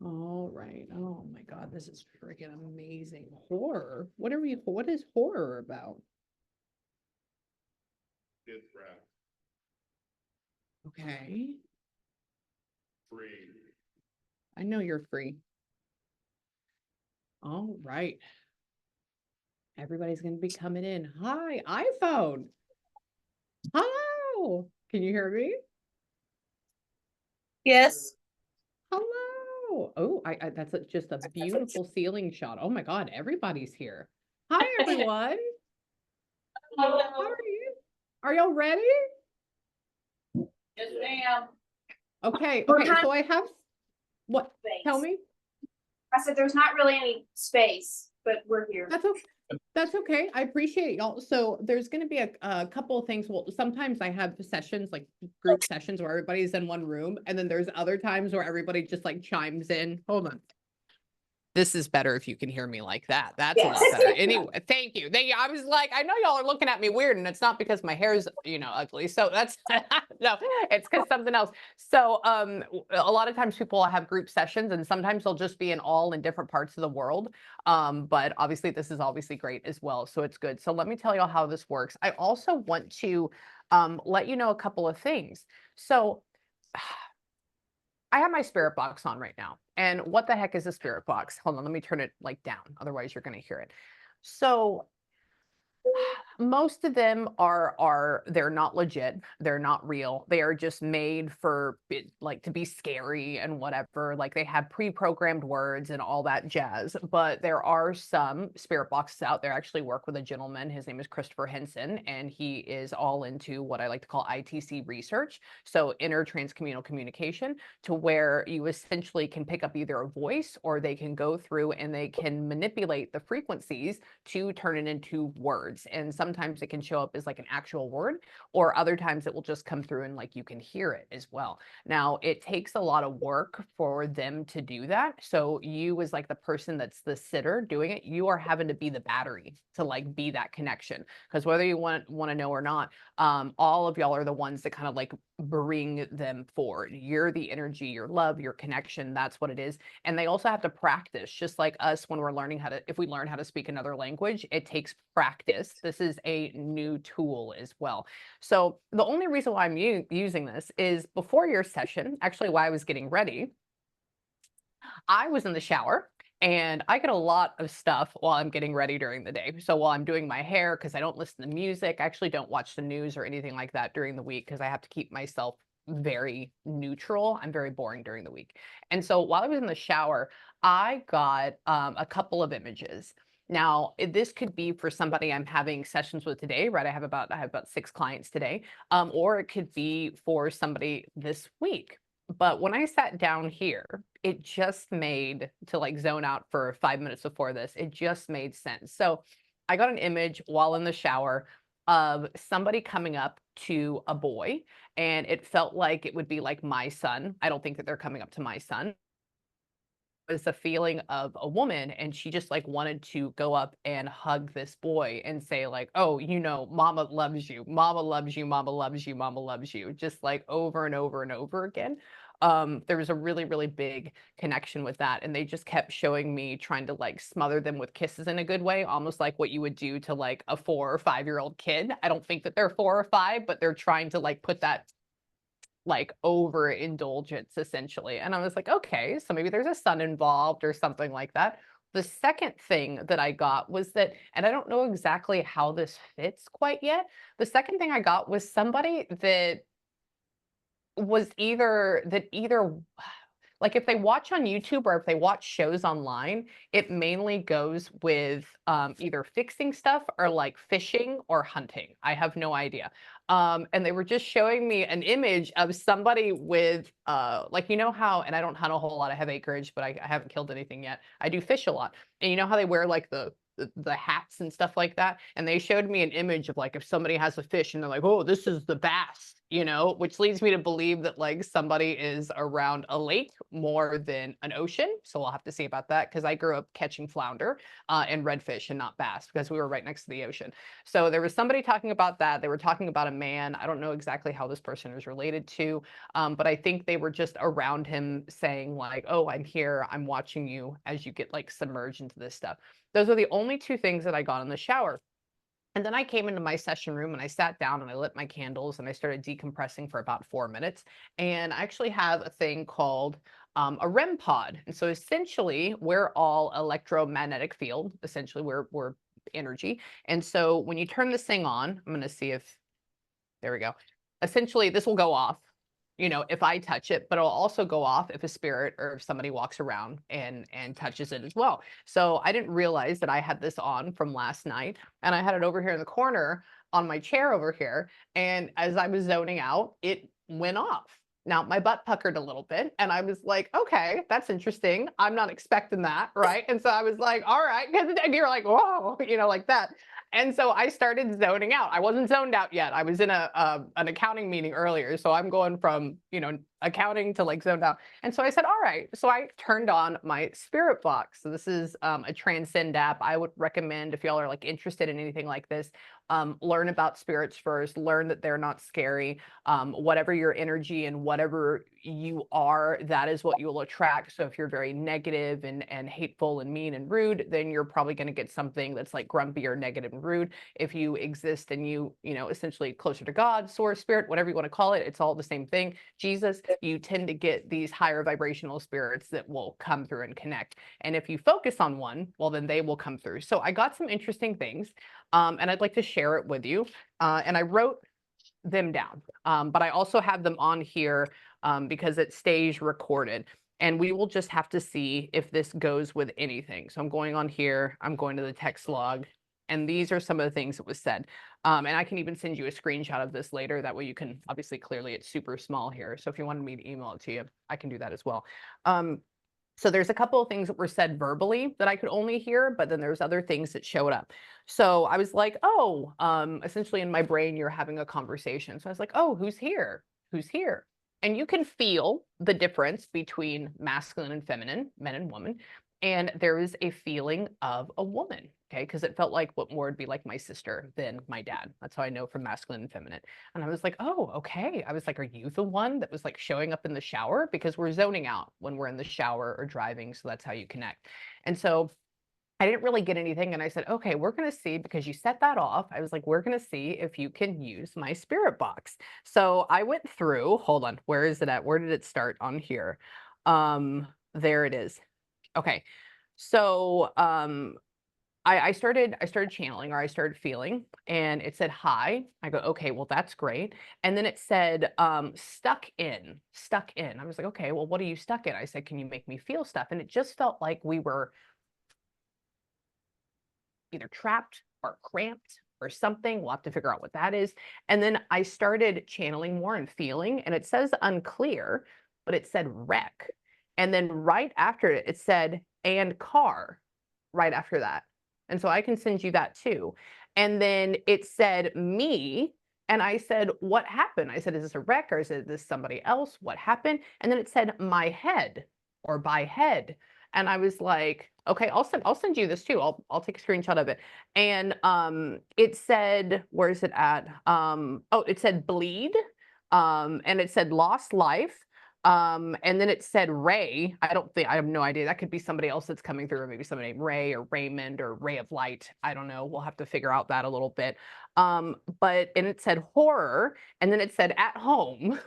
All right. Oh my God, this is freaking amazing. Horror. What is horror about? Death trap. Okay. Free. I know you're free. All right. Everybody's going to be coming in. Hi, iPhone. Hello. Can you hear me? Yes. Hello. Oh, that's just a beautiful ceiling shot. Oh my God, everybody's here. Hi, everyone. How are you? Are y'all ready? Yes, ma'am. Okay. We're Okay. kind So I have what? Tell me. I said there's not really any space, but we're here. That's okay. That's okay. I appreciate y'all. So there's going to be a couple of things. Well, sometimes I have sessions, like group sessions where everybody's in one room. And then there's other times where everybody just like chimes in. Hold on. This is better if you can hear me like that. That's a lot better. Anyway, thank you. I was like, I know y'all are looking at me weird, and it's not because my hair's, ugly. So that's no, it's because something else. So a lot of times people have group sessions, and sometimes they'll just be in different parts of the world. But obviously this is obviously great as well. So it's good. So let me tell you how this works. I also want to let you know a couple of things. So I have my spirit box on right now. And what the heck is a spirit box? Hold on, let me turn it like down. Otherwise you're going to hear it. So most of them they're not legit, they're not real, they are just made for like to be scary and whatever, like they have pre-programmed words and all that jazz. But there are some spirit boxes out there. I actually work with a gentleman, his name is Christopher Henson, and he is all into what I like to call ITC research, so inner transcommunal communication, to where you essentially can pick up either a voice, or they can go through and they can manipulate the frequencies to turn it into words. And sometimes it can show up as like an actual word, or other times it will just come through and like you can hear it as well. Now, it takes a lot of work for them to do that. So you, as like the person that's the sitter doing it, you are having to be the battery to like be that connection. Because whether you want to know or not, all of y'all are the ones that kind of like bring them forward. You're the energy, your love, your connection. That's what it is. And they also have to practice, just like us when we're learning if we learn how to speak another language, it takes practice. This is a new tool as well. So the only reason why I'm using this is before your session, actually why I was getting ready, I was in the shower. And I get a lot of stuff while I'm getting ready during the day. So while I'm doing my hair, because I don't listen to music, I actually don't watch the news or anything like that during the week, because I have to keep myself very neutral. I'm very boring during the week. And so while I was in the shower, I got a couple of images. Now, this could be for somebody I'm having sessions with today, right? I have about 6 clients today, or it could be for somebody this week. But when I sat down here, it just made, to like zone out for 5 minutes before this, it just made sense. So I got an image while in the shower of somebody coming up to a boy, and it felt like it would be like my son. I don't think that they're coming up to my son. It's a feeling of a woman, and she just like wanted to go up and hug this boy and say like, oh, mama loves you, mama loves you, mama loves you, mama loves you, just like over and over and over again. There was a really, really big connection with that, and they just kept showing me trying to like smother them with kisses in a good way, almost like what you would do to like a 4 or 5-year-old kid. I don't think that they're 4 or 5, but they're trying to like put that like overindulgence essentially. And I was like, okay, so maybe there's a son involved or something like that. The second thing that I got was that, and I don't know exactly how this fits quite yet. The second thing I got was somebody that was either like if they watch on YouTube or if they watch shows online, it mainly goes with either fixing stuff or like fishing or hunting. I have no idea. And they were just showing me an image of somebody with like, how, and I don't hunt a whole lot, I have acreage, but I haven't killed anything yet. I do fish a lot. And you know how they wear like the the hats and stuff like that. And they showed me an image of like if somebody has a fish and they're like, oh, this is the bass, you know, which leads me to believe that like somebody is around a lake more than an ocean. So we'll have to see about that because I grew up catching flounder and redfish and not bass because we were right next to the ocean. So there was somebody talking about that. They were talking about a man. I don't know exactly how this person is related to, but I think they were just around him saying like, oh, I'm here. I'm watching you as you get like submerged into this stuff. Those are the only two things that I got in the shower. And then I came into my session room and I sat down and I lit my candles and I started decompressing for about 4 minutes. And I actually have a thing called a REM pod. And so essentially, we're all electromagnetic field. Essentially, we're energy. And so when you turn this thing on, I'm going to see if, there we go. Essentially, this will go off, you know, if I touch it, but it'll also go off if a spirit or if somebody walks around and touches it as well. So I didn't realize that I had this on from last night, and I had it over here in the corner on my chair over here. And as I was zoning out, it went off. Now my butt puckered a little bit and I was like, okay, that's interesting. I'm not expecting that, right? And so I was like, all right, because you're like, whoa, you know, like that. And so I started zoning out. I wasn't zoned out yet. I was in an accounting meeting earlier. So I'm going from, you know, accounting to like zoned out. And so I said, all right. So I turned on my spirit box. So this is a Transcend app. I would recommend if y'all are like interested in anything like this, learn about spirits first, learn that they're not scary. Whatever your energy and whatever you are, that is what you will attract. So if you're very negative and hateful and mean and rude, then you're probably going to get something that's like grumpy or negative and rude. If you exist and you know, essentially closer to God, source, spirit, whatever you want to call it, it's all the same thing. Jesus, you tend to get these higher vibrational spirits that will come through and connect. And if you focus on one, well, then they will come through. So I got some interesting things, and I'd like to share it with you. And I wrote them down, but I also have them on here because it stays recorded. And we will just have to see if this goes with anything. So I'm going on here, I'm going to the text log, and these are some of the things that was said. And I can even send you a screenshot of this later. That way you can, obviously, clearly it's super small here. So if you wanted me to email it to you, I can do that as well. So there's a couple of things that were said verbally that I could only hear, but then there's other things that showed up. So I was like, oh, essentially in my brain, you're having a conversation. So I was like, oh, who's here? Who's here? And you can feel the difference between masculine and feminine, men and women. And there is a feeling of a woman, okay? Because it felt like what more would be like my sister than my dad. That's how I know from masculine and feminine. And I was like, oh, okay. I was like, are you the one that was like showing up in the shower? Because we're zoning out when we're in the shower or driving. So that's how you connect. And so I didn't really get anything. And I said, okay, we're going to see, because you set that off. I was like, we're going to see if you can use my spirit box. So I went through, hold on, where is it at? Where did it start on here? There it is. Okay. So I started channeling, or I started feeling, and it said hi. I go, okay, well, that's great. And then it said stuck in. I was like, okay, well, what are you stuck in? I said, can you make me feel stuff? And it just felt like we were either trapped or cramped or something. We'll have to figure out what that is. And then I started channeling more and feeling, and it says unclear, but it said wreck. And then right after it, it said and car right after that. And so I can send you that too. And then it said me. And I said, what happened? I said, is this a wreck or is this somebody else? What happened? And then it said my head or by head. And I was like, okay, I'll send you this too. I'll take a screenshot of it. And it said, where is it at? Oh, it said bleed. And it said lost life. And then it said Ray. I have no idea. That could be somebody else that's coming through, or maybe somebody named Ray or Raymond or Ray of Light. I don't know. We'll have to figure out that a little bit. And it said horror, and then it said at home.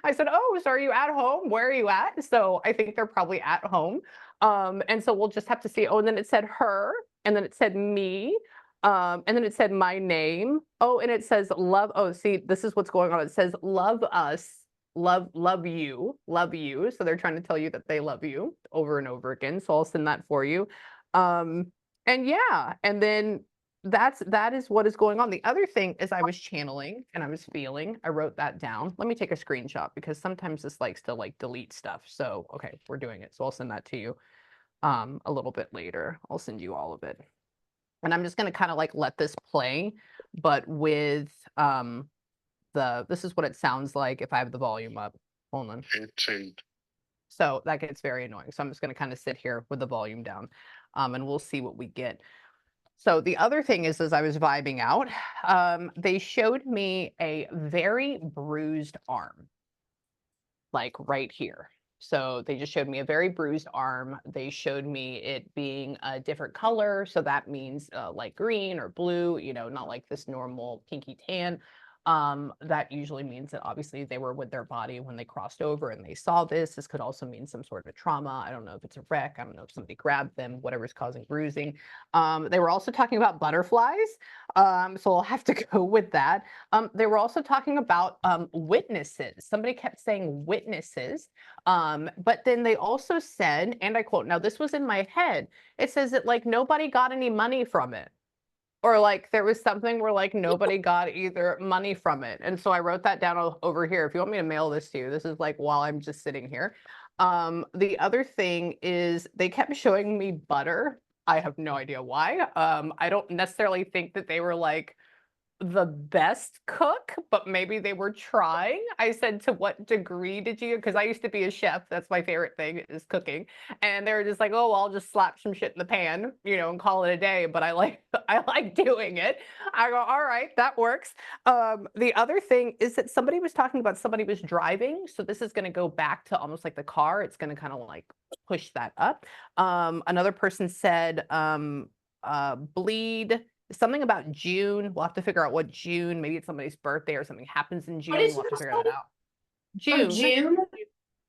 I said, oh, so are you at home? Where are you at? So I think they're probably at home. And so we'll just have to see. Oh, and then it said her, and then it said me. And then it said my name. Oh, and it says love. Oh, see, this is what's going on. It says love us. Love you. So they're trying to tell you that they love you over and over again. So I'll send that for you. And yeah, and then that is what is going on. The other thing is I was channeling and I was feeling. I wrote that down. Let me take a screenshot because sometimes this likes to like delete stuff. So okay, we're doing it. So I'll send that to you a little bit later. I'll send you all of it. And I'm just gonna kind of like let this play, but with this is what it sounds like if I have the volume up. Hold on. So that gets very annoying. So I'm just gonna kind of sit here with the volume down, and we'll see what we get. So the other thing is, as I was vibing out, they showed me a very bruised arm, like right here. So they just showed me a very bruised arm. They showed me it being a different color. So that means like green or blue, you know, not like this normal pinky tan. That usually means that obviously they were with their body when they crossed over and they saw this. This could also mean some sort of trauma. I don't know if it's a wreck. I don't know if somebody grabbed them, whatever's causing bruising. They were also talking about butterflies. So I'll have to go with that. They were also talking about witnesses. Somebody kept saying witnesses. But then they also said, and I quote, now this was in my head, it says that like nobody got any money from it. Or like there was something where like nobody got either money from it. And so I wrote that down over here. If you want me to mail this to you, this is like while I'm just sitting here. The other thing is they kept showing me butter. I have no idea why. I don't necessarily think that they were like the best cook, but maybe they were trying. I said, to what degree did you? Because I used to be a chef. That's my favorite thing is cooking. And they were just like, oh, well, I'll just slap some shit in the pan, you know, and call it a day. But I like I like doing it. I go, all right, that works. The other thing is that somebody was talking about somebody was driving. So this is going to go back to almost like the car. It's going to kind of like push that up. Another person said bleed. Something about June. We'll have to figure out what June. Maybe it's somebody's birthday or something happens in June. What is We'll have to yours figure that called? out. Oh, June.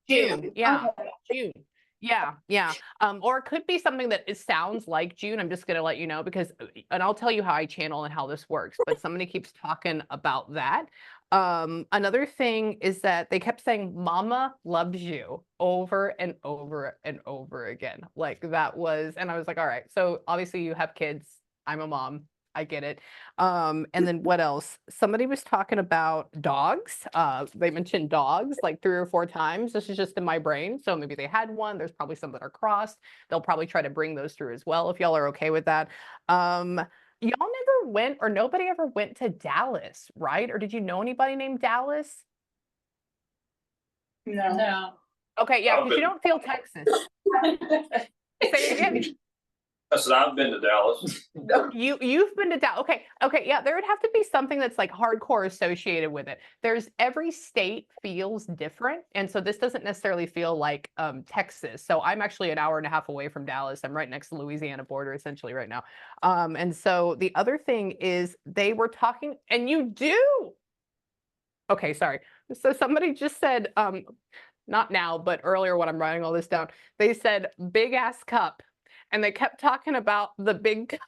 June. Yeah. Okay. June. Yeah. Yeah. Or it could be something that it sounds like June. I'm just gonna let you know because, and I'll tell you how I channel and how this works. But somebody keeps talking about that. Another thing is that they kept saying "Mama loves you" over and over and over again. Like that was, and I was like, all right. So obviously you have kids. I'm a mom. I get it. And then what else? Somebody was talking about dogs. They mentioned dogs like 3 or 4 times. This is just in my brain. So maybe they had one. There's probably some that are crossed. They'll probably try to bring those through as well if y'all are okay with that. Y'all never went or nobody ever went to Dallas, right? Or did you know anybody named Dallas? No. Okay, yeah, I've because you been- don't feel Texas. Say it again. I said, I've been to Dallas. You've been to Dallas. Okay, yeah, there would have to be something that's like hardcore associated with it. There's every state feels different, and so this doesn't necessarily feel like Texas. So I'm actually an hour and a half away from Dallas. I'm right next to the Louisiana border essentially right now. And so the other thing is they were talking, and you do. Okay, sorry. So somebody just said, not now, but earlier when I'm writing all this down, they said big ass cup. And they kept talking about the big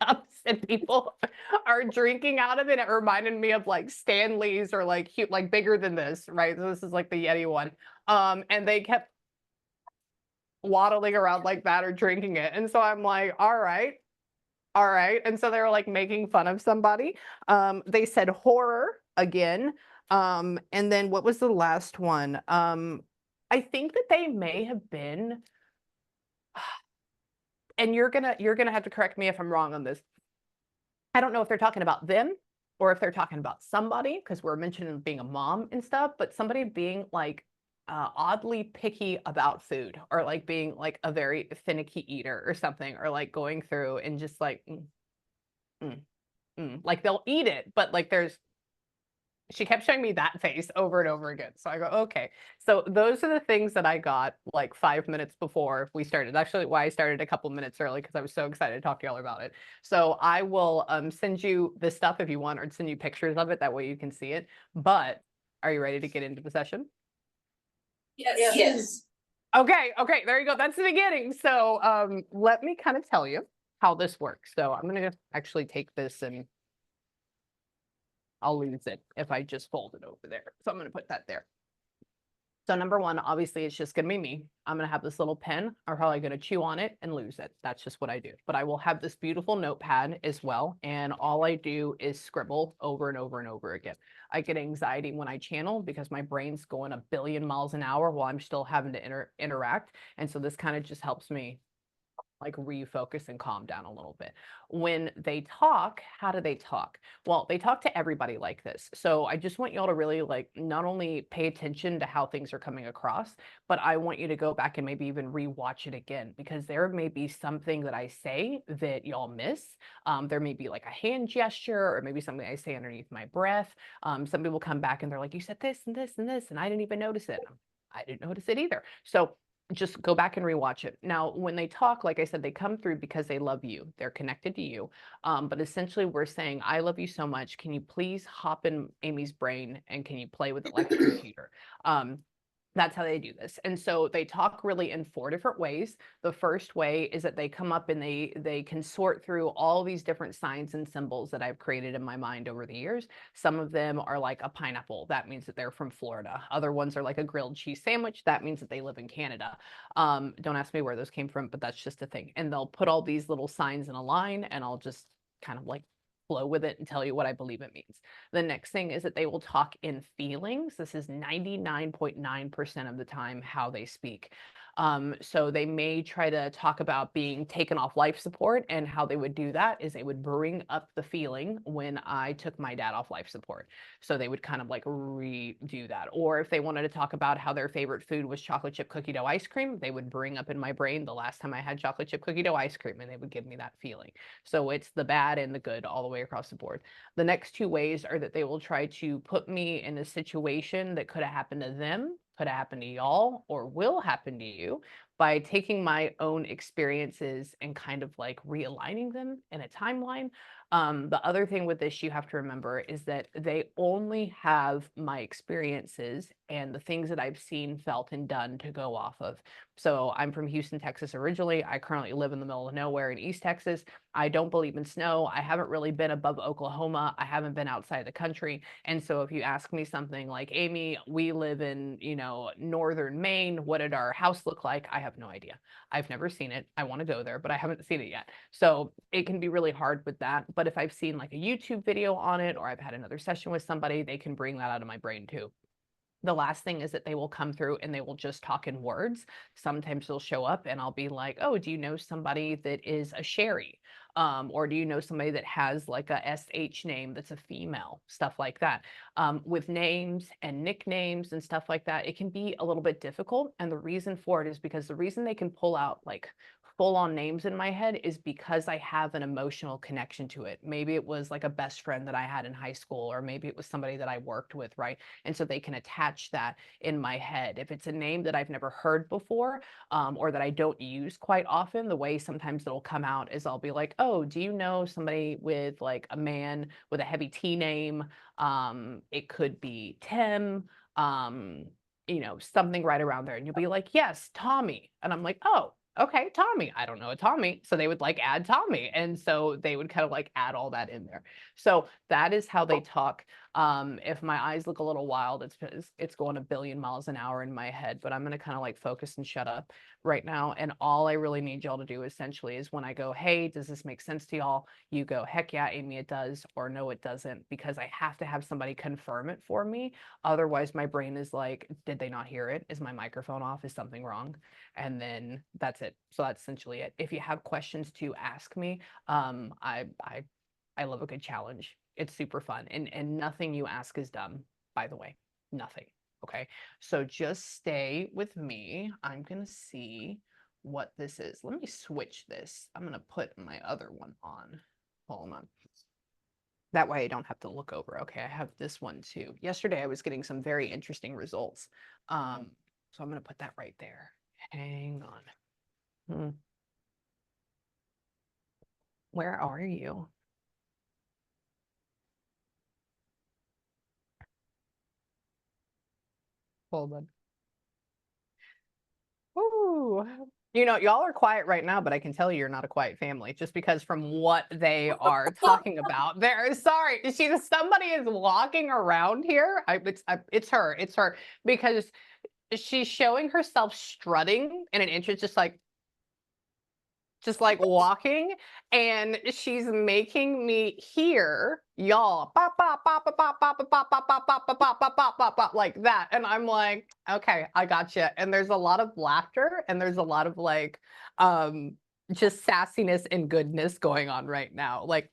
cups and people are drinking out of it. It reminded me of like Stanley's or like cute, like bigger than this, right? So this is like the Yeti one. And they kept waddling around like that or drinking it. And so I'm like, all right. All right. And so they were like making fun of somebody. They said horror again. And then what was the last one? I think that they may have been, and you're gonna have to correct me if I'm wrong on this. I don't know if they're talking about them or if they're talking about somebody, because we're mentioning being a mom and stuff, but somebody being like oddly picky about food or like being like a very finicky eater or something, or like going through and just like, mm, like they'll eat it, but like she kept showing me that face over and over again. So I go, okay. So those are the things that I got like 5 minutes before we started. Actually, why I started a couple minutes early because I was so excited to talk to y'all about it. So I will send you the stuff if you want, or send you pictures of it. That way you can see it. But are you ready to get into the session? Yes. Okay, there you go. That's the beginning. So let me kind of tell you how this works. So I'm gonna actually take this and I'll lose it if I just fold it over there. So I'm going to put that there. So number one, obviously it's just going to be me. I'm going to have this little pen. I'm probably going to chew on it and lose it. That's just what I do. But I will have this beautiful notepad as well. And all I do is scribble over and over and over again. I get anxiety when I channel because my brain's going a billion miles an hour while I'm still having to interact. And so this kind of just helps me like refocus and calm down a little bit. When they talk, how do they talk? Well, they talk to everybody like this. So I just want y'all to really like not only pay attention to how things are coming across, but I want you to go back and maybe even rewatch it again because there may be something that I say that y'all miss. There may be like a hand gesture or maybe something I say underneath my breath. Some people come back and they're like, you said this and this and this, and I didn't even notice it. I didn't notice it either. So just go back and rewatch it. Now, when they talk, like I said, they come through because they love you. They're connected to you. But essentially, we're saying, I love you so much. Can you please hop in Amy's brain and can you play with it like a computer? That's how they do this. And so they talk really in 4 different ways. The first way is that they come up and they can sort through all these different signs and symbols that I've created in my mind over the years. Some of them are like a pineapple. That means that they're from Florida. Other ones are like a grilled cheese sandwich. That means that they live in Canada. Don't ask me where those came from, but that's just a thing. And they'll put all these little signs in a line and I'll just kind of like flow with it and tell you what I believe it means. The next thing is that they will talk in feelings. This is 99.9% of the time how they speak. So they may try to talk about being taken off life support, and how they would do that is they would bring up the feeling when I took my dad off life support. So they would kind of like redo that. Or if they wanted to talk about how their favorite food was chocolate chip cookie dough ice cream, they would bring up in my brain the last time I had chocolate chip cookie dough ice cream, and they would give me that feeling. So it's the bad and the good all the way across the board. The next 2 ways are that they will try to put me in a situation that could have happened to them, could have happened to y'all, or will happen to you by taking my own experiences and kind of like realigning them in a timeline. The other thing with this you have to remember is that they only have my experiences and the things that I've seen, felt, and done to go off of. So I'm from Houston, Texas originally. I currently live in the middle of nowhere in East Texas. I don't believe in snow. I haven't really been above Oklahoma. I haven't been outside the country. And so if you ask me something like, Amy, we live in, northern Maine. What did our house look like? I have no idea. I've never seen it. I want to go there, but I haven't seen it yet. So it can be really hard with that. But if I've seen like a YouTube video on it, or I've had another session with somebody, they can bring that out of my brain too. The last thing is that they will come through and they will just talk in words. Sometimes they'll show up and I'll be like, oh, do you know somebody that is a Sherry? Or do you know somebody that has like a SH name that's a female? Stuff like that. With names and nicknames and stuff like that, it can be a little bit difficult. And the reason for it is because the reason they can pull out like full-on names in my head is because I have an emotional connection to it. Maybe it was like a best friend that I had in high school, or maybe it was somebody that I worked with, right? And so they can attach that in my head. If it's a name that I've never heard before, or that I don't use quite often, the way sometimes it'll come out is I'll be like, oh, do you know somebody with like a man with a heavy T name? It could be Tim, something right around there. And you'll be like, yes, Tommy. And I'm like, oh, okay, Tommy. I don't know a Tommy. So they would like add Tommy. And so they would kind of like add all that in there. So that is how they talk. If my eyes look a little wild, it's because it's going a billion miles an hour in my head, but I'm going to kind of like focus and shut up right now. And all I really need y'all to do essentially is when I go, hey, does this make sense to y'all? You go, heck yeah, Amy, it does, or no, it doesn't, because I have to have somebody confirm it for me. Otherwise, my brain is like, did they not hear it? Is my microphone off? Is something wrong? And then that's it. So that's essentially it. If you have questions to ask me, I love a good challenge. It's super fun. And nothing you ask is dumb, by the way. Nothing. Okay. So just stay with me. I'm gonna see what this is. Let me switch this. I'm gonna put my other one on. Hold on. That way I don't have to look over. Okay, I have this one too. Yesterday I was getting some very interesting results. So I'm gonna put that right there. Hang on. Where are you? Hold on. Ooh. Y'all are quiet right now, but I can tell you're not a quiet family just because from what they are talking about. Sorry, somebody is walking around here. It's her because she's showing herself strutting in an inch. It's just like walking, and she's making me hear y'all like that, and I'm like, okay, I gotcha. And there's a lot of laughter and there's a lot of like just sassiness and goodness going on right now. Like,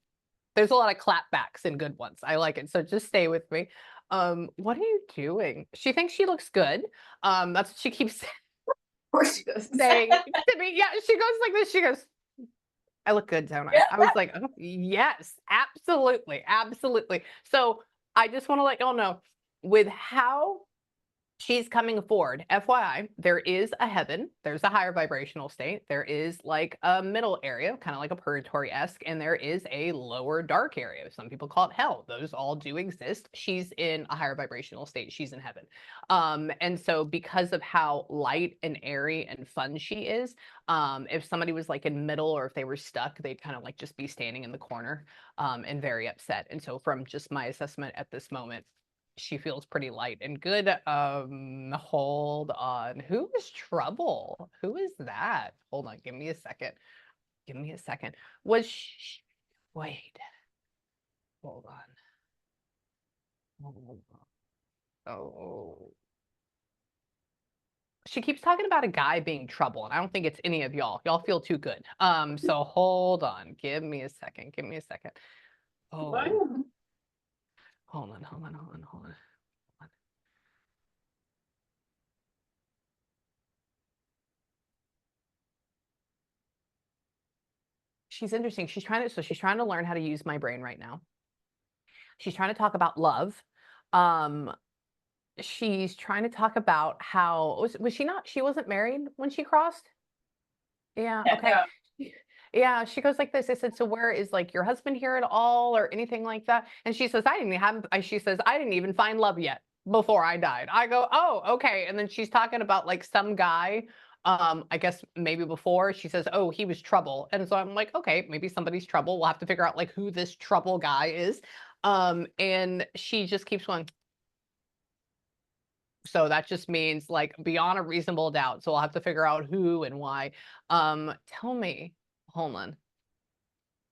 there's a lot of clapbacks and good ones. I like it. So just stay with me. What are you doing? She thinks she looks good. That's what she keeps Of course she does. saying to me. Yeah, she goes like this. She goes, I look good, don't I? Yeah. I was like, oh, yes, absolutely, absolutely. So I just want to let y'all know with how she's coming forward. FYI, there is a heaven, there's a higher vibrational state, there is like a middle area, kind of like a purgatory-esque, and there is a lower dark area. Some people call it hell. Those all do exist. She's in a higher vibrational state, she's in heaven. And so because of how light and airy and fun she is, if somebody was like in middle or if they were stuck, they'd kind of like just be standing in the corner and very upset. And so from just my assessment at this moment, she feels pretty light and good. Hold on. Who is trouble? Who is that? Hold on. Give me a second. Give me a second. Was she, wait. Hold on. Hold on. Oh. She keeps talking about a guy being trouble, and I don't think it's any of y'all. Y'all feel too good. So hold on. Give me a second. Give me a second. Oh. Hold on, hold on, hold on, hold on. She's interesting. She's trying to learn how to use my brain right now. She's trying to talk about love. Um, she's trying to talk about how was she not, she wasn't married when she crossed? Yeah, okay. No. Yeah, she goes like this. I said, so where is like your husband here at all or anything like that? And she says, she says, I didn't even find love yet before I died. I go, oh, okay. And then she's talking about like some guy, I guess maybe before she says, oh, he was trouble. And so I'm like, okay, maybe somebody's trouble. We'll have to figure out like who this trouble guy is. And she just keeps going. So that just means like beyond a reasonable doubt. So we'll have to figure out who and why. Tell me, hold on.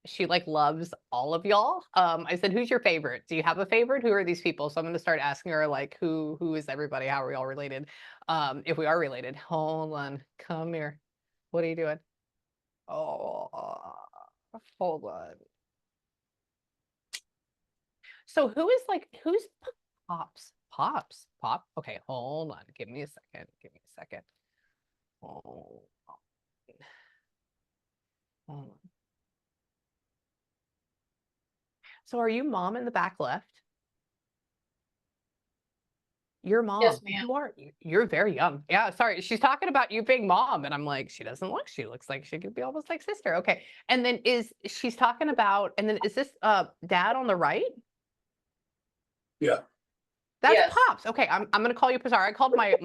She like loves all of y'all. I said, who's your favorite? Do you have a favorite? Who are these people? So I'm going to start asking her like, who is everybody? How are we all related? If we are related, hold on, come here. What are you doing? Oh, hold on. So who's Pops? Pops? Pop? Okay, hold on. Give me a second. Give me a second. Hold on. Hold on. So are you mom in the back left? Your mom. Yes, ma'am. You're very young. Yeah, sorry. She's talking about you being mom. And I'm like, she looks like she could be almost like sister. Okay. And then she's talking about, and then is this dad on the right? Yeah. That's Yes. Pops. Okay, I'm gonna call you Pizarro. I called my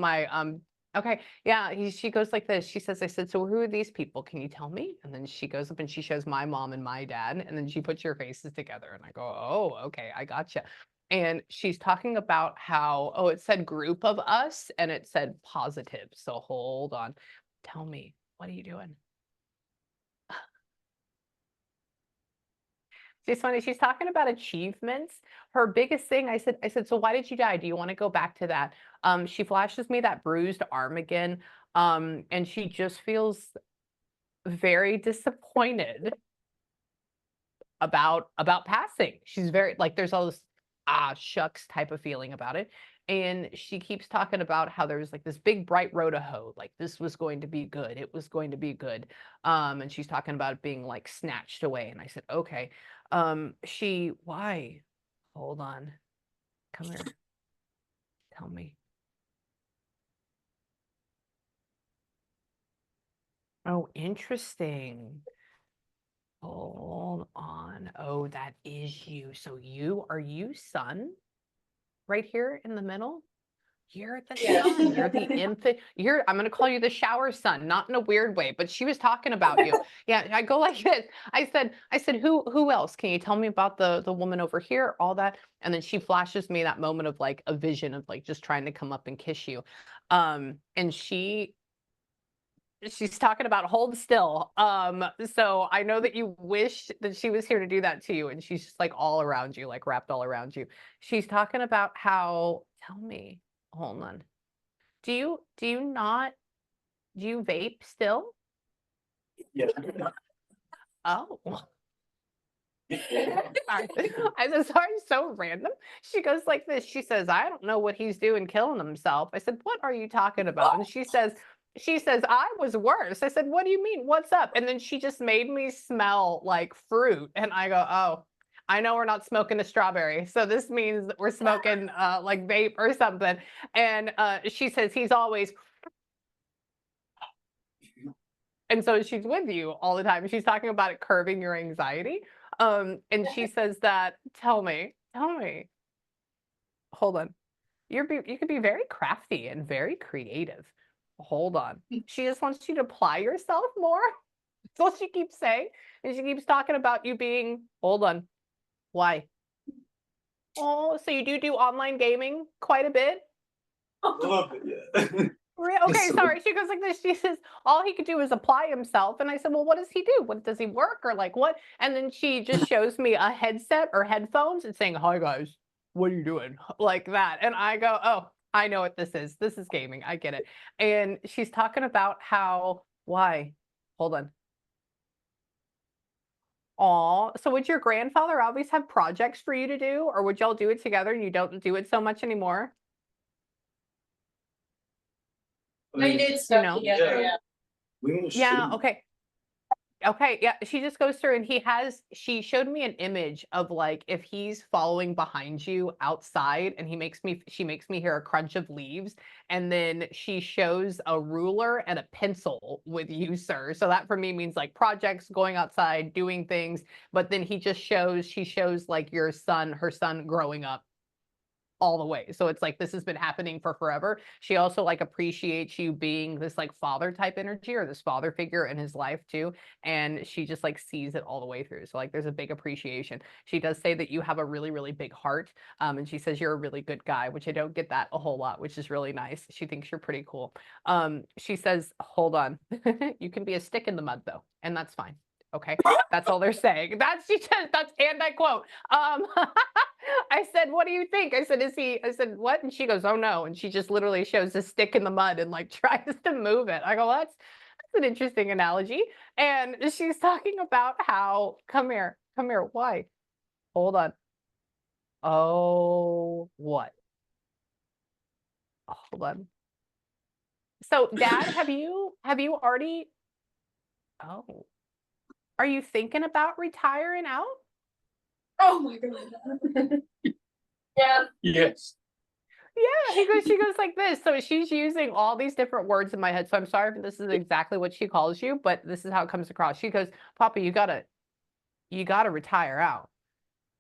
okay, yeah, she goes like this. She says, I said, so who are these people? Can you tell me? And then she goes up and she shows my mom and my dad, and then she puts your faces together. And I go, oh, okay, I gotcha. And she's talking about how, oh, it said group of us and it said positive. So hold on. Tell me, what are you doing? She's funny. She's talking about achievements. Her biggest thing, I said, so why did you die? Do you want to go back to that? She flashes me that bruised arm again. And she just feels very disappointed about passing. She's very like there's all this shucks type of feeling about it. And she keeps talking about how there's like this big bright road ahead, like this was going to be good. It was going to be good. And she's talking about it being like snatched away. And I said, okay. Why? Hold on. Come here. Tell me. Oh, interesting. Hold on. Oh, that is you. So are you son? Right here in the middle? You're the son. You're the infant. I'm gonna call you the shower son, not in a weird way, but she was talking about you. Yeah, I go like this. I said, who else? Can you tell me about the woman over here? All that. And then she flashes me that moment of like a vision of like just trying to come up and kiss you. And she's talking about hold still. So I know that you wish that she was here to do that to you, and she's just like all around you, like wrapped all around you. She's talking about how, tell me, hold on. Do you vape still? Yeah. Oh. I said, sorry, so random. She goes like this. She says, I don't know what he's doing killing himself. I said, what are you talking about? And she says, I was worse. I said, what do you mean? What's up? And then she just made me smell like fruit. And I go, oh, I know we're not smoking a strawberry. So this means that we're smoking like vape or something. And she says, he's always, and so she's with you all the time. She's talking about it curbing your anxiety. And she says that, tell me, hold on. You could be very crafty and very creative. Hold on. She just wants you to apply yourself more. That's all she keeps saying. And she keeps talking about you being, hold on. Why? Oh, so you do online gaming quite a bit? A little bit, yeah. Okay, So- sorry. She goes like this. She says all he could do is apply himself. And I said, well, what does he do? What does he work or like what? And then she just shows me a headset or headphones and saying, hi guys, what are you doing? Like that. And I go, oh, I know what this is. This is gaming. I get it. And she's talking about how, why? Hold on. Aw, so would your grandfather always have projects for you to do, or would y'all do it together and you don't do it so much anymore? They did stuff know? together, yeah. We moved Yeah, soon. okay. Okay, yeah, she just goes through and she showed me an image of like if he's following behind you outside and she makes me hear a crunch of leaves and then she shows a ruler and a pencil with you, sir. So that for me means like projects, going outside, doing things, but then she shows like her son growing up all the way. So it's like this has been happening for forever. She also like appreciates you being this like father type energy or this father figure in his life too. And she just like sees it all the way through. So like there's a big appreciation. She does say that you have a really, really big heart. And she says you're a really good guy, which I don't get that a whole lot, which is really nice. She thinks you're pretty cool. She says, hold on. You can be a stick in the mud though, and that's fine. Okay. That's all they're saying. She says, and I quote, I said, what do you think? I said, what? And she goes, oh no. And she just literally shows a stick in the mud and like tries to move it. I go, that's an interesting analogy. And she's talking about how, come here, why? Hold on. Oh, what? Hold on. So Dad, have you already, oh, are you thinking about retiring out? Oh my god. Yeah. Yes. Yeah, she goes like this. So she's using all these different words in my head. So I'm sorry if this is exactly what she calls you, but this is how it comes across. She goes, Papa, you gotta retire out.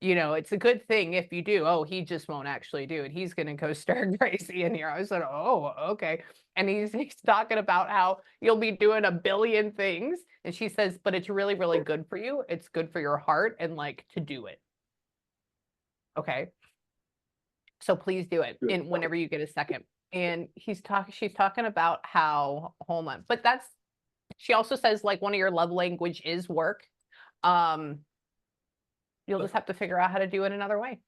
You know, it's a good thing if you do. Oh, he just won't actually do it. He's gonna go stir crazy in here. I said, oh, okay. And he's talking about how you'll be doing a billion things. And she says, but it's really, really good for you. It's good for your heart and like to do it. Okay. So please do it in whenever you get a second. And she's talking about how, hold on, but she also says like one of your love language is work. You'll just have to figure out how to do it another way,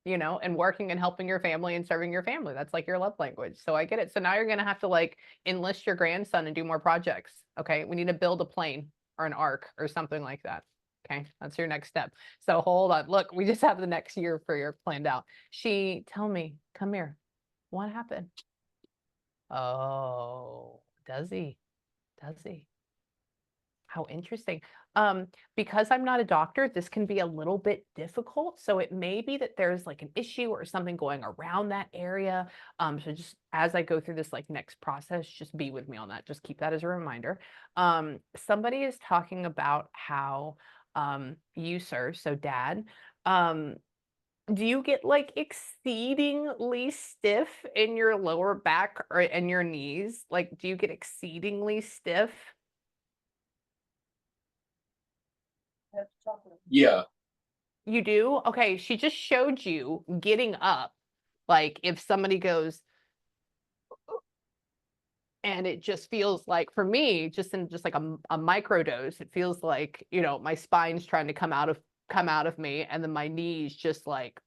and working and helping your family and serving your family. That's like your love language. So I get it. So now you're going to have to like enlist your grandson and do more projects. Okay. We need to build a plane or an ark or something like that. Okay, that's your next step. So hold on. Look, we just have the next year for your planned out. Tell me, come here. What happened? Oh, does he? Does he? How interesting. Because I'm not a doctor, this can be a little bit difficult. So it may be that there's like an issue or something going around that area. So just as I go through this like next process, just be with me on that. Just keep that as a reminder. Somebody is talking about how you, sir, so Dad, do you get like exceedingly stiff in your lower back or in your knees? Like, do you get exceedingly stiff? Yeah. You do? Okay, she just showed you getting up. Like if somebody goes and it just feels like for me, just in just like a micro dose, it feels like, my spine's trying to come out of me and then my knees just like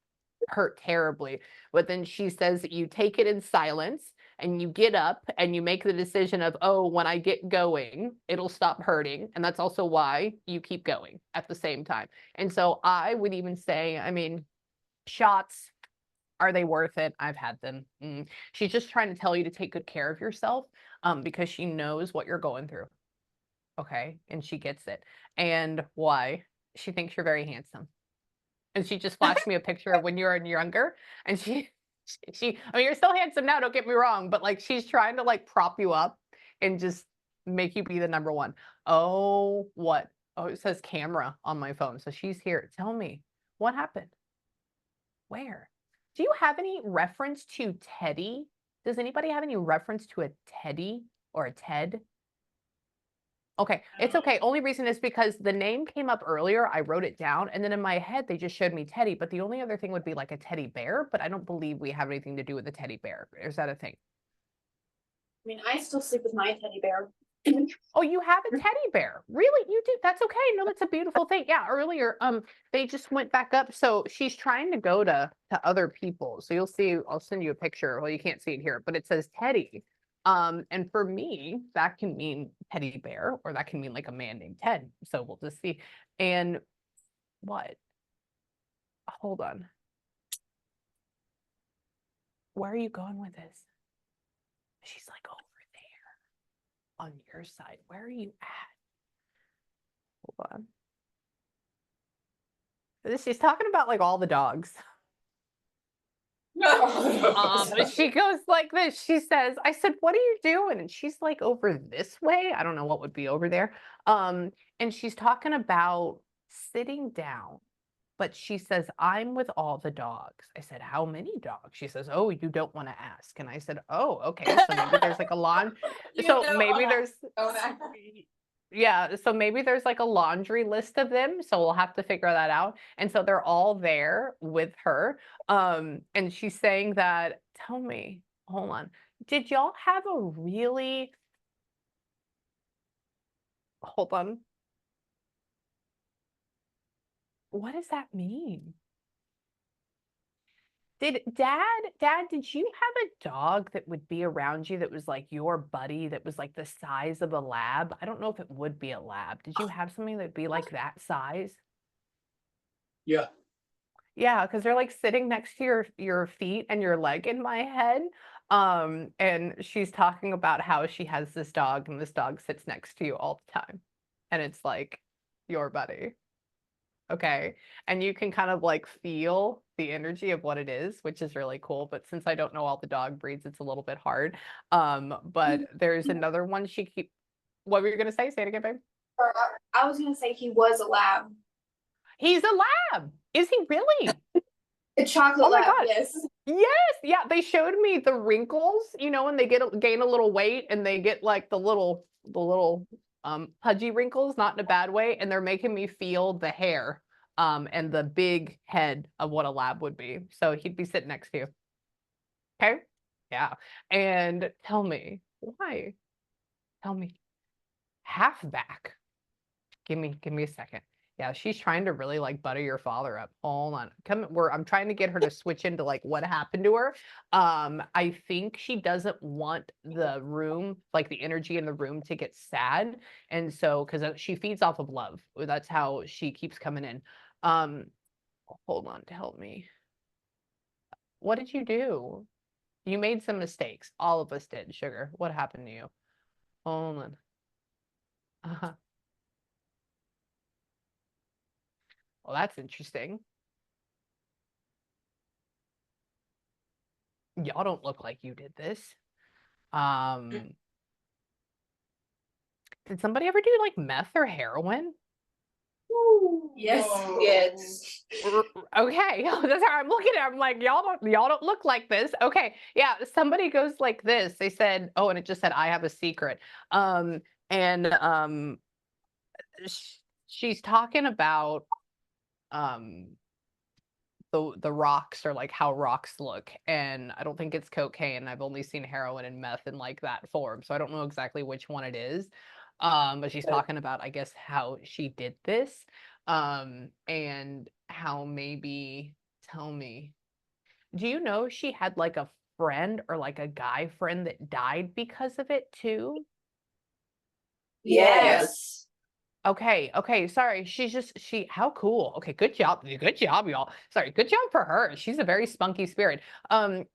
hurt terribly. But then she says that you take it in silence and you get up and you make the decision of, oh, when I get going, it'll stop hurting. And that's also why you keep going at the same time. And so I would even say, I mean, shots, are they worth it? I've had them. She's just trying to tell you to take good care of yourself, because she knows what you're going through. Okay. And she gets it. And why? She thinks you're very handsome. And she just flashed me a picture of when you were younger. And I mean, you're still handsome now, don't get me wrong, but like she's trying to like prop you up and just make you be the number one. Oh, what? Oh, it says camera on my phone. So she's here. Tell me, what happened? Where? Do you have any reference to Teddy? Does anybody have any reference to a Teddy or a Ted? Okay, it's okay. Only reason is because the name came up earlier. I wrote it down, and then in my head, they just showed me Teddy. But the only other thing would be like a teddy bear, but I don't believe we have anything to do with a teddy bear. Is that a thing? I mean, I still sleep with my teddy bear. Oh, you have a teddy bear. Really? You do? That's okay. No, that's a beautiful thing. Yeah, earlier, they just went back up. So she's trying to go to other people. So you'll see, I'll send you a picture. Well, you can't see it here, but it says Teddy. And for me, that can mean teddy bear, or that can mean like a man named Ted. So we'll just see. And what? Hold on. Where are you going with this? She's like over there on your side. Where are you at? Hold on. She's talking about like all the dogs. She goes like this. She says, I said, what are you doing? And she's like over this way. I don't know what would be over there. And she's talking about sitting down, but she says, I'm with all the dogs. I said, how many dogs? She says, oh, you don't want to ask. And I said, oh, okay. So maybe there's like a lawn. So maybe there's, yeah, so maybe there's like a laundry list of them. So we'll have to figure that out. And so they're all there with her. And she's saying that, tell me, hold on. Did y'all have a really, hold on. What does that mean? Did did you have a dog that would be around you that was like your buddy that was like the size of a lab? I don't know if it would be a lab. Did you have something that'd be like that size? Yeah. Yeah, because they're like sitting next to your feet and your leg in my head. And she's talking about how she has this dog and this dog sits next to you all the time. And it's like your buddy. Okay. And you can kind of like feel the energy of what it is, which is really cool. But since I don't know all the dog breeds, it's a little bit hard. But there's another one what were you gonna say? Say it again, babe. I was gonna say he was a lab. He's a lab. Is he really? A chocolate Oh my lab, God. yes. Yes. Yeah. They showed me the wrinkles, when they gain a little weight and they get like the little pudgy wrinkles, not in a bad way. And they're making me feel the hair, and the big head of what a lab would be. So he'd be sitting next to you. Okay. Yeah. And tell me why. Tell me. Halfback. Give me a second. Yeah, she's trying to really like butter your father up. Hold on. I'm trying to get her to switch into like what happened to her. I think she doesn't want the room, like the energy in the room to get sad. And so, because she feeds off of love. That's how she keeps coming in. Hold on to help me. What did you do? You made some mistakes. All of us did, sugar. What happened to you? Hold on. Uh-huh. Well, that's interesting. Y'all don't look like you did this. Did somebody ever do like meth or heroin? Yes. Whoa. Yes. Okay, that's how I'm looking at it. I'm like, y'all don't look like this. Okay, yeah, somebody goes like this. They said, oh, and it just said, I have a secret. And she's talking about the rocks, or like how rocks look, and I don't think it's cocaine. I've only seen heroin and meth in like that form, so I don't know exactly which one it is. But she's talking about, I guess, how she did this, and how maybe, tell me, do you know she had like a friend or like a guy friend that died because of it too? Yes. Okay, okay, sorry. How cool. Okay, good job. Good job, y'all. Sorry, good job for her. She's a very spunky spirit.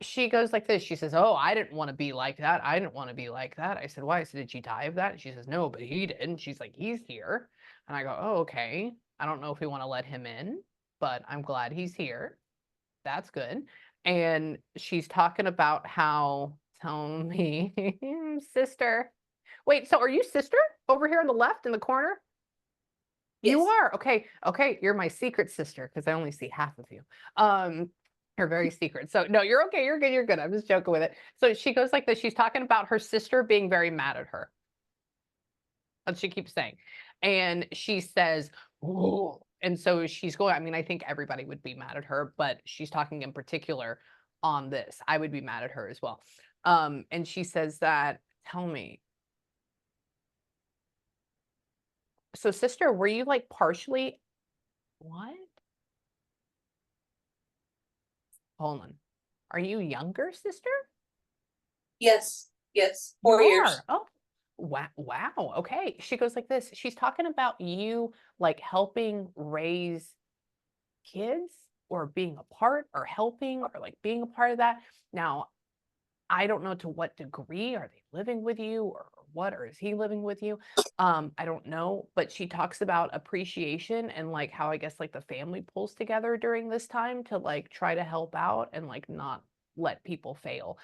She goes like this. She says, "Oh, I didn't want to be like that. I didn't want to be like that." I said, "Why?" I said, "Did she die of that?" And she says, "No, but he did." And she's like, "He's here." And I go, "Oh, okay. I don't know if we want to let him in, but I'm glad he's here. That's good." And she's talking about how, tell me, sister. Wait, so are you sister over here on the left in the corner? You Yes. are. Okay. Okay. You're my secret sister because I only see half of you. Um, you're very secret. So no, you're okay. You're good. You're good. I'm just joking with it. So she goes like this. She's talking about her sister being very mad at her. That's what she keeps saying. And she says, "Ooh." And so she's going, I mean, I think everybody would be mad at her, but she's talking in particular on this. I would be mad at her as well. And she says that, tell me, so sister, were you like partially what? Hold on. Are you younger, sister? Yes. Yes. You 4 years. are. Oh, wow. Wow. Okay. She goes like this. She's talking about you like helping raise kids or being a part or helping or like being a part of that. Now, I don't know to what degree are they living with you or what, or is he living with you? I don't know, but she talks about appreciation and like how I guess like the family pulls together during this time to like try to help out and like not let people fail.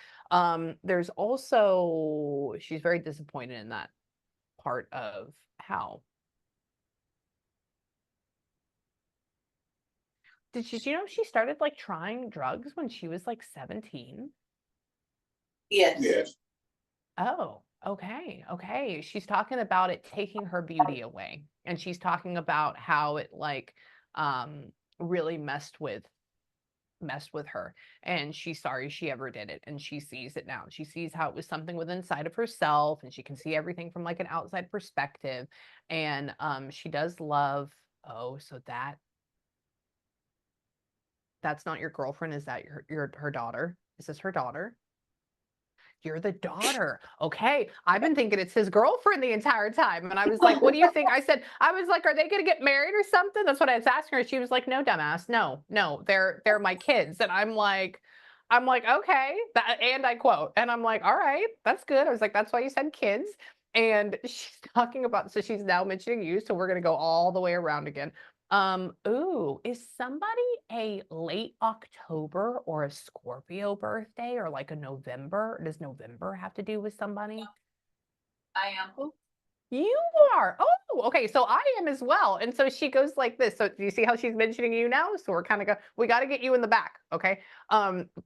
There's also she's very disappointed in that part of how did you know she started like trying drugs when she was like 17? Yes. Yes. Oh, okay, okay. She's talking about it taking her beauty away, and she's talking about how it like really messed with her, and she's sorry she ever did it, and she sees it now. She sees how it was something within inside of herself, and she can see everything from like an outside perspective. And she does love, oh, so that's not your girlfriend, is that your her daughter? Is this her daughter? You're the daughter. Okay. I've been thinking it's his girlfriend the entire time. And I was like, what do you think? I was like, are they gonna get married or something? That's what I was asking her. She was like, no, dumbass. No, no, they're my kids. And I'm like, okay. And I quote, and I'm like, all right, that's good. I was like, that's why you said kids. And she's talking about, so she's now mentioning you. So we're gonna go all the way around again. Ooh, is somebody a late October or a Scorpio birthday or like a November? Does November have to do with somebody? I am. You are. Oh, okay. So I am as well. And so she goes like this. So do you see how she's mentioning you now? So we're kind of we got to get you in the back. Okay.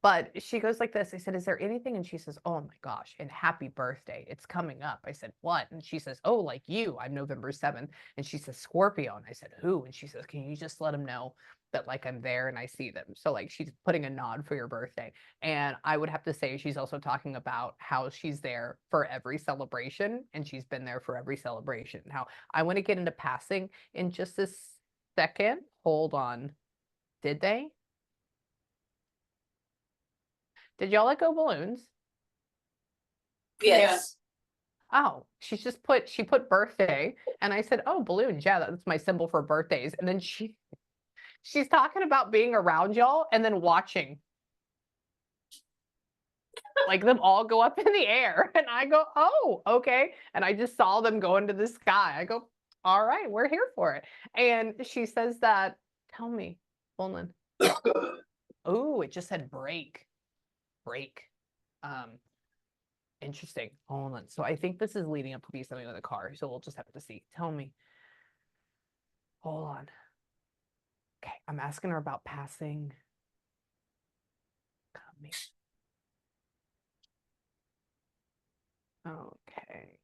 But she goes like this. I said, is there anything? And she says, oh my gosh, and happy birthday. It's coming up. I said, what? And she says, oh, like you. I'm November 7th. And she says, Scorpio. And I said, who? And she says, can you just let them know that like I'm there and I see them? So like she's putting a nod for your birthday. And I would have to say she's also talking about how she's there for every celebration and she's been there for every celebration. Now, I want to get into passing in just a second. Hold on. Did they? Did y'all let go balloons? Yes. Oh, she put birthday and I said, "Oh, balloons. Yeah, that's my symbol for birthdays." And then she's talking about being around y'all and then watching like them all go up in the air. And I go, oh, okay. And I just saw them go into the sky. I go, all right, we're here for it. And she says that, tell me, Bolin. Oh, it just said break. Break. Um, interesting. Hold on. So I think this is leading up to be something with a car. So we'll just have to see. Tell me. Hold on. Okay, I'm asking her about passing. Coming. Okay.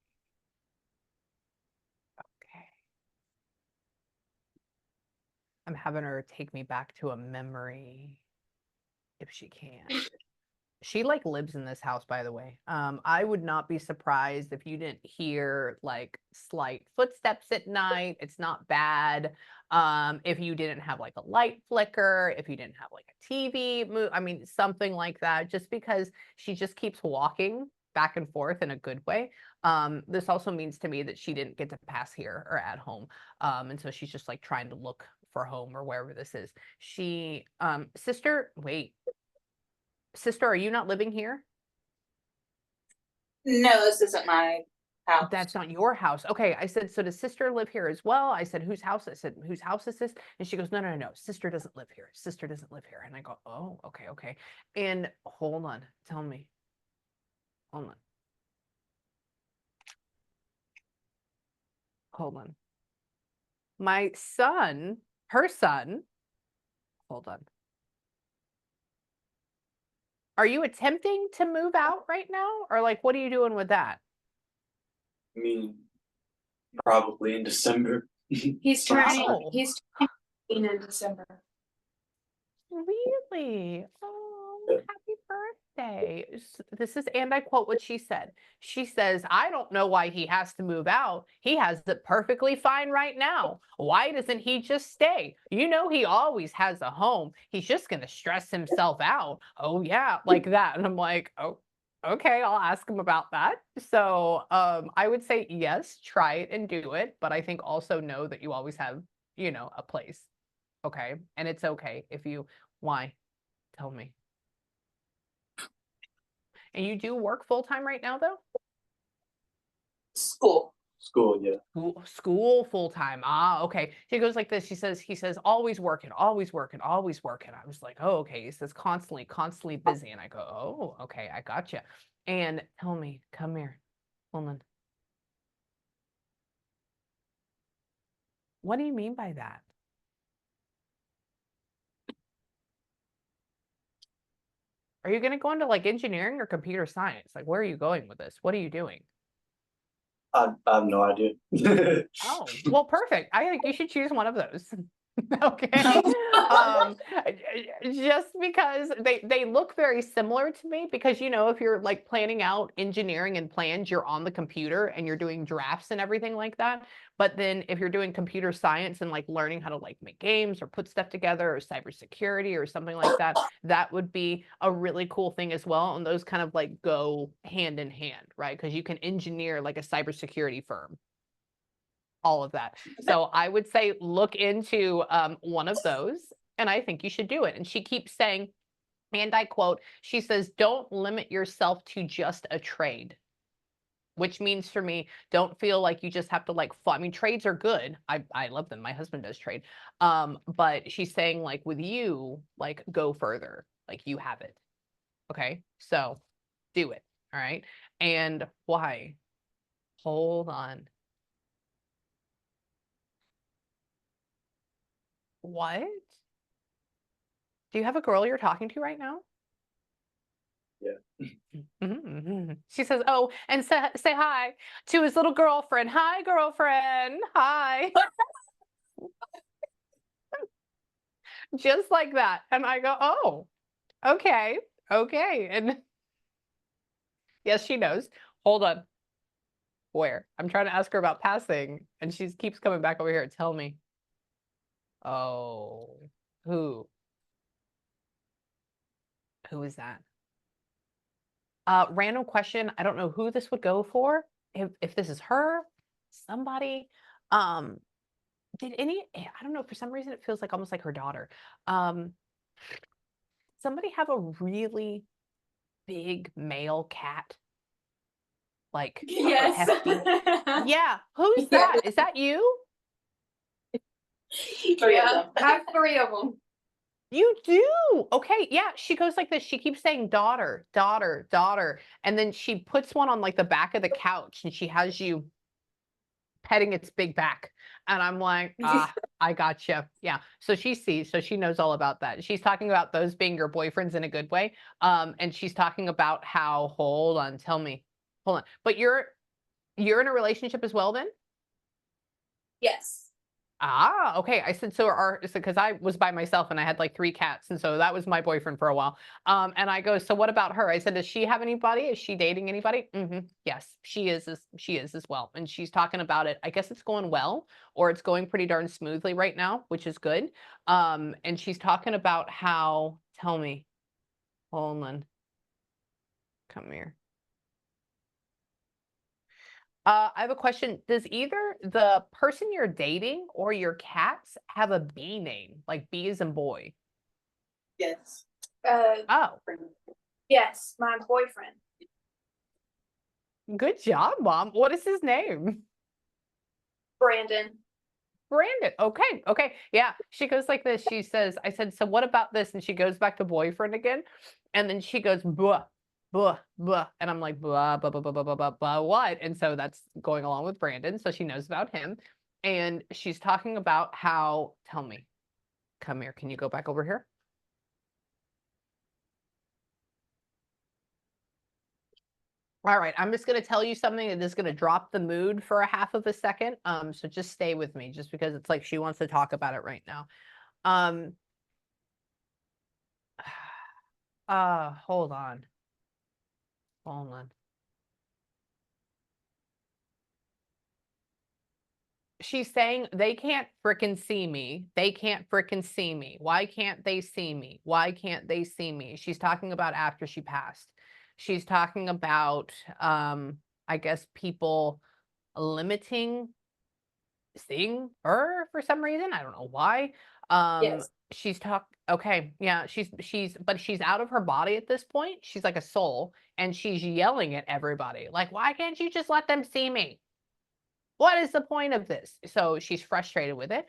Okay. I'm having her take me back to a memory if she can. She like lives in this house, by the way. I would not be surprised if you didn't hear like slight footsteps at night. It's not bad. If you didn't have like a light flicker, if you didn't have like a TV move, I mean, something like that, just because she just keeps walking back and forth in a good way. This also means to me that she didn't get to pass here or at home. And so she's just like trying to look for home or wherever this is. Sister, wait, sister, are you not living here? No, this isn't my house. That's not your house. Okay. I said, so does sister live here as well? I said, whose house? I said, whose house is this? And she goes, no, no, no, no. Sister doesn't live here. Sister doesn't live here. And I go, oh, okay, okay. And hold on. Tell me. Hold on. Hold on. My son, her son, hold on. Are you attempting to move out right now? Or like, what are you doing with that? I mean, probably in December. He's Wow. turning, he's turning 18 in December. Really? Oh, happy birthday. This is, and I quote what she said. She says, I don't know why he has to move out. He has it perfectly fine right now. Why doesn't he just stay? You know, he always has a home. He's just going to stress himself out. Oh, yeah, like that. And I'm like, oh, okay, I'll ask him about that. So I would say, yes, try it and do it. But I think also know that you always have, you know, a place. Okay. And it's okay if you, why? Tell me. And you do work full time right now, though? School. School, yeah. School full time. Ah, okay. She goes like this. He says, always working, always working, always working. I was like, oh, okay. He says constantly busy. And I go, oh, okay, I gotcha. And tell me, come here. Hold on. What do you mean by that? Are you going to go into like engineering or computer science? Like, where are you going with this? What are you doing? I have no idea. Oh, well, perfect. I think you should choose one of those. Okay. Just because they look very similar to me, because you know, if you're like planning out engineering and plans, you're on the computer and you're doing drafts and everything like that. But then if you're doing computer science and like learning how to like make games or put stuff together or cybersecurity or something like that, that would be a really cool thing as well. And those kind of like go hand in hand, right? Because you can engineer like a cybersecurity firm, all of that. So I would say look into one of those, and I think you should do it. And she keeps saying, and I quote, she says, don't limit yourself to just a trade, which means for me, don't feel like you just have to like, I mean, trades are good. I love them. My husband does trade. But she's saying like with you, like go further, like you have it. Okay. So do it. All right. And why? Hold on. What? Do you have a girl you're talking to right now? Yeah. She says, oh, and say hi to his little girlfriend. Hi, girlfriend. Hi. Just like that. And I go, oh, okay. Okay. And yes, she knows. Hold on. Where? I'm trying to ask her about passing. And she keeps coming back over here. Tell me. Oh, who? Who is that? Random question. I don't know who this would go for. If this is her, somebody. Did any? I don't know. For some reason, it feels like almost like her daughter. Somebody have a really big male cat, like Yes. hefty. Yeah. Who's that? Is that you? Three of Yeah, them. I have 3 of them. You do. Okay. Yeah. She goes like this. She keeps saying daughter, daughter, daughter. And then she puts one on like the back of the couch and she has you petting its big back. And I'm like, I gotcha. Yeah. So she sees, so she knows all about that. She's talking about those being your boyfriends in a good way. And she's talking about how, hold on, tell me, hold on. But you're in a relationship as well then? Yes. Ah, okay. I said, because I was by myself and I had like 3 cats, and so that was my boyfriend for a while. And I go, so what about her? I said, does she have anybody? Is she dating anybody? Yes, she is as well. And she's talking about it. I guess it's going well, or it's going pretty darn smoothly right now, which is good. And she's talking about how, tell me, hold on, come here. I have a question. Does either the person you're dating or your cats have a B name, like B as in boy? Yes. Oh, Yes, my boyfriend. good job, Mom. What is his name? Brandon. Brandon. Okay. Okay. Yeah. She goes like this. She says, I said, so what about this? And she goes back to boyfriend again. And then she goes, blah, blah, blah. And I'm like, blah, blah, blah, blah, blah, blah, blah, blah, what? And so that's going along with Brandon. So she knows about him. And she's talking about how, tell me, come here. Can you go back over here? All right, I'm just going to tell you something that is going to drop the mood for a half of a second. So just stay with me, just because it's like she wants to talk about it right now. Um, hold on. Hold on. She's saying they can't frickin' see me. They can't frickin' see me. Why can't they see me? Why can't they see me? She's talking about after she passed. She's talking about, I guess, people limiting seeing her for some reason. I don't know why. Yes. Okay, yeah, but she's out of her body at this point. She's like a soul, and she's yelling at everybody, like, why can't you just let them see me? What is the point of this? So she's frustrated with it.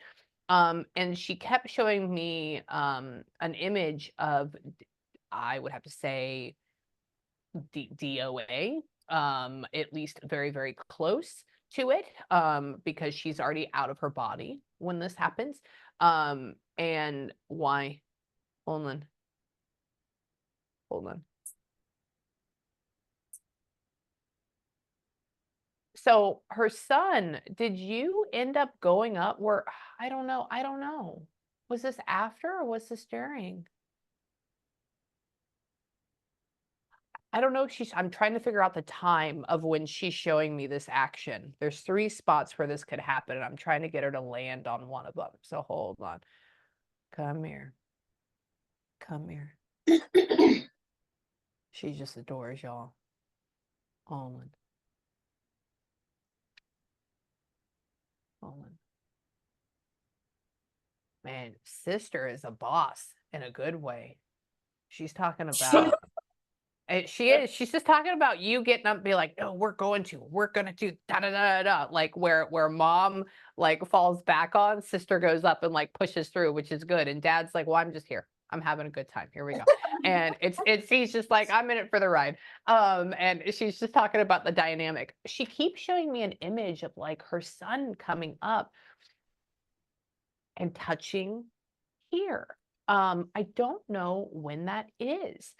And she kept showing me an image of, I would have to say, DOA, at least very, very close to it, because she's already out of her body when this happens. And why? Hold on. Hold on. So her son, did you end up going up where, I don't know. I don't know. Was this after or was this during? I don't know if I'm trying to figure out the time of when she's showing me this action. There's 3 spots where this could happen, and I'm trying to get her to land on one of them. So hold on. Come here. Come here. She just adores y'all. Hold on. Hold on. Man, sister is a boss in a good way. She's talking about she is. She's just talking about you getting up and be like, "No, we're going to do da da da da." Like where mom like falls back on, sister goes up and like pushes through, which is good. And dad's like, "Well, I'm just here. I'm having a good time. Here we go." And he's just like, "I'm in it for the ride." And she's just talking about the dynamic. She keeps showing me an image of like her son coming up and touching here. I don't know when that is.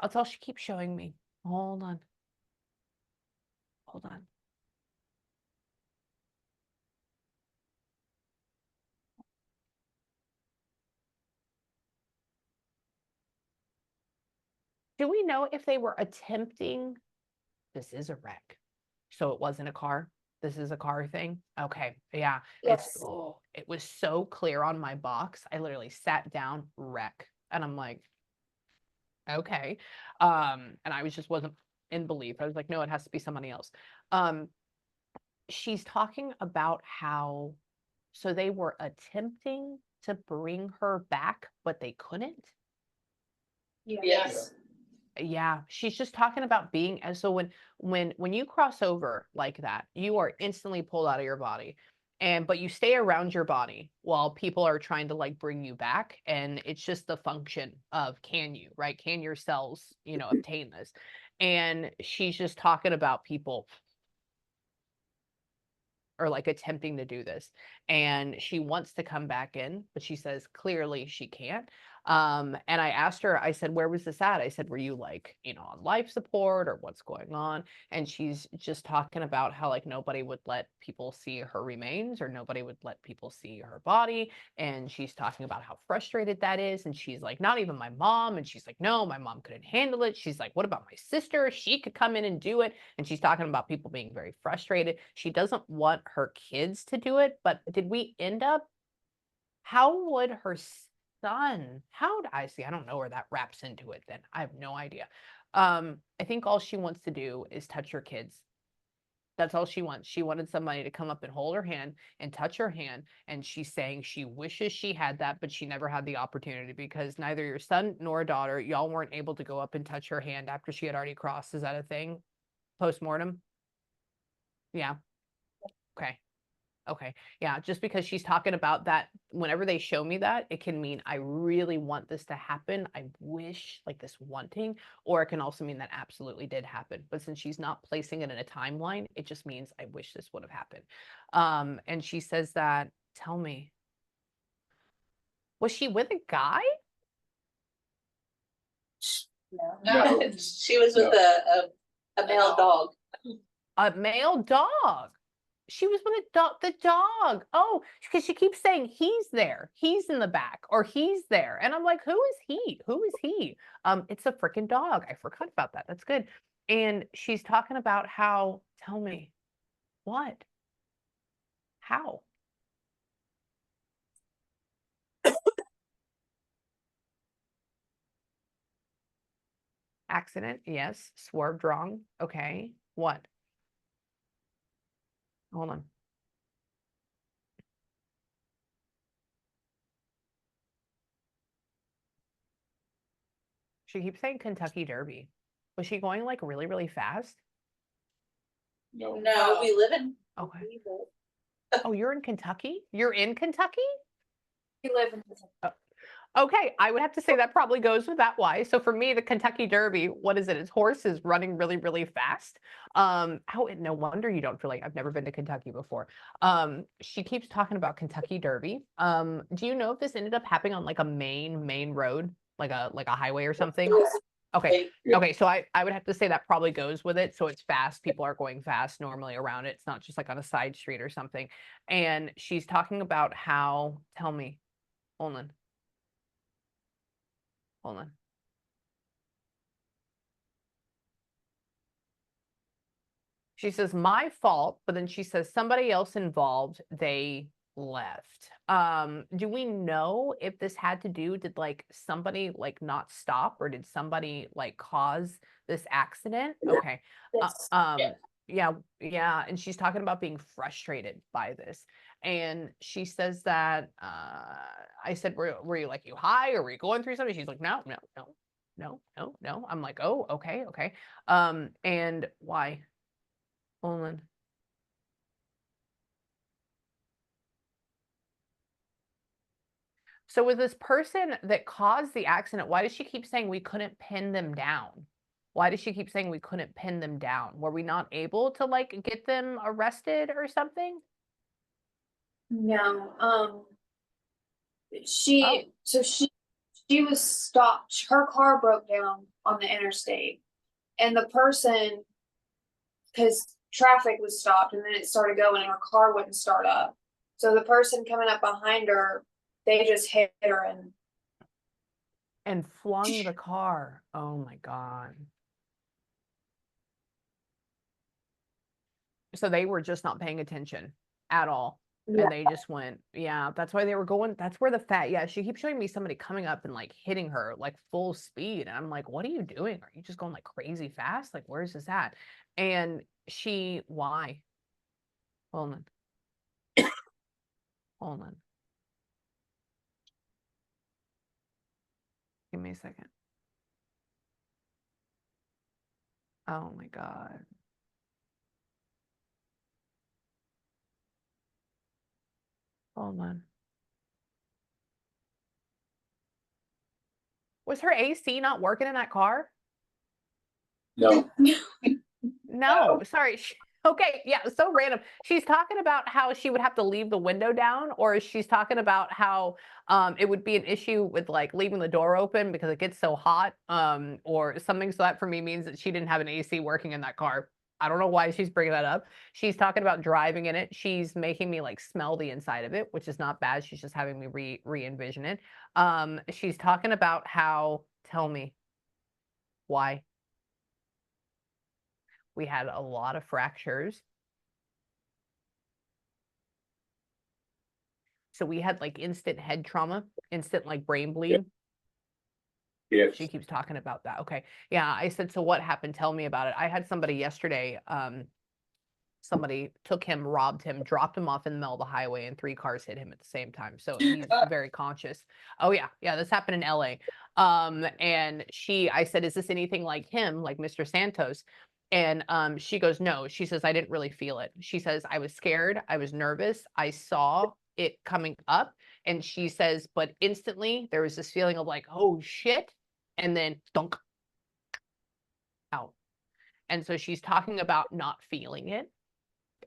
That's all she keeps showing me. Hold on. Hold on. Do we know if they were attempting? This is a wreck. So it wasn't a car. This is a car thing. Okay. Yeah. Yes. It was so clear on my box. I literally sat down, wreck. And I'm like, okay. And I wasn't in belief. I was like, no, it has to be somebody else. She's talking about how, so they were attempting to bring her back, but they couldn't. Yes. Yeah, she's just talking about being, and so when you cross over like that, you are instantly pulled out of your body. But you stay around your body while people are trying to like bring you back, and it's just the function of, can you, right? Can your cells, obtain this? And she's just talking about people or like attempting to do this, and she wants to come back in, but she says clearly she can't. And I asked her, I said, where was this at? I said, were you like, on life support or what's going on? And she's just talking about how like nobody would let people see her remains or nobody would let people see her body. And she's talking about how frustrated that is. And she's like, not even my mom. And she's like, no, my mom couldn't handle it. She's like, what about my sister? She could come in and do it. And she's talking about people being very frustrated. She doesn't want her kids to do it. But did we end up, how would her son, how would I see? I don't know where that wraps into it then. I have no idea. I think all she wants to do is touch her kids. That's all she wants. She wanted somebody to come up and hold her hand and touch her hand. And she's saying she wishes she had that, but she never had the opportunity because neither your son nor daughter, y'all weren't able to go up and touch her hand after she had already crossed. Is that a thing? Postmortem? Yeah. Okay. Okay. Yeah. Just because she's talking about that, whenever they show me that, it can mean I really want this to happen. I wish, like this wanting, or it can also mean that absolutely did happen. But since she's not placing it in a timeline, it just means I wish this would have happened. And she says that, tell me, was she with a guy? No. She was with a male dog. A male dog. She was with the dog. Oh, because she keeps saying he's there, he's in the back, or he's there. And I'm like, who is he? Who is he? It's a freaking dog. I forgot about that. That's good. And she's talking about how, tell me, what? How? Accident, yes. Swerved wrong. Okay. What? Hold on. She keeps saying Kentucky Derby. Was she going like really, really fast? No. No, we live in. Okay. Oh, you're in Kentucky? You're in Kentucky? We live in. Okay, I would have to say that probably goes with that why. So for me, the Kentucky Derby, what is it? His horse is running really, really fast. No wonder you don't feel like I've never been to Kentucky before. She keeps talking about Kentucky Derby. Do you know if this ended up happening on like a main road, like a highway or something? Okay. Yeah. Okay, so I would have to say that probably goes with it. So it's fast. People are going fast normally around it. It's not just like on a side street or something. And she's talking about how, tell me, hold on. Hold on. She says, my fault, but then she says somebody else involved, they left. Do we know if this had to do, did like somebody like not stop or did somebody like cause this accident? Okay. Yes. Yeah. And she's talking about being frustrated by this. And she says that I said, were you like you high or were you going through something? She's like, no. I'm like, oh, okay. And why? Hold on. So with this person that caused the accident, why does she keep saying we couldn't pin them down? Why does she keep saying we couldn't pin them down? Were we not able to like get them arrested or something? No, Oh. she was stopped. Her car broke down on the interstate, and the person, because traffic was stopped, and then it started going, and her car wouldn't start up. So the person coming up behind her, they just hit her, And flung the car. Oh my God. So they were just not paying attention at all. Yeah. And they just went, yeah, that's why they were going. That's where yeah, she keeps showing me somebody coming up and like hitting her like full speed. And I'm like, what are you doing? Are you just going like crazy fast? Like, where's this at? And why? Hold on. Hold on. Give me a second. Oh my God. Hold on. Was her AC not working in that car? No. No, sorry. Okay, yeah, so random. She's talking about how she would have to leave the window down, or she's talking about how it would be an issue with like leaving the door open because it gets so hot, or something. So that for me means that she didn't have an AC working in that car. I don't know why she's bringing that up. She's talking about driving in it. She's making me like smell the inside of it, which is not bad. She's just having me re-envision it. She's talking about how, tell me why. We had a lot of fractures. So we had like instant head trauma, instant like brain bleed. Yes. She keeps talking about that. Okay. Yeah. I said, so what happened? Tell me about it. I had somebody yesterday, somebody took him, robbed him, dropped him off in the middle of the highway, and 3 cars hit him at the same time. So he's very conscious. Oh yeah. Yeah. This happened in LA. And I said, is this anything like him, like Mr. Santos? And she goes, no. She says, I didn't really feel it. She says, I was scared. I was nervous. I saw it coming up. And she says, but instantly there was this feeling of like, oh shit. And then dunk out. And so she's talking about not feeling it.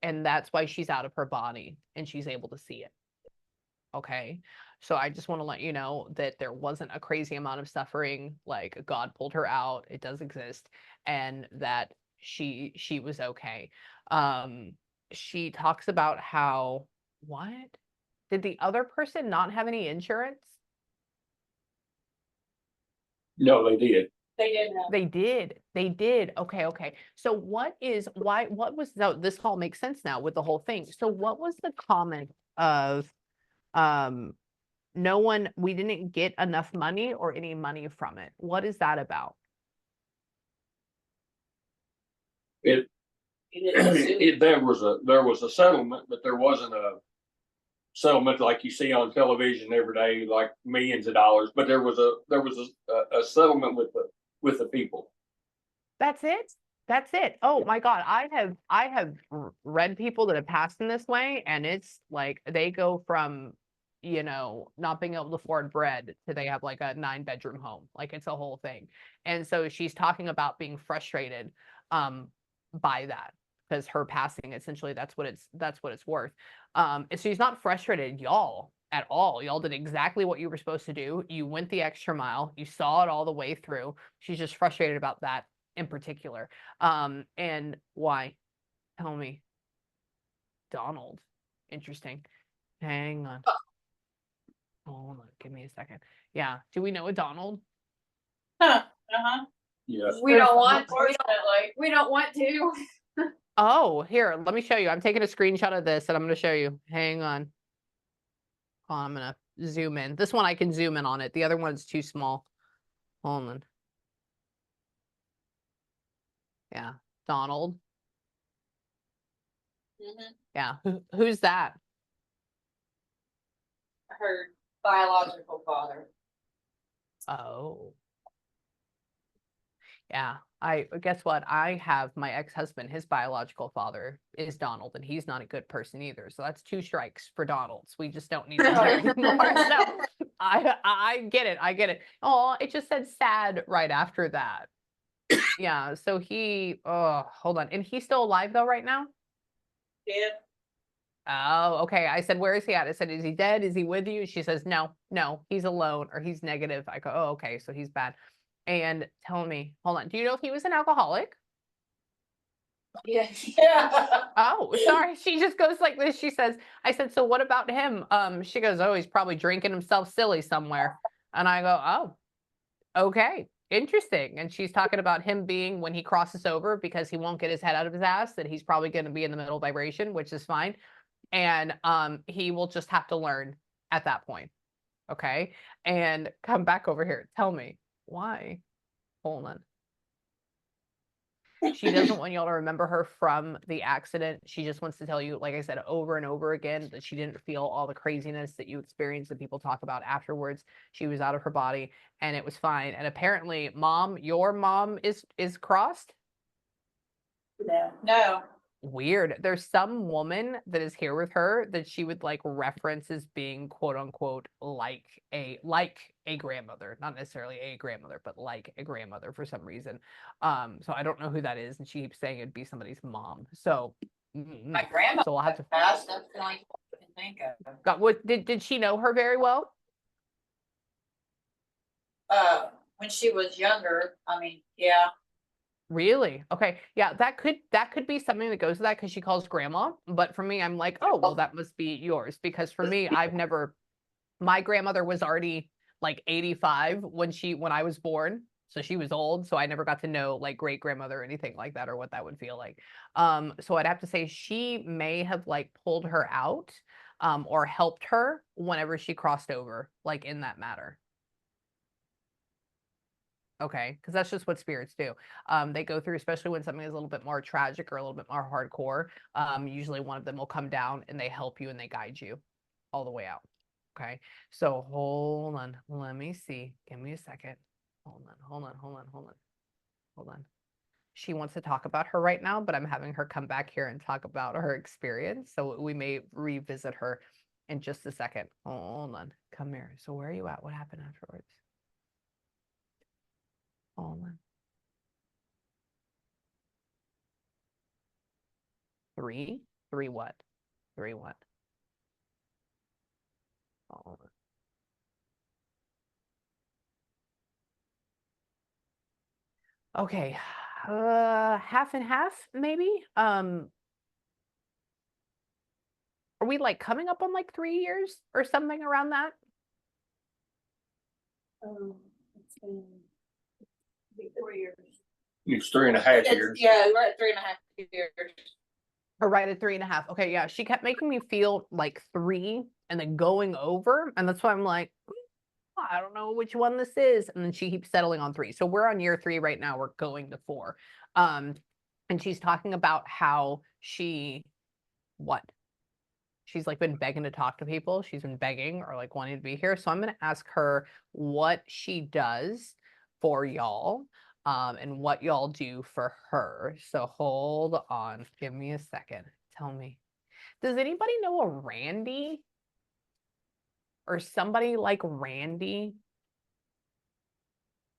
And that's why she's out of her body and she's able to see it. Okay. So I just want to let you know that there wasn't a crazy amount of suffering. Like God pulled her out. It does exist. And that she was okay. She talks about how, what? Did the other person not have any insurance? No, they did. They didn't have. They did. They did. Okay, okay. So what was, so this all makes sense now with the whole thing. So what was the comment of we didn't get enough money or any money from it? What is that about? It, You didn't sue. there was a settlement, but there wasn't a settlement like you see on television every day, like millions of dollars. But there was a settlement with the people. That's it. That's it. Oh my God. I have read people that have passed in this way, and it's like they go from, not being able to afford bread to they have like a 9-bedroom home. Like it's a whole thing. And so she's talking about being frustrated by that, because her passing, essentially that's what it's worth. And so she's not frustrated, y'all, at all. Y'all did exactly what you were supposed to do. You went the extra mile. You saw it all the way through. She's just frustrated about that in particular. And why? Tell me. Donald. Interesting. Hang on. Hold on. Give me a second. Yeah. Do we know a Donald? Huh, uh-huh. Yes. We don't want, Unfortunately. we don't want to. Oh, here, let me show you. I'm taking a screenshot of this and I'm going to show you. Hang on. Oh, I'm going to zoom in. This one I can zoom in on it. The other one's too small. Hold on. Yeah. Donald. Mhm. Yeah. Who's that? Her biological father. Oh. Yeah. Guess what? I have my ex-husband, his biological father is Donald, and he's not a good person either. So that's 2 strikes for Donalds. We just don't need to do it anymore. So I get it. I get it. Oh, it just said sad right after that. Yeah. So hold on. And he's still alive though right now? Yeah. Oh, okay. I said, where is he at? I said, is he dead? Is he with you? She says, no, he's alone, or he's negative. I go, oh, okay. So he's bad. And tell me, hold on. Do you know if he was an alcoholic? Yeah. Oh, sorry. She just goes like this. She says, I said, so what about him? She goes, oh, he's probably drinking himself silly somewhere. And I go, oh, okay. Interesting. And she's talking about him being, when he crosses over, because he won't get his head out of his ass, that he's probably going to be in the middle vibration, which is fine. And he will just have to learn at that point. Okay. And come back over here. Tell me why. Hold on. She doesn't want y'all to remember her from the accident. She just wants to tell you, like I said, over and over again, that she didn't feel all the craziness that you experienced that people talk about afterwards. She was out of her body and it was fine. And apparently, your mom is crossed? No. Weird. There's some woman that is here with her that she would like reference as being quote unquote like a grandmother, not necessarily a grandmother, but like a grandmother for some reason. So I don't know who that is, and she keeps saying it'd be somebody's mom. So My grandma so we'll have to passed, that's the only thing I can think of. got what did she know her very well? When she was younger, I mean, yeah, Really? Okay. Yeah, that could be something that goes to that because she calls grandma. But for me, I'm like, oh well, that must be yours. Because for me, my grandmother was already like 85 when I was born. So she was old. So I never got to know like great grandmother or anything like that or what that would feel like. So I'd have to say she may have like pulled her out or helped her whenever she crossed over, like in that matter. Okay, because that's just what spirits do. They go through, especially when something is a little bit more tragic or a little bit more hardcore. Usually one of them will come down and they help you and they guide you all the way out. Okay, so hold on. Let me see. Give me a second. Hold on, hold on, hold on, hold on, hold on. She wants to talk about her right now, but I'm having her come back here and talk about her experience. So we may revisit her in just a second. Hold on. Come here. So where are you at? What happened afterwards? Hold on. 3? 3 what? 3 what? Oh. Okay. Half and half, maybe? Are we like coming up on like 3 years or something around that? It's been be 4 years. It's 3.5 It's, years. yeah, we're at 3.5 years. Or right at 3.5. Okay, yeah. She kept making me feel like 3 and then going over. And that's why I'm like, I don't know which one this is. And then she keeps settling on 3. So we're on year 3 right now. We're going to 4. And she's talking about how what? She's like been begging to talk to people. She's been begging or like wanting to be here. So I'm going to ask her what she does for y'all and what y'all do for her. So hold on. Give me a second. Tell me. Does anybody know a Randy? Or somebody like Randy?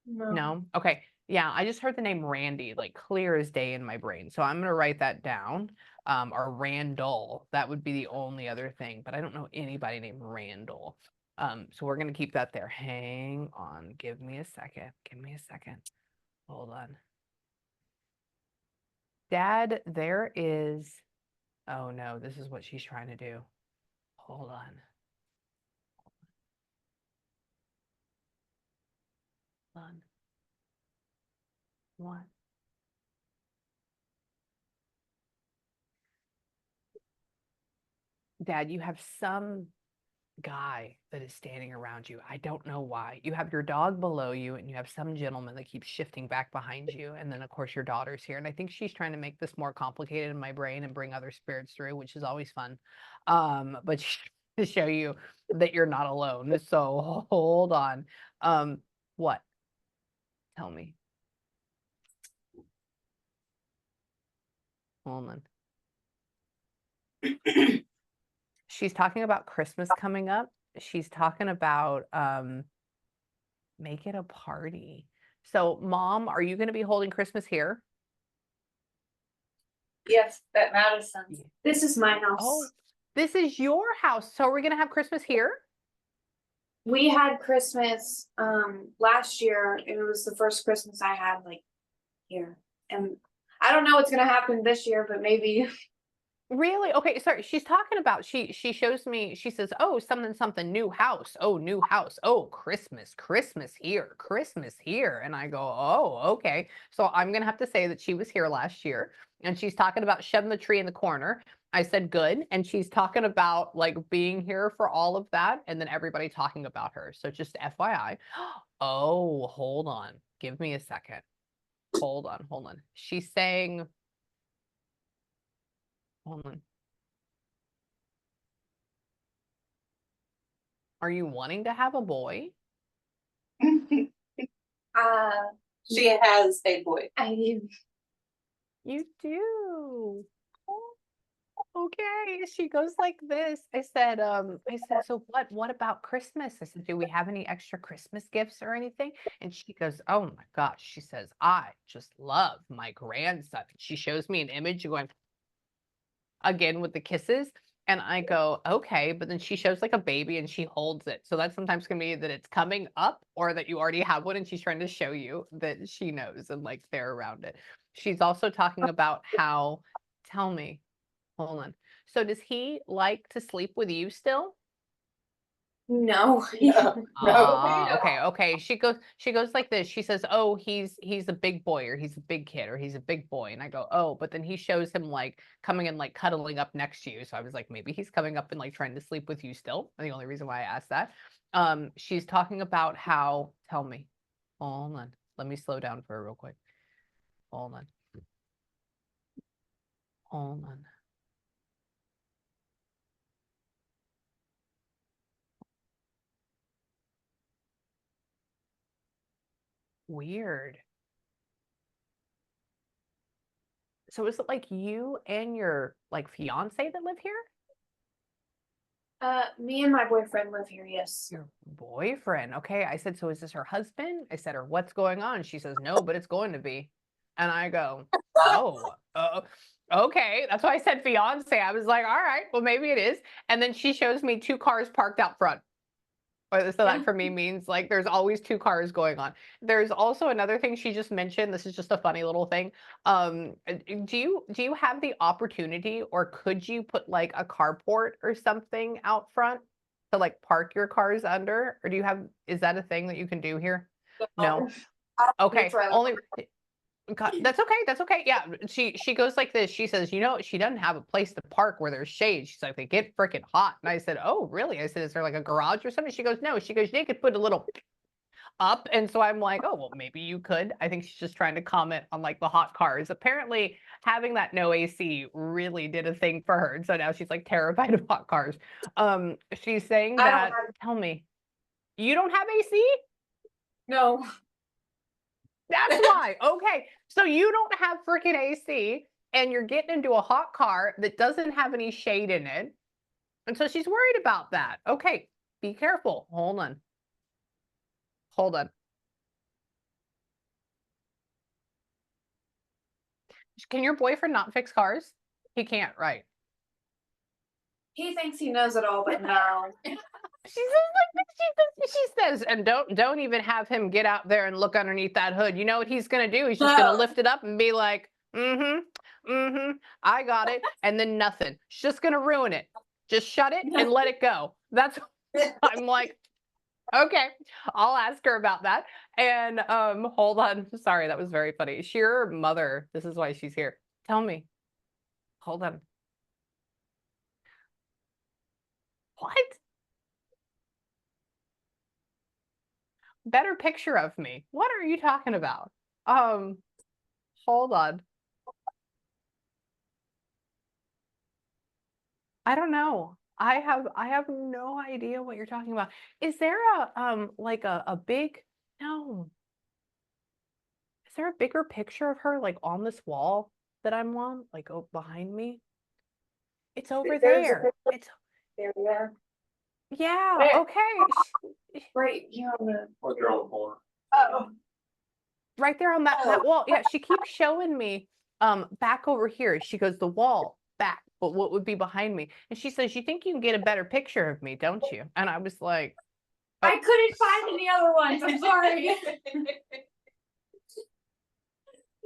No? Okay. Yeah, I just heard the name Randy, like clear as day in my brain. So I'm gonna write that down. Or Randall. That would be the only other thing, but I don't know anybody named Randall. So we're gonna keep that there. Hang on. Give me a second. Give me a second. Hold on. Dad, there is. Oh no, this is what she's trying to do. Hold on. Hold on. What? Dad, you have some guy that is standing around you. I don't know why. You have your dog below you and you have some gentleman that keeps shifting back behind you. And then of course your daughter's here. And I think she's trying to make this more complicated in my brain and bring other spirits through, which is always fun. But to show you that you're not alone. So hold on. What? Tell me. Hold on. She's talking about Christmas coming up. She's talking about make it a party. So, Mom, are you going to be holding Christmas here? Yes, at Madison's. Yeah. This is my house. Oh, this is your house. So, we're going to have Christmas here? We had Christmas last year, and it was the first Christmas I had like here. And I don't know what's gonna happen this year, but maybe. Really? Okay, sorry. She's talking about she shows me, she says, "Oh, something something new house. Oh, new house. Oh, Christmas. Christmas here. Christmas here." And I go, "Oh, okay." So I'm going to have to say that she was here last year and she's talking about shoving the tree in the corner. I said, "Good." And she's talking about like being here for all of that and then everybody talking about her. So just FYI. Oh, hold on. Give me a second. Hold on, hold on. She's saying hold on. Are you wanting to have a boy? She has a boy. I You do. Okay, she goes like this. I said, so what about Christmas? I said, do we have any extra Christmas gifts or anything? And she goes, oh my gosh. She says, I just love my grandson. She shows me an image going again with the kisses. And I go, okay, but then she shows like a baby and she holds it. So that sometimes can be that it's coming up or that you already have one and she's trying to show you that she knows and like they're around it. She's also talking about how, tell me, hold on. So does he like to sleep with you still? No. No. Okay, okay. She goes like this. She says, "Oh, he's a big boy or he's a big kid or he's a big boy." And I go, "Oh," but then he shows him like coming and like cuddling up next to you. So I was like, maybe he's coming up and like trying to sleep with you still. And the only reason why I asked that. She's talking about how, tell me. Hold on. Let me slow down for her real quick. Hold on. Hold on. Weird. So is it like you and your like fiance that live here? Me and my boyfriend live here, yes. Your boyfriend. Okay. I said, so is this her husband? I said, or what's going on? She says, no, but it's going to be. And I go, oh, okay. That's why I said fiance. I was like, all right, well, maybe it is. And then she shows me 2 cars parked out front. So that for me means like there's always 2 cars going on. There's also another thing she just mentioned. This is just a funny little thing. Do you have the opportunity or could you put like a carport or something out front to like park your cars under? Or is that a thing that you can do here? No. Okay. Only God, that's okay. That's okay. Yeah. She goes like this. She says, she doesn't have a place to park where there's shade. She's like, they get freaking hot. And I said, oh, really? I said, is there like a garage or something? She goes, no. She goes, they could put a little up. And so I'm like, oh, well, maybe you could. I think she's just trying to comment on like the hot cars. Apparently, having that no AC really did a thing for her. And so now she's like terrified of hot cars. She's saying that, tell me, you don't have AC? No. That's why. Okay. So you don't have freaking AC and you're getting into a hot car that doesn't have any shade in it. And so she's worried about that. Okay. Be careful. Hold on. Hold on. Can your boyfriend not fix cars? He can't, right? He thinks he knows it all, but no. She says, and don't even have him get out there and look underneath that hood. You know what he's gonna do? He's just gonna lift it up and be like, I got it. And then nothing. She's just gonna ruin it. Just shut it and let it go. That's I'm like, okay, I'll ask her about that. And hold on. Sorry, that was very funny. Your mother, this is why she's here. Tell me. Hold on. What? Better picture of me. What are you talking about? Hold on. I don't know. I have no idea what you're talking about. Is there like a big no. Is there a bigger picture of her like on this wall that I'm on? Like behind me? It's over there. It's There we are. yeah, Where? okay. Right here on the. Right there on the corner. Oh. Right there on that wall. Yeah, she keeps showing me back over here. She goes, the wall back, but what would be behind me? And she says, you think you can get a better picture of me, don't you? And I was like, I couldn't find any other ones. I'm sorry.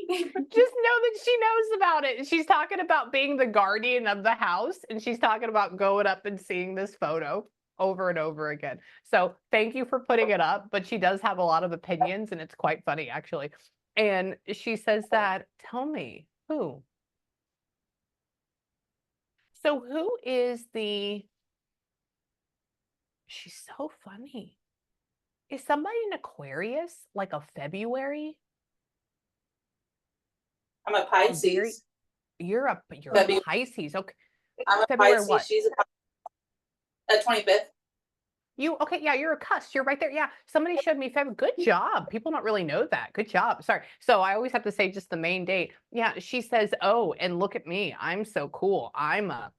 just know that she knows about it. She's talking about being the guardian of the house, and she's talking about going up and seeing this photo over and over again. So thank you for putting it up, but she does have a lot of opinions, and it's quite funny, actually. And she says that, tell me, who? So who is she's so funny. Is somebody an Aquarius, like a February? I'm a Pisces. You're a February. Pisces. Okay. I'm a February Pisces. what? She's a 25th. Okay, yeah, you're a cuss. You're right there. Yeah, somebody showed me February. Good job. People don't really know that. Good job. Sorry. So I always have to say just the main date. Yeah, she says, oh, and look at me. I'm so cool. I'm a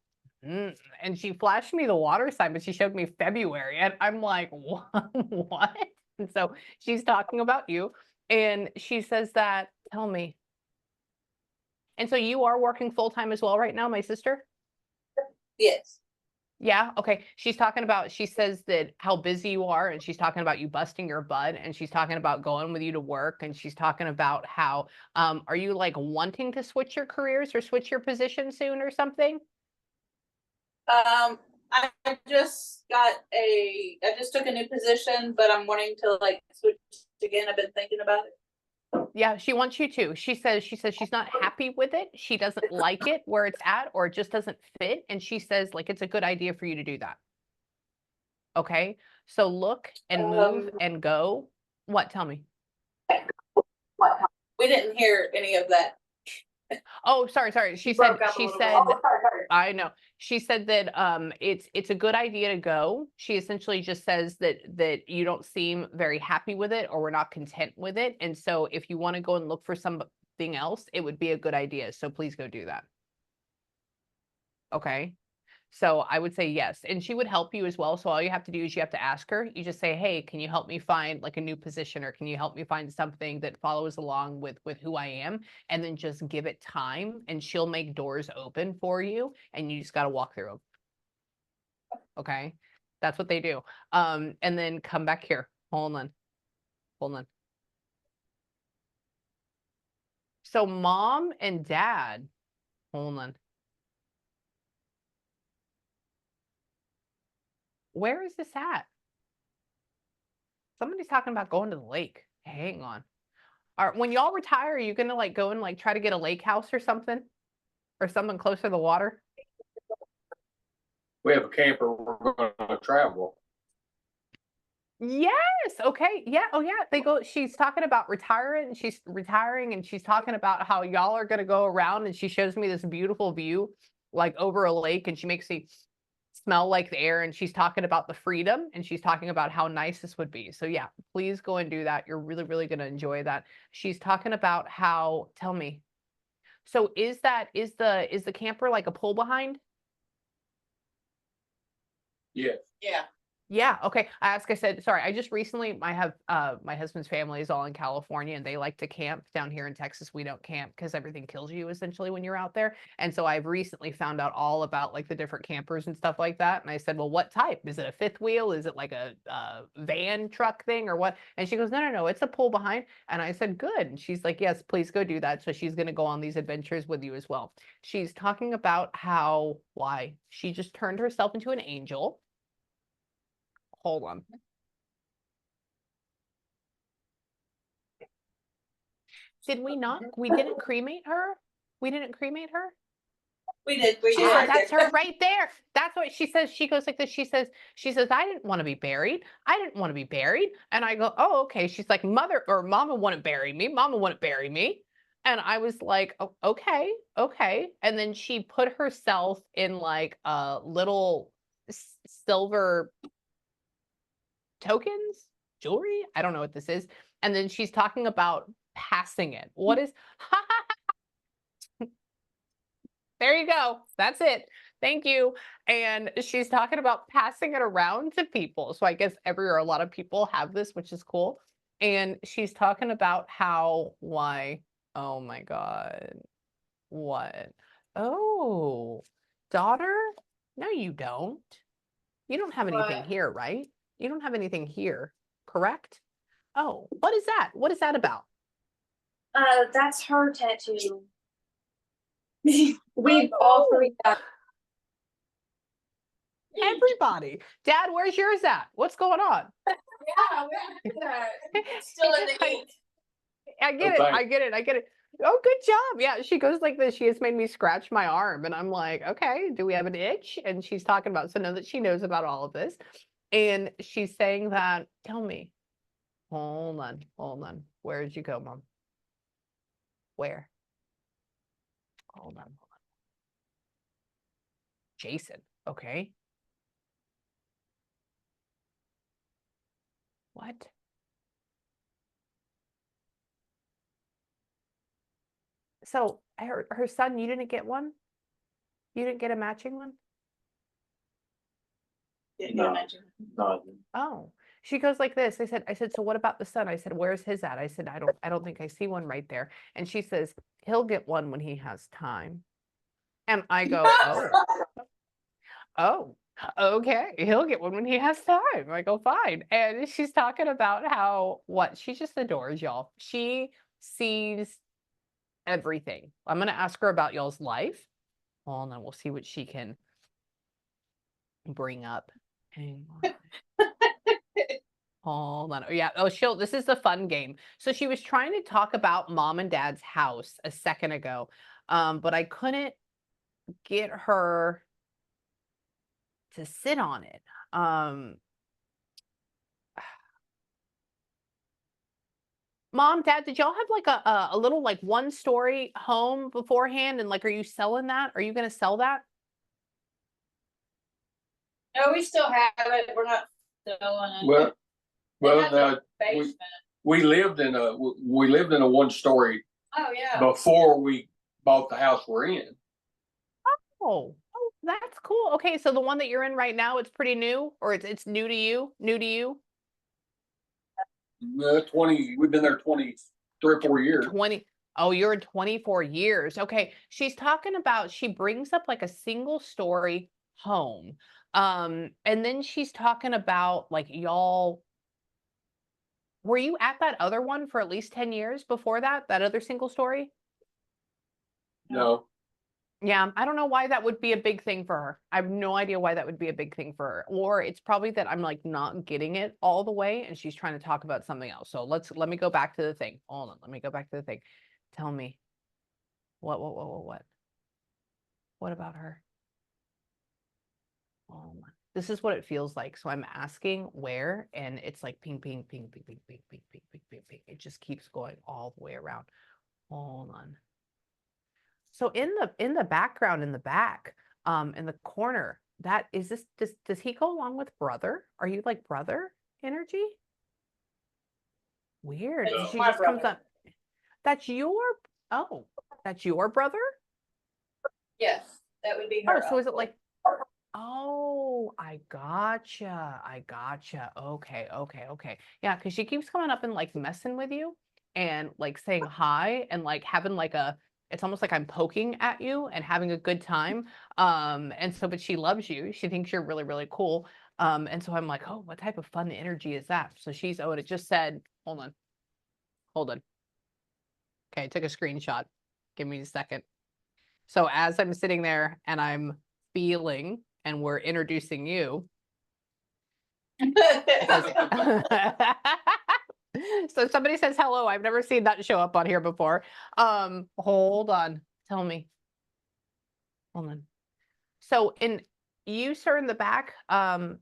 And she flashed me the water sign, but she showed me February, and I'm like, what? What? And so she's talking about you, and she says that, tell me. And so you are working full time as well right now, my sister? Yes. Yeah, okay. She's talking about, she says that how busy you are, and she's talking about you busting your butt, and she's talking about going with you to work, and she's talking about how, are you like wanting to switch your careers or switch your position soon or something? I just took a new position, but I'm wanting to like switch again. I've been thinking about it. Yeah, she wants you to. She says she's not happy with it. She doesn't like it where it's at, or it just doesn't fit. And she says like it's a good idea for you to do that. Okay. So look and move and go. What? Tell me. We didn't hear any of that. Oh, sorry. She broke said, up a little bit. I know. She said that it's a good idea to go. She essentially just says that you don't seem very happy with it, or we're not content with it. And so if you want to go and look for something else, it would be a good idea. So please go do that. Okay. So I would say yes. And she would help you as well. So all you have to do is you have to ask her. You just say, hey, can you help me find like a new position, or can you help me find something that follows along with who I am? And then just give it time, and she'll make doors open for you, and you just got to walk through them. Okay. That's what they do. And then come back here. Hold on. So mom and dad, hold on. Where is this at? Somebody's talking about going to the lake. Hang on. When y'all retire, are you gonna like go and like try to get a lake house or something? Or something closer to the water? We have a camper, we're gonna travel. Yes. Okay. Yeah. Oh yeah. They go, she's talking about she's retiring, and she's talking about how y'all are gonna go around, and she shows me this beautiful view like over a lake, and she makes me smell like the air, and she's talking about the freedom, and she's talking about how nice this would be. So yeah, please go and do that. You're really, really gonna enjoy that. She's talking about how, tell me. So is the camper like a pull behind? Yes. Yeah. Yeah, okay. As I said, sorry, I just recently, I have my husband's family is all in California, and they like to camp. Down here in Texas, we don't camp because everything kills you essentially when you're out there. And so I've recently found out all about like the different campers and stuff like that. And I said, well, what type? Is it a fifth wheel? Is it like a van truck thing or what? And she goes, no, it's a pull behind. And I said, good. And she's like, yes, please go do that. So she's going to go on these adventures with you as well. She's talking about why she just turned herself into an angel. Hold on. Did we not? We didn't cremate her? We didn't cremate her? We did. She's Ah, right that's there. her right there. That's what she says. She goes like this. She says, I didn't want to be buried. I didn't want to be buried. And I go, oh, okay. She's like, mother or mama wouldn't bury me. Mama wouldn't bury me. And I was like, oh, okay. And then she put herself in like a little silver tokens, jewelry. I don't know what this is. And then she's talking about passing it. What is, there you go. That's it. Thank you. And she's talking about passing it around to people. So I guess a lot of people have this, which is cool. And she's talking about why, oh my God, what? Oh, daughter? No, you don't. You don't have anything What? here, right? You don't have anything here, correct? Oh, what is that? What is that about? That's her tattoo. We've all three got Everybody. Dad, where's yours at? What's going on? Yeah, still in the ink. I get it. I get it. Oh, good job. Yeah, she goes like this. She has made me scratch my arm. And I'm like, okay, do we have an itch? And she's talking about, so know that she knows about all of this. And she's saying that, tell me, hold on. Where did you go, Mom? Where? Hold on. Jason. Okay. What? So her son, you didn't get one? You didn't get a matching one? Yeah, No. imagine. Oh, she goes like this. I said, so what about the son? I said, where's his at? I said, I don't think I see one right there. And she says, he'll get one when he has time. And I go, oh, okay. He'll get one when he has time. I go, fine. And she's talking about how, what? She just adores y'all. She sees everything. I'm going to ask her about y'all's life. Well, and then we'll see what she can bring up. Hang on. Hold on. Oh, yeah. Oh, this is the fun game. So she was trying to talk about mom and dad's house a second ago. But I couldn't get her to sit on it. Mom, Dad, did y'all have like a little like 1-story home beforehand? And like, are you selling that? Are you going to sell that? No, we still have it. We're not selling it. Well, It has a well, basement. we lived in a 1-story Oh, yeah. before we bought the house we're in. Oh, that's cool. Okay, so the one that you're in right now, it's pretty new, or it's new to you? New to you? 20, we've been there 23 or 4 years. 20. Oh, you're in 24 years. Okay. She's talking about, she brings up like a single story home. And then she's talking about like y'all, were you at that other one for at least 10 years before that other single story? No, Yeah, I don't know why that would be a big thing for her. I have no idea why that would be a big thing for her. Or it's probably that I'm like not getting it all the way and she's trying to talk about something else. So let me go back to the thing. Hold on, let me go back to the thing. Tell me. What? What about her? Oh my. This is what it feels like. So I'm asking where, and it's like ping, ping, ping, ping, ping, ping, ping, ping, ping, ping, ping. It just keeps going all the way around. Hold on. So in the background, in the back, in the corner, that is this, does he go along with brother? Are you like brother energy? Weird. It's And she my just comes brother. up. That's your brother? Yes, that would be Oh, her. so is it uncle. like, oh, I gotcha. Okay. Yeah, because she keeps coming up and like messing with you and like saying hi and like having like it's almost like I'm poking at you and having a good time. And so, but she loves you. She thinks you're really, really cool. And so I'm like, oh, what type of fun energy is that? So and it just said, hold on. Okay, I took a screenshot. Give me a second. So as I'm sitting there and I'm feeling and we're introducing you. So somebody says hello. I've never seen that show up on here before. Hold on. Tell me. Hold on. So you, sir, in the back, what?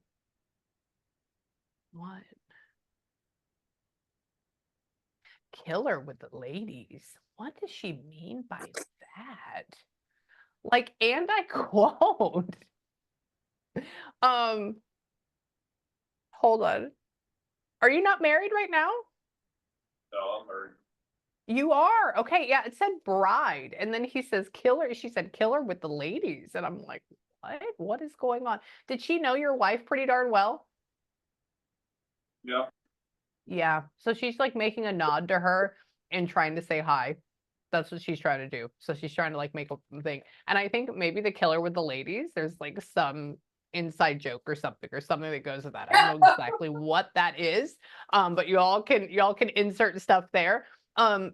Killer with the ladies. What does she mean by that? Like, and I quote. Um, hold on. Are you not married right now? no, I'm married. You are. Okay, yeah, it said bride. And then he says killer. She said killer with the ladies. And I'm like, what? What is going on? Did she know your wife pretty darn well? Yeah. Yeah. So she's like making a nod to her and trying to say hi. That's what she's trying to do. So she's trying to like make a thing. And I think maybe the killer with the ladies, there's like some inside joke or something that goes with that. I don't know exactly what that is. But y'all can insert stuff there.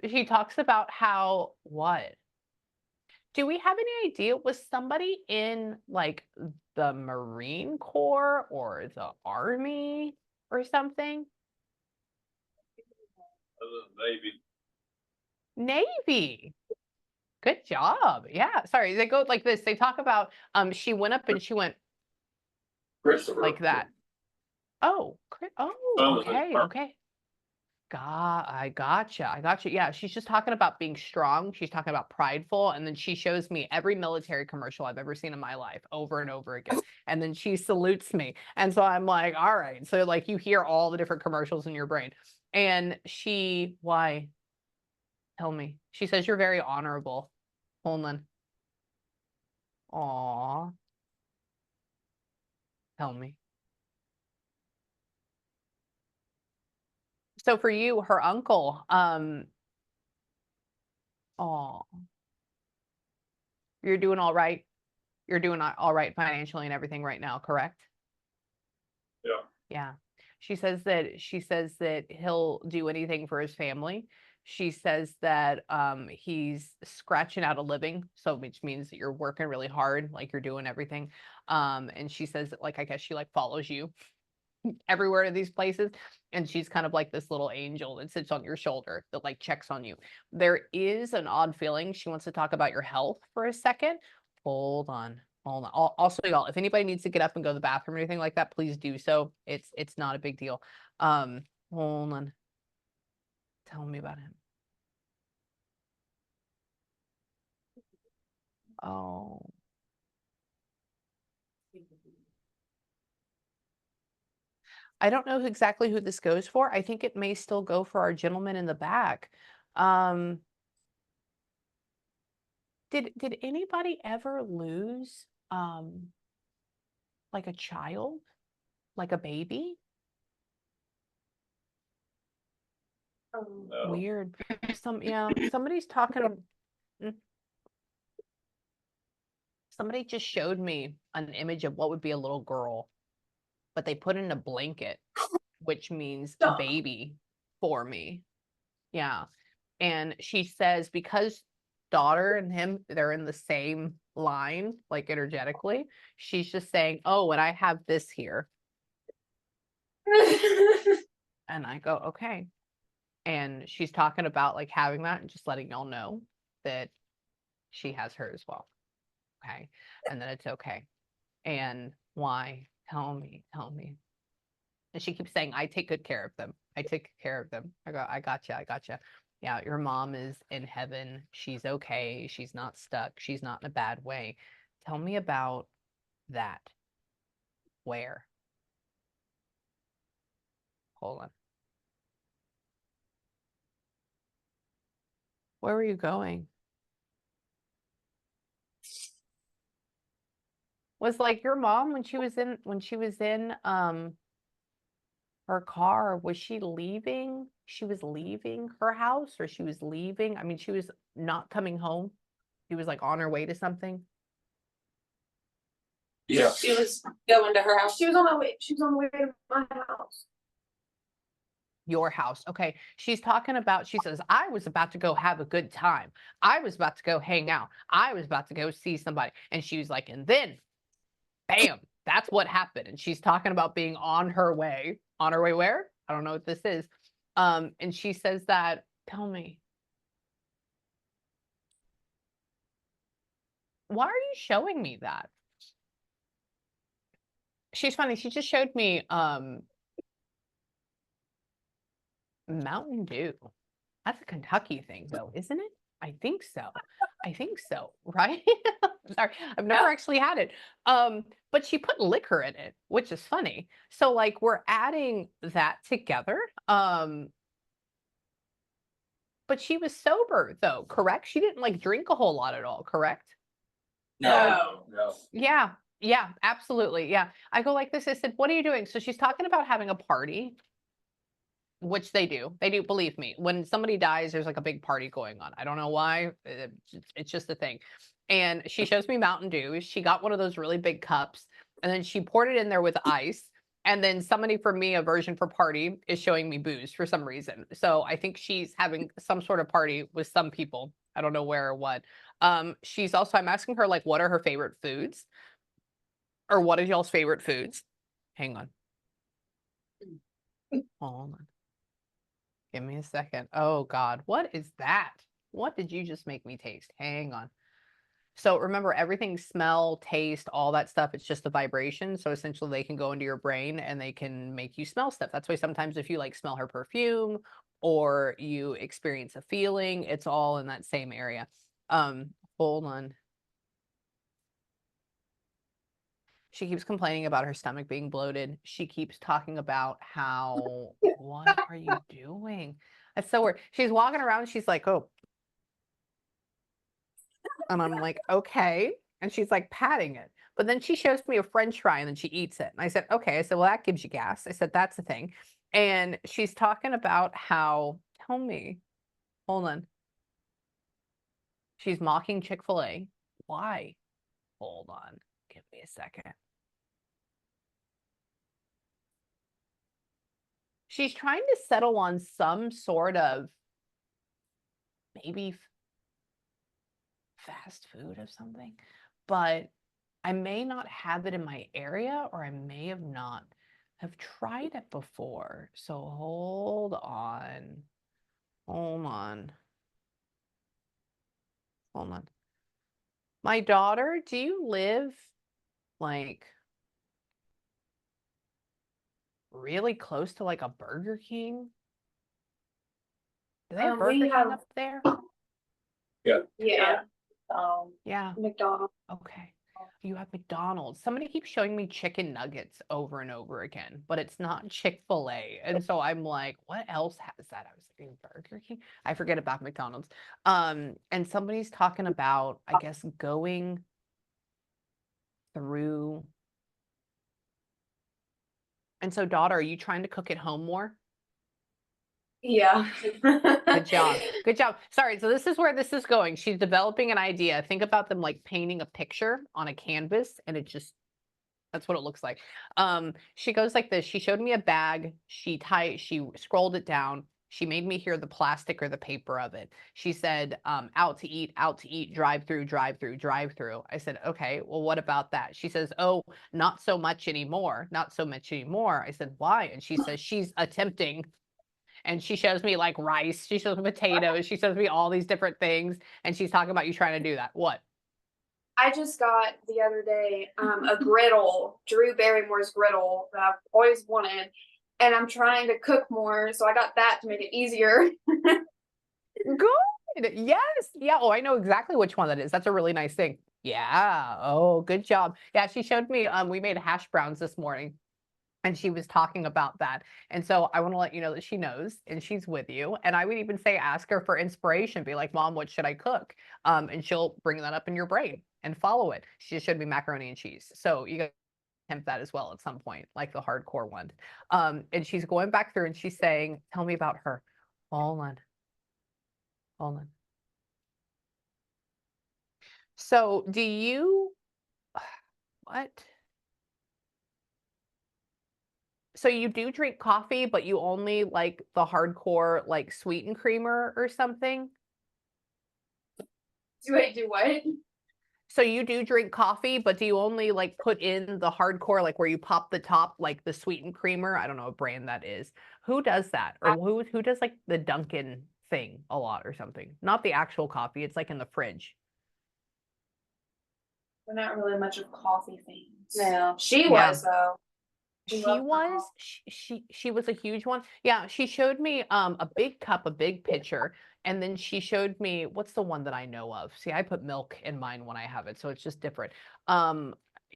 He talks about how what? Do we have any idea? Was somebody in like the Marine Corps or the Army or something? Navy. Good job. Yeah. Sorry. They go like this. They talk about she went up and she went Christopher. like that. Oh, okay. I gotcha. Yeah, she's just talking about being strong. She's talking about prideful. And then she shows me every military commercial I've ever seen in my life over and over again. And then she salutes me. And so I'm like, all right. So like you hear all the different commercials in your brain. And why? Tell me. She says you're very honorable. Hold on. Aw. Tell me. So for you, her uncle, oh, you're doing all right. You're doing all right financially and everything right now, correct? Yeah. Yeah. She says that he'll do anything for his family. She says that he's scratching out a living, so which means that you're working really hard, like you're doing everything. And she says that, like, I guess she like follows you everywhere to these places, and she's kind of like this little angel that sits on your shoulder that like checks on you. There is an odd feeling. She wants to talk about your health for a second. Hold on. Hold on. Also, y'all, if anybody needs to get up and go to the bathroom or anything like that, please do so. It's not a big deal. Hold on. Tell me about him. Oh. I don't know exactly who this goes for. I think it may still go for our gentleman in the back. Um, did anybody ever lose like a child, like a baby? No. Weird. Somebody's talking. mm, Somebody just showed me an image of what would be a little girl, but they put in a blanket, which means a Stop. baby for me. Yeah. And she says because daughter and him, they're in the same line, like energetically, she's just saying, oh, and I have this here. And I go, okay. And she's talking about like having that and just letting y'all know that she has her as well. Okay. And that it's okay. And why? Tell me, tell me. And she keeps saying, I take good care of them. I take care of them. I go, I gotcha. I gotcha. Yeah, your mom is in heaven. She's okay. She's not stuck. She's not in a bad way. Tell me about that. Where? Hold on. Where were you going? Was like your mom when she was in her car, was she leaving? She was leaving her house or she was leaving? I mean, she was not coming home. She was like on her way to something. Yeah. She was going to her house. She was on the way to my house. Your house. Okay. She's talking about, she says, I was about to go have a good time. I was about to go hang out. I was about to go see somebody. And she was like, and then bam, that's what happened. And she's talking about being on her way. On her way where? I don't know what this is. And she says that, tell me. Why are you showing me that? She's funny. She just showed me Mountain Dew. That's a Kentucky thing though, isn't it? I think so. I think so, right? Sorry, I've never actually had it. But she put liquor in it, which is funny. So like we're adding that together. But she was sober though, correct? She didn't like drink a whole lot at all, correct? No. Yeah, yeah, absolutely. Yeah. I go like this. I said, what are you doing? So she's talking about having a party, which they do. They do, believe me. When somebody dies, there's like a big party going on. I don't know why. It's just a thing. And she shows me Mountain Dew. She got one of those really big cups and then she poured it in there with ice. And then somebody for me, a version for party, is showing me booze for some reason. So I think she's having some sort of party with some people. I don't know where or what. She's also, I'm asking her, like, what are her favorite foods? Or what is y'all's favorite foods? Hang on. Hold on. Give me a second. Oh God, what is that? What did you just make me taste? Hang on. So remember, everything, smell, taste, all that stuff, it's just a vibration. So essentially they can go into your brain and they can make you smell stuff. That's why sometimes if you like smell her perfume or you experience a feeling, it's all in that same area. Hold on. She keeps complaining about her stomach being bloated. She keeps talking about how, what are you doing? That's so weird. She's walking around. She's like, oh. And I'm like, okay. And she's like patting it. But then she shows me a French fry and then she eats it. And I said, okay. I said, well, that gives you gas. I said, that's the thing. And she's talking about how, tell me, hold on. She's mocking Chick-fil-A. Why? Hold on. Give me a second. She's trying to settle on some sort of maybe fast food of something, but I may not have it in my area, or I may have not have tried it before. So hold on. Hold on. Hold on. My daughter, do you live like really close to like a Burger King? Do they have We Burger King have- up there? Yeah, Yeah. McDonald's. Okay. You have McDonald's. Somebody keeps showing me chicken nuggets over and over again, but it's not Chick-fil-A. And so I'm like, what else has that? I was thinking Burger King. I forget about McDonald's. And somebody's talking about, I guess, going through. And so, daughter, are you trying to cook at home more? Yeah. Good job. Good job. Sorry. So this is where this is going. She's developing an idea. Think about them like painting a picture on a canvas, and it just, that's what it looks like. She goes like this. She showed me a bag. She scrolled it down. She made me hear the plastic or the paper of it. She said, out to eat, drive through, drive through, drive through. I said, okay, well, what about that? She says, oh, not so much anymore. Not so much anymore. I said, why? And she says, she's attempting. And she shows me like rice. She shows me potatoes. She shows me all these different things. And she's talking about you trying to do that. What? I just got the other day a griddle, Drew Barrymore's griddle that I've always wanted, and I'm trying to cook more, so I got that to make it easier. Good. Yes. Yeah. Oh, I know exactly which one that is. That's a really nice thing. Yeah. Oh, good job. Yeah, she showed me, we made hash browns this morning. And she was talking about that. And so I want to let you know that she knows and she's with you. And I would even say, ask her for inspiration. Be like, Mom, what should I cook? And she'll bring that up in your brain and follow it. She just showed me macaroni and cheese. So you got attempt that as well at some point, like the hardcore one. And she's going back through and she's saying, tell me about her. Hold on. Hold on. So do you, what? So you do drink coffee, but you only like the hardcore, like sweetened creamer or something? Wait, do what? So you do drink coffee, but do you only like put in the hardcore, like where you pop the top, like the sweetened creamer? I don't know what brand that is. Who does that? Or who does like the Dunkin' thing a lot or something? Not the actual coffee. It's like in the fridge. We're not really much of coffee fans. No. She Yeah. was though. She loved her was, coffee. she was a huge one. Yeah, she showed me a big cup, a big pitcher, and then she showed me, what's the one that I know of? See, I put milk in mine when I have it, so it's just different.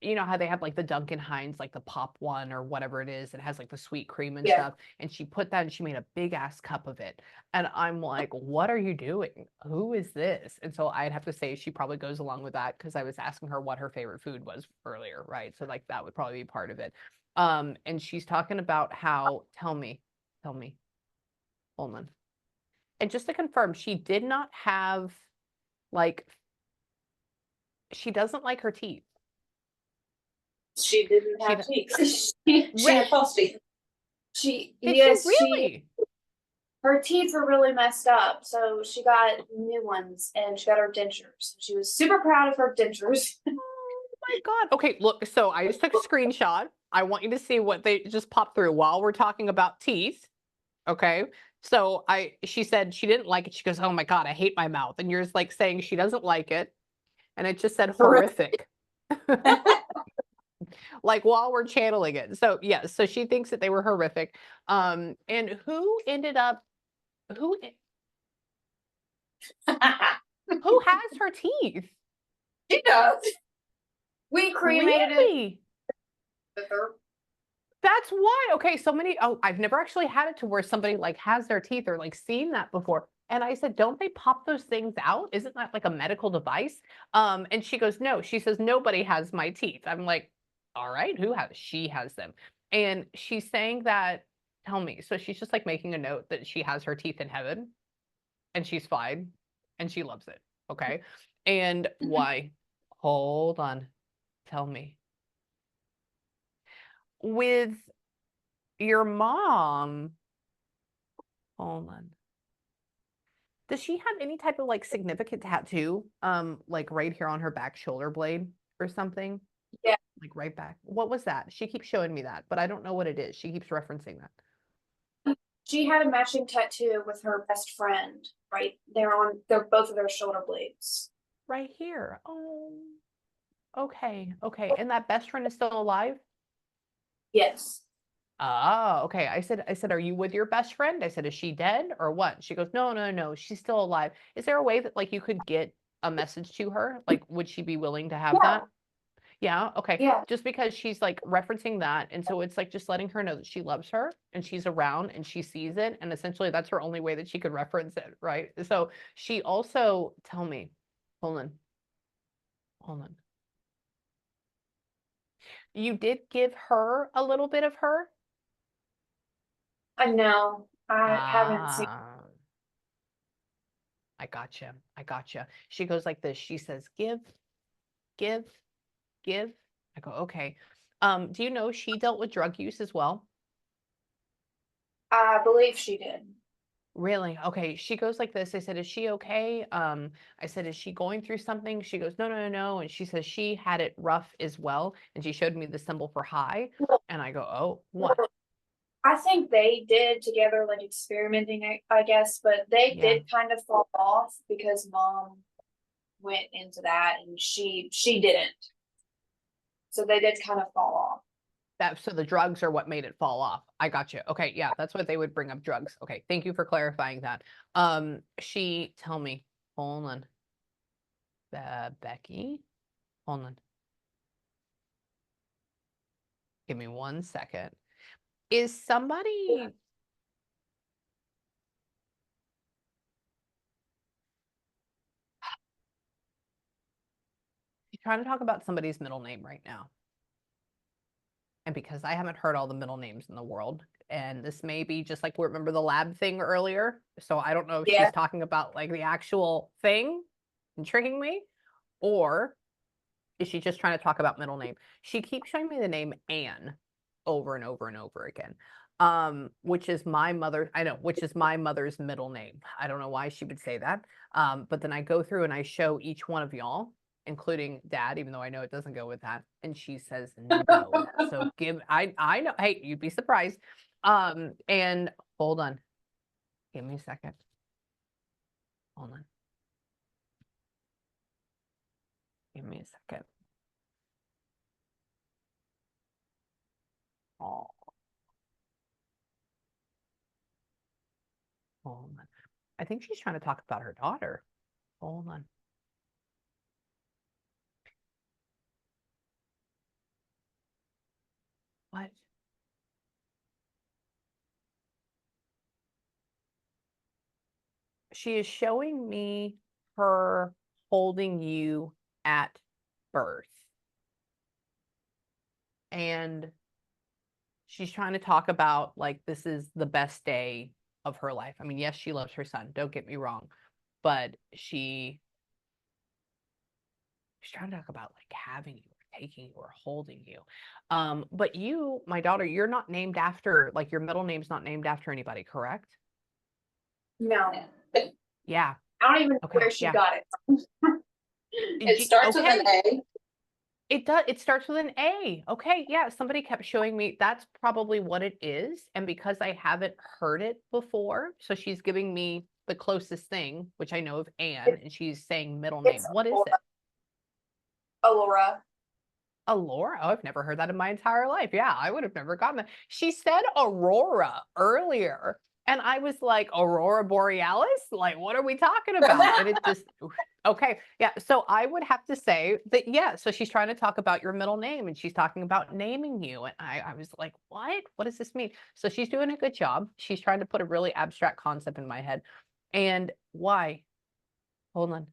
You know how they have like the Dunkin' Heinz, like the pop one or whatever it is, it has like the sweet cream and Yeah. stuff. And she put that and she made a big ass cup of it. And I'm like, what are you doing? Who is this? And so I'd have to say she probably goes along with that because I was asking her what her favorite food was earlier, right? So like that would probably be part of it. And she's talking about how, tell me, hold on. And just to confirm, she did not have like, she doesn't like her teeth. She didn't She have d- teeth. She had false teeth. Did Yes, she really? her teeth were really messed up, so she got new ones and she got her dentures. She was super proud of her dentures. Oh my God. Okay, look, so I just took a screenshot. I want you to see what they just popped through while we're talking about teeth. Okay. So she said she didn't like it. She goes, oh my God, I hate my mouth. And you're like saying she doesn't like it. And it just said horrific. Like while we're channeling it. So yeah, so she thinks that they were horrific. And who ended up, who has her teeth? She does. We cremated it Really? with her. That's why. Okay, oh, I've never actually had it to where somebody like has their teeth or like seen that before. And I said, don't they pop those things out? Isn't that like a medical device? And she goes, no. She says, nobody has my teeth. I'm like, all right, who has? She has them. And she's saying that tell me. So she's just like making a note that she has her teeth in heaven and she's fine and she loves it. Okay. And why? Hold on. Tell me. With your mom, hold on. Does she have any type of like significant tattoo? Like right here on her back shoulder blade or something? Yeah. Like right back. What was that? She keeps showing me that, but I don't know what it is. She keeps referencing that. She had a matching tattoo with her best friend, right? They're both of their shoulder blades. Right here. Oh, okay. Okay. And that best friend is still alive? Yes. Oh, okay. I said, are you with your best friend? I said, is she dead or what? She goes, no, no, no, she's still alive. Is there a way that like you could get a message to her? Like, would she be willing to have Yeah. that? Yeah, okay. Yeah. Just because she's like referencing that. And so it's like just letting her know that she loves her and she's around and she sees it. And essentially that's her only way that she could reference it, right? So she also, tell me, hold on, hold on. You did give her a little bit of her? I know. I haven't seen. Ah, I gotcha. I gotcha. She goes like this. She says, give, give, give. I go, okay. Do you know she dealt with drug use as well? I believe she did. Really? Okay. She goes like this. I said, is she okay? I said, is she going through something? She goes, no, no, no, no. And she says she had it rough as well. And she showed me the symbol for high. And I go, oh, what? I think they did together, like experimenting, I guess, but they Yeah. did kind of fall off because mom went into that and she didn't. So they did kind of fall off. So the drugs are what made it fall off. I got you. Okay, yeah, that's what they would bring up, drugs. Okay, thank you for clarifying that. Tell me, hold on. Becky, hold on. Give me 1 second. Is somebody trying to talk about somebody's middle name right now? And because I haven't heard all the middle names in the world, and this may be just like, remember the lab thing earlier? So I don't know if Yeah. she's talking about like the actual thing and tricking me, or is she just trying to talk about middle name? She keeps showing me the name Anne over and over and over again. Which is my mother, I know, which is my mother's middle name. I don't know why she would say that. But then I go through and I show each one of y'all, including dad, even though I know it doesn't go with that. And she says no. So I know, hey, you'd be surprised. And hold on. Give me a second. Hold on. Give me a second. Oh, hold on. I think she's trying to talk about her daughter. Hold on. What? She is showing me her holding you at birth. And she's trying to talk about like this is the best day of her life. I mean, yes, she loves her son, don't get me wrong, but she's trying to talk about like having you or taking you or holding you. But you, my daughter, you're not named after, like your middle name's not named after anybody, correct? No. Yeah. I don't even know Okay, where she yeah. got it. It starts with an A. It does. It starts with an A. Okay. Yeah. Somebody kept showing me that's probably what it is. And because I haven't heard it before, so she's giving me the closest thing, which I know of Anne, and she's saying middle name. It's What is it? Alora. Alora? Oh, I've never heard that in my entire life. Yeah, I would have never gotten that. She said Aurora earlier. And I was like, Aurora Borealis? Like, what are we talking about? And it just, okay. Yeah. So I would have to say that, yeah. So she's trying to talk about your middle name and she's talking about naming you. And I was like, what? What does this mean? So she's doing a good job. She's trying to put a really abstract concept in my head. And why? Hold on.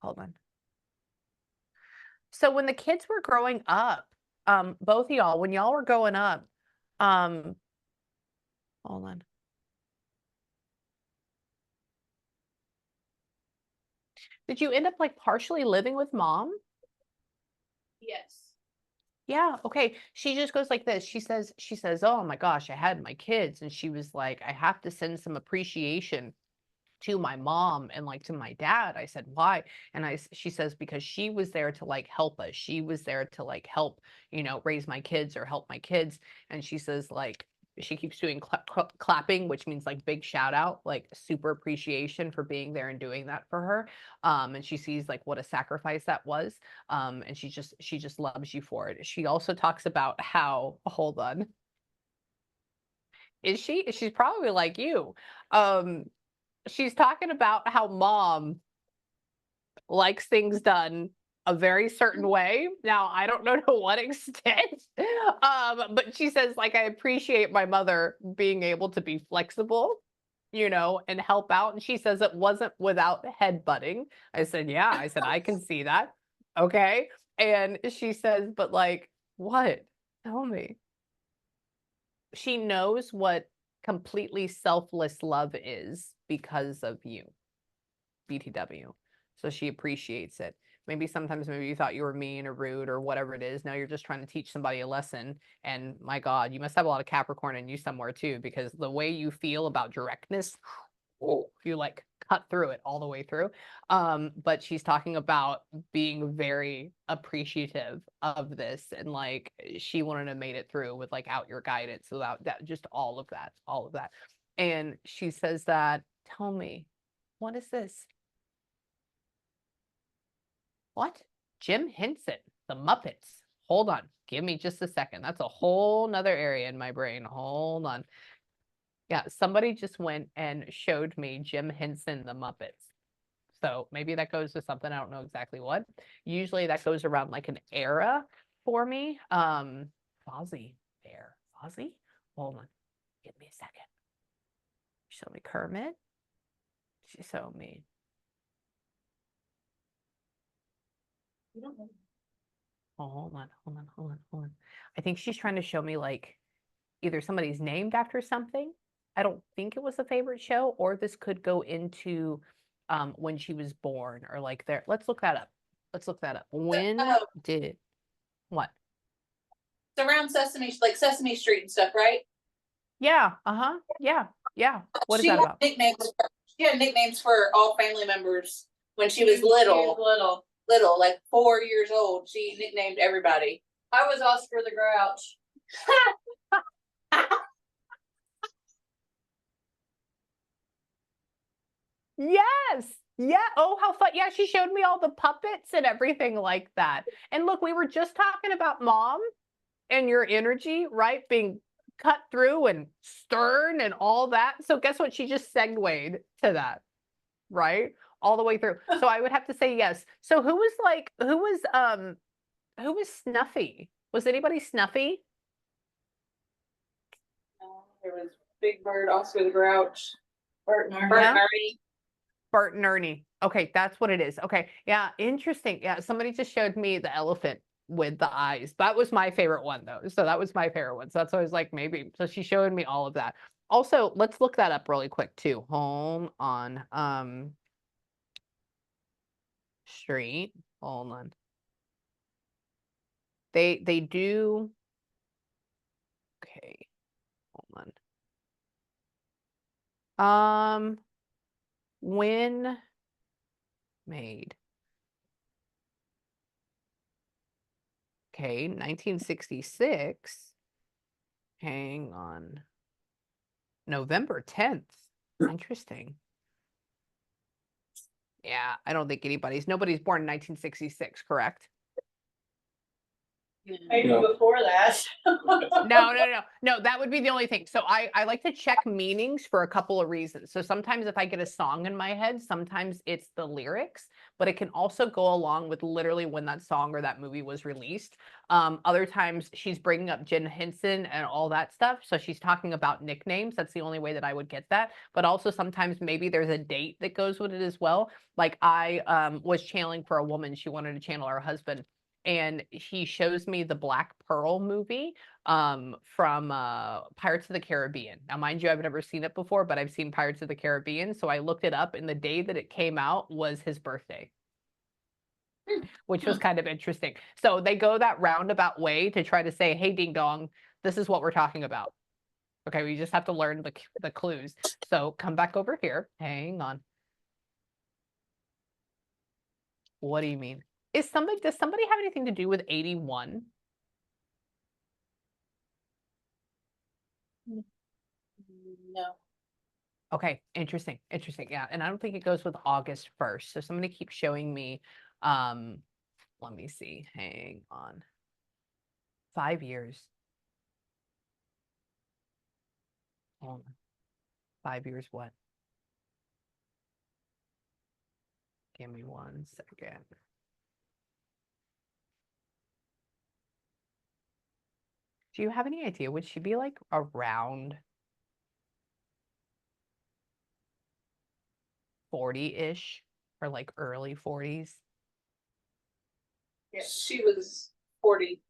Hold on. So when the kids were growing up, both of y'all, when y'all were growing up, Hold on. Did you end up like partially living with mom? Yes. Yeah, okay. She just goes like this. She says, "Oh my gosh, I had my kids." And she was like, "I have to send some appreciation to my mom and like to my dad." I said, "Why?" And she says, "Because she was there to like help us. She was there to like help, raise my kids or help my kids." And she says like she keeps doing clapping, which means like big shout out, like super appreciation for being there and doing that for her. And she sees like what a sacrifice that was. And she just loves you for it. She also talks about how, hold on. Is she? She's probably like you. Um, she's talking about how mom likes things done a very certain way. Now, I don't know to what extent, but she says, like, I appreciate my mother being able to be flexible, and help out. And she says it wasn't without headbutting. I said, yeah, I said, I can see that. Okay. And she says, but like, what? Tell me. She knows what completely selfless love is because of you. BTW. So she appreciates it. Maybe you thought you were mean or rude or whatever it is. Now you're just trying to teach somebody a lesson. And my God, you must have a lot of Capricorn in you somewhere too, because the way you feel about directness, oh, you like cut through it all the way through. But she's talking about being very appreciative of this, and like she wouldn't have made it through without your guidance, without that, just all of that. And she says that, tell me, what is this? What? Jim Henson, The Muppets. Hold on. Give me just a second. That's a whole nother area in my brain. Hold on. Yeah, somebody just went and showed me Jim Henson, The Muppets. So maybe that goes to something. I don't know exactly what. Usually that goes around like an era for me. Fozzie Bear. Fozzie? Hold on. Give me a second. Show me Kermit. She showed me. You don't know. Oh, hold on. I think she's trying to show me like either somebody's named after something. I don't think it was a favorite show, or this could go into when she was born or like there. Let's look that up. When did what? It's around Sesame Street and stuff, right? Yeah, uh-huh. Yeah. What is She that had about? nicknames for all family members when she was She was little. Little, like 4 years old. She nicknamed everybody. I was Oscar the Grouch. Yes. Yeah. Oh, how fun. Yeah, she showed me all the puppets and everything like that. And look, we were just talking about mom and your energy, right? Being cut through and stern and all that. So guess what? She just segued to that, right? All the way through. So I would have to say yes. So who was Snuffy? Was anybody Snuffy? There was Big Bird, Oscar the Grouch, Bert and Ernie. Bert Yeah. and Ernie. Bert and Ernie. Okay, that's what it is. Okay. Yeah, interesting. Yeah, somebody just showed me the elephant with the eyes. That was my favorite one though. So that was my favorite one. So that's why I was like, maybe. So she showed me all of that. Also, let's look that up really quick too. Hold on. Street. Hold on. They do. Okay. Hold on. When made. Okay, 1966. Hang on. November 10th. Interesting. Yeah, I don't think nobody's born in 1966, correct? Maybe No. before that. No, that would be the only thing. So I like to check meanings for a couple of reasons. So sometimes if I get a song in my head, sometimes it's the lyrics, but it can also go along with literally when that song or that movie was released. Other times she's bringing up Jen Henson and all that stuff. So she's talking about nicknames. That's the only way that I would get that. But also sometimes maybe there's a date that goes with it as well. Like I was channeling for a woman. She wanted to channel her husband. and he shows me the Black Pearl movie from Pirates of the Caribbean. Now, mind you, I've never seen it before, but I've seen Pirates of the Caribbean, so I looked it up, and the day that it came out was his birthday, which was kind of interesting. So they go that roundabout way to try to say, hey, ding dong, this is what we're talking about. Okay, we just have to learn the clues. So come back over here. Hang on. What do you mean? Does somebody have anything to do with 81? No. Okay, interesting. Yeah, and I don't think it goes with August 1st. So somebody keeps showing me, let me see. Hang on. 5 years. Hold on. 5 years what? Give me 1 second. Do you have any idea? Would she be like around 40-ish or like early 40s? Yeah, she was 40,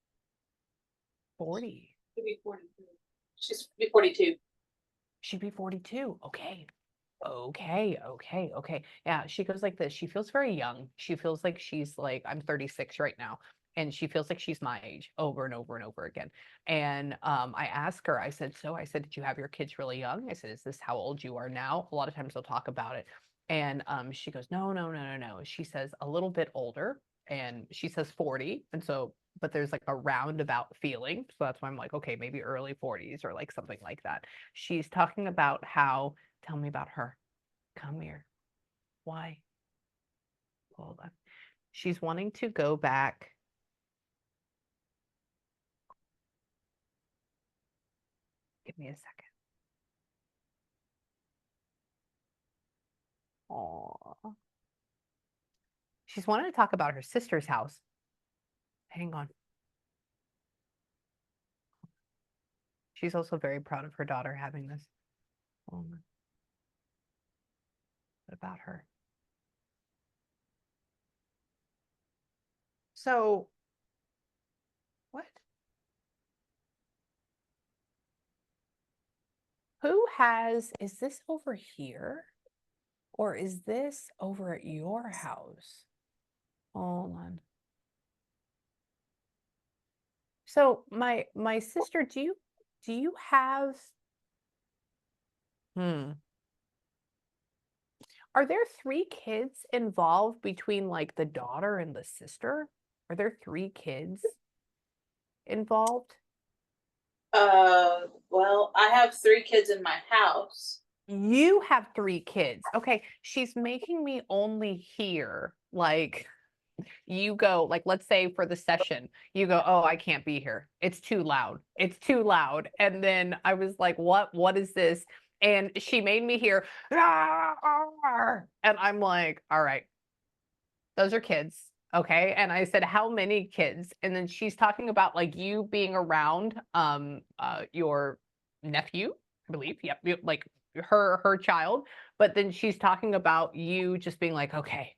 40. she'd be 42. She's be 42. She'd be 42. Okay. Yeah, she goes like this. She feels very young. She feels like she's like, I'm 36 right now. And she feels like she's my age over and over and over again. And I asked her, I said, did you have your kids really young? I said, is this how old you are now? A lot of times they'll talk about it. And she goes, no. She says a little bit older. And she says 40. And so, but there's like a roundabout feeling. So that's why I'm like, okay, maybe early 40s or like something like that. She's talking about how, tell me about her. Come here. Why? Hold on. She's wanting to go back. Give me a second. Aw. She's wanting to talk about her sister's house. Hang on. She's also very proud of her daughter having this. Hold on. What about her? So, what? Is this over here? Or is this over at your house? Hold on. So my sister, do you have Are there 3 kids involved between like the daughter and the sister? Are there 3 kids involved? Well, I have 3 kids in my house. You have 3 kids. Okay, she's making me only hear like you go, like let's say for the session, you go, oh, I can't be here. It's too loud. It's too loud. And then I was like, what is this? And she made me hear, "Ah, ah," and I'm like, all right, those are kids. Okay. And I said, how many kids? And then she's talking about like you being around your nephew, I believe. Yep, like her child. But then she's talking about you just being like, okay,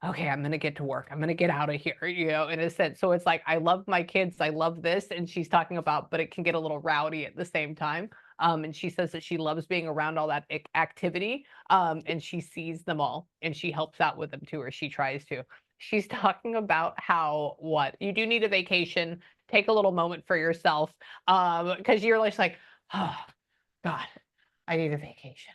I'm gonna get to work. I'm gonna get out of here, in a sense. So it's like I love my kids, I love this, and she's talking about, but it can get a little rowdy at the same time. And she says that she loves being around all that activity, and she sees them all, and she helps out with them too, or she tries to. She's talking about how what you do need a vacation, take a little moment for yourself, because you're just like, oh God, I need a vacation.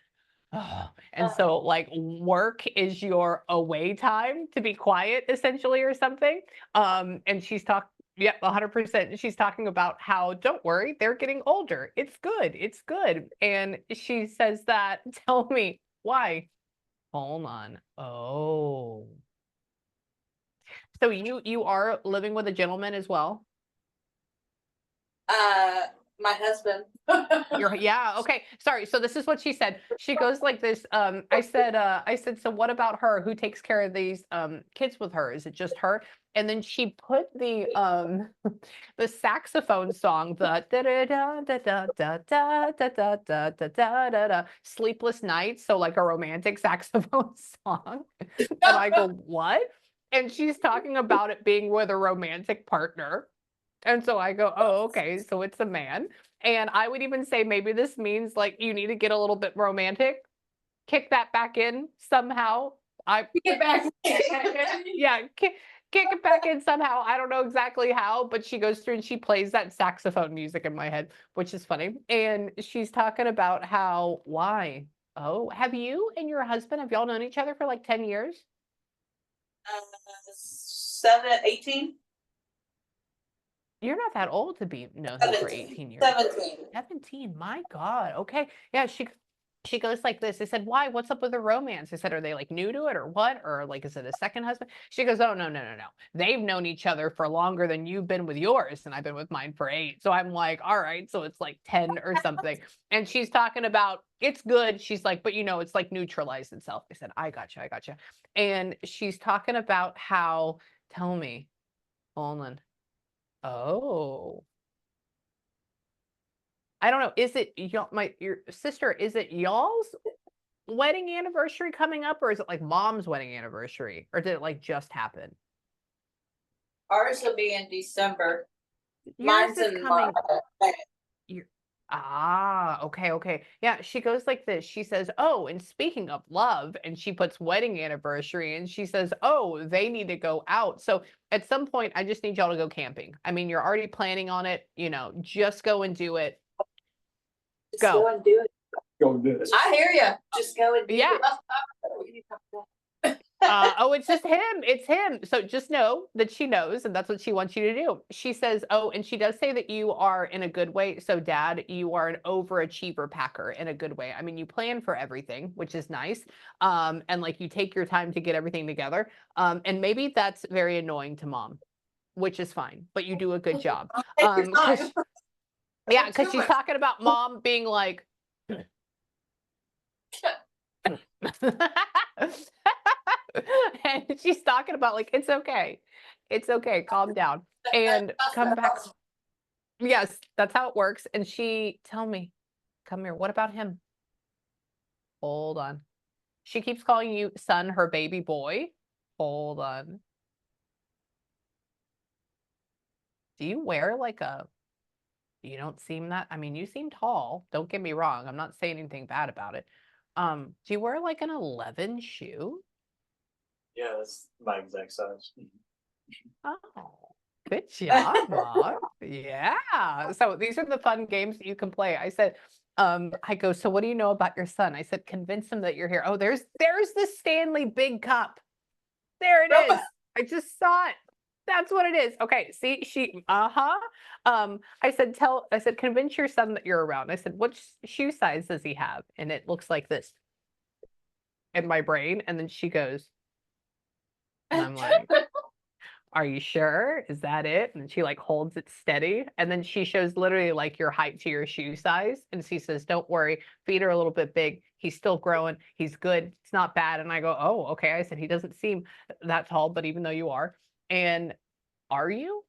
Oh, and so like work is your away time to be quiet essentially or something. And she's talking, yeah, 100%. She's talking about how, don't worry, they're getting older. It's good. It's good. And she says that, tell me why. Hold on. Oh. So you are living with a gentleman as well? My husband. Yeah, okay. Sorry. So this is what she said. She goes like this. I said, so what about her? Who takes care of these kids with her? Is it just her? And then she put the the saxophone song, the da da da da da da da da da da da da da Sleepless Nights, so like a romantic saxophone song. And I go, what? And she's talking about it being with a romantic partner. And so I go, "Oh, okay, so it's a man." And I would even say maybe this means like you need to get a little bit romantic, kick that back in somehow. I Get back. yeah, kick it back in somehow. I don't know exactly how, but she goes through and she plays that saxophone music in my head, which is funny. And she's talking about how why? Oh, have you and your husband have y'all known each other for like 10 years? 18? You're not that old to be known him for 18 years. 17. 17, my God. Okay. Yeah, she goes like this. I said, "Why? What's up with the romance?" I said, "Are they like new to it or what? Or like is it a second husband?" She goes, "Oh, no, no, no, no. They've known each other for longer than you've been with yours, and I've been with mine for 8." So I'm like, "All right, so it's like 10 or something." And she's talking about it's good. She's like, "But it's like neutralized itself." I said, "I got you, I got you." And she's talking about how, tell me, hold on. Oh. I don't know. Is it your sister? Is it y'all's wedding anniversary coming up, or is it like mom's wedding anniversary, or did it like just happen? Ours will be in December. Yours Mine's is in coming. May. Okay, okay. Yeah, she goes like this. She says, "Oh, and speaking of love," and she puts wedding anniversary, and she says, "Oh, they need to go out." So at some point, I just need y'all to go camping. I mean, you're already planning on it. Just go and do it. Just Go. go and do it. Go do it. I hear you. Just go and do Yeah. it. Oh, it's just him. It's him. So just know that she knows, and that's what she wants you to do. She says, "Oh, and she does say that you are in a good way. So, Dad, you are an overachiever packer in a good way. I mean, you plan for everything, which is nice. And like you take your time to get everything together. And maybe that's very annoying to Mom, which is fine, but you do a good job. Take your time. 'Cause yeah, because Too she's much. talking about Mom being like." And she's talking about like it's okay. It's okay. Calm down and come back. Yes, that's how it works. And tell me, come here. What about him? Hold on. She keeps calling you son, her baby boy. Hold on. Do you wear like you don't seem that, I mean, you seem tall. Don't get me wrong. I'm not saying anything bad about it. Do you wear like an 11 shoe? Yeah, that's my exact size. Oh, good job, Mom. Yeah. So these are the fun games that you can play. I said, I go, "So what do you know about your son?" I said, "Convince him that you're here." Oh, there's the Stanley big cup. There it is. I just saw it. That's what it is. Okay. See, uh-huh. I said, "Convince your son that you're around." I said, "What shoe size does he have?" And it looks like this in my brain. And then she goes, and I'm like, "Are you sure? Is that it?" And she like holds it steady. And then she shows literally like your height to your shoe size. And she says, "Don't worry, feet are a little bit big. He's still growing. He's good. It's not bad." And I go, "Oh, okay." I said, "He doesn't seem that tall, but even though you are." And are you?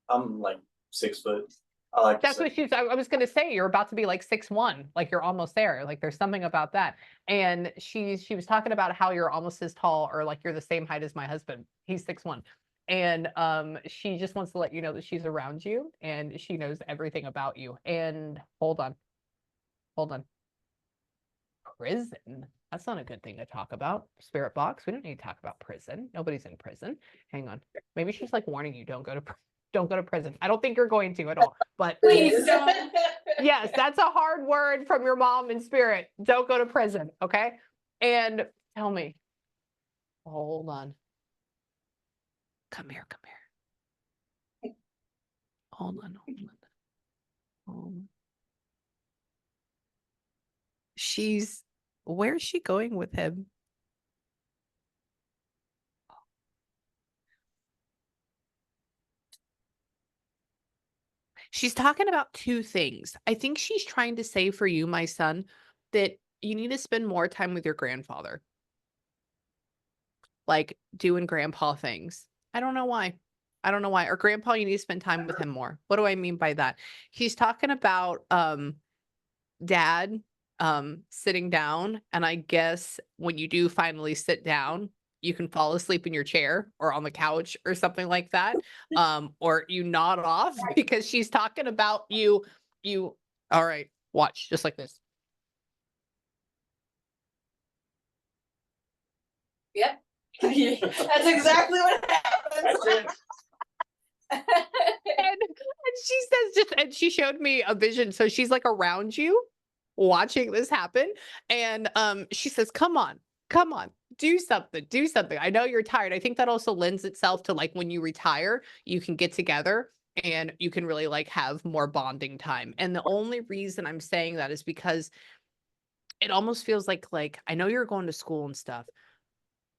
I'm like 6 foot. I like to That's say. what I was gonna say, you're about to be like 6'1", like you're almost there. Like there's something about that. And she was talking about how you're almost as tall or like you're the same height as my husband. He's 6'1". And she just wants to let you know that she's around you and she knows everything about you. And hold on. Hold on. Prison. That's not a good thing to talk about. Spirit box. We don't need to talk about prison. Nobody's in prison. Hang on. Maybe she's like warning you, don't go to prison. I don't think you're going to at all. But Please don't. yes, that's a hard word from your mom in spirit. Don't go to prison, okay? And tell me. Hold on. Come here, come here. Hold on, hold on. Hold on. Where's she going with him? She's talking about two things. I think she's trying to say for you, my son, that you need to spend more time with your grandfather. Like doing grandpa things. I don't know why. I don't know why. Or grandpa, you need to spend time with him more. What do I mean by that? He's talking about dad sitting down, and I guess when you do finally sit down, you can fall asleep in your chair or on the couch or something like that. Or you nod off because she's talking about you. All right, watch just like this. Yep. That's exactly what happens. And she says and she showed me a vision. So she's like around you watching this happen. And she says, come on, do something, do something. I know you're tired. I think that also lends itself to like when you retire, you can get together and you can really like have more bonding time. And the only reason I'm saying that is because it almost feels like I know you're going to school and stuff,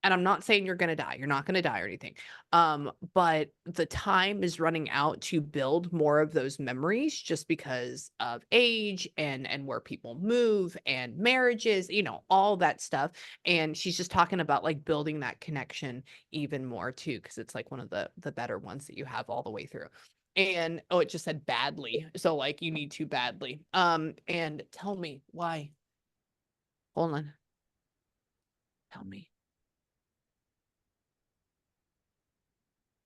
and I'm not saying you're gonna die. You're not gonna die or anything. But the time is running out to build more of those memories just because of age and where people move and marriages, all that stuff. And she's just talking about like building that connection even more too, because it's like one of the better ones that you have all the way through. And oh, it just said badly. So like you need to badly. And tell me why. Hold on. Tell me.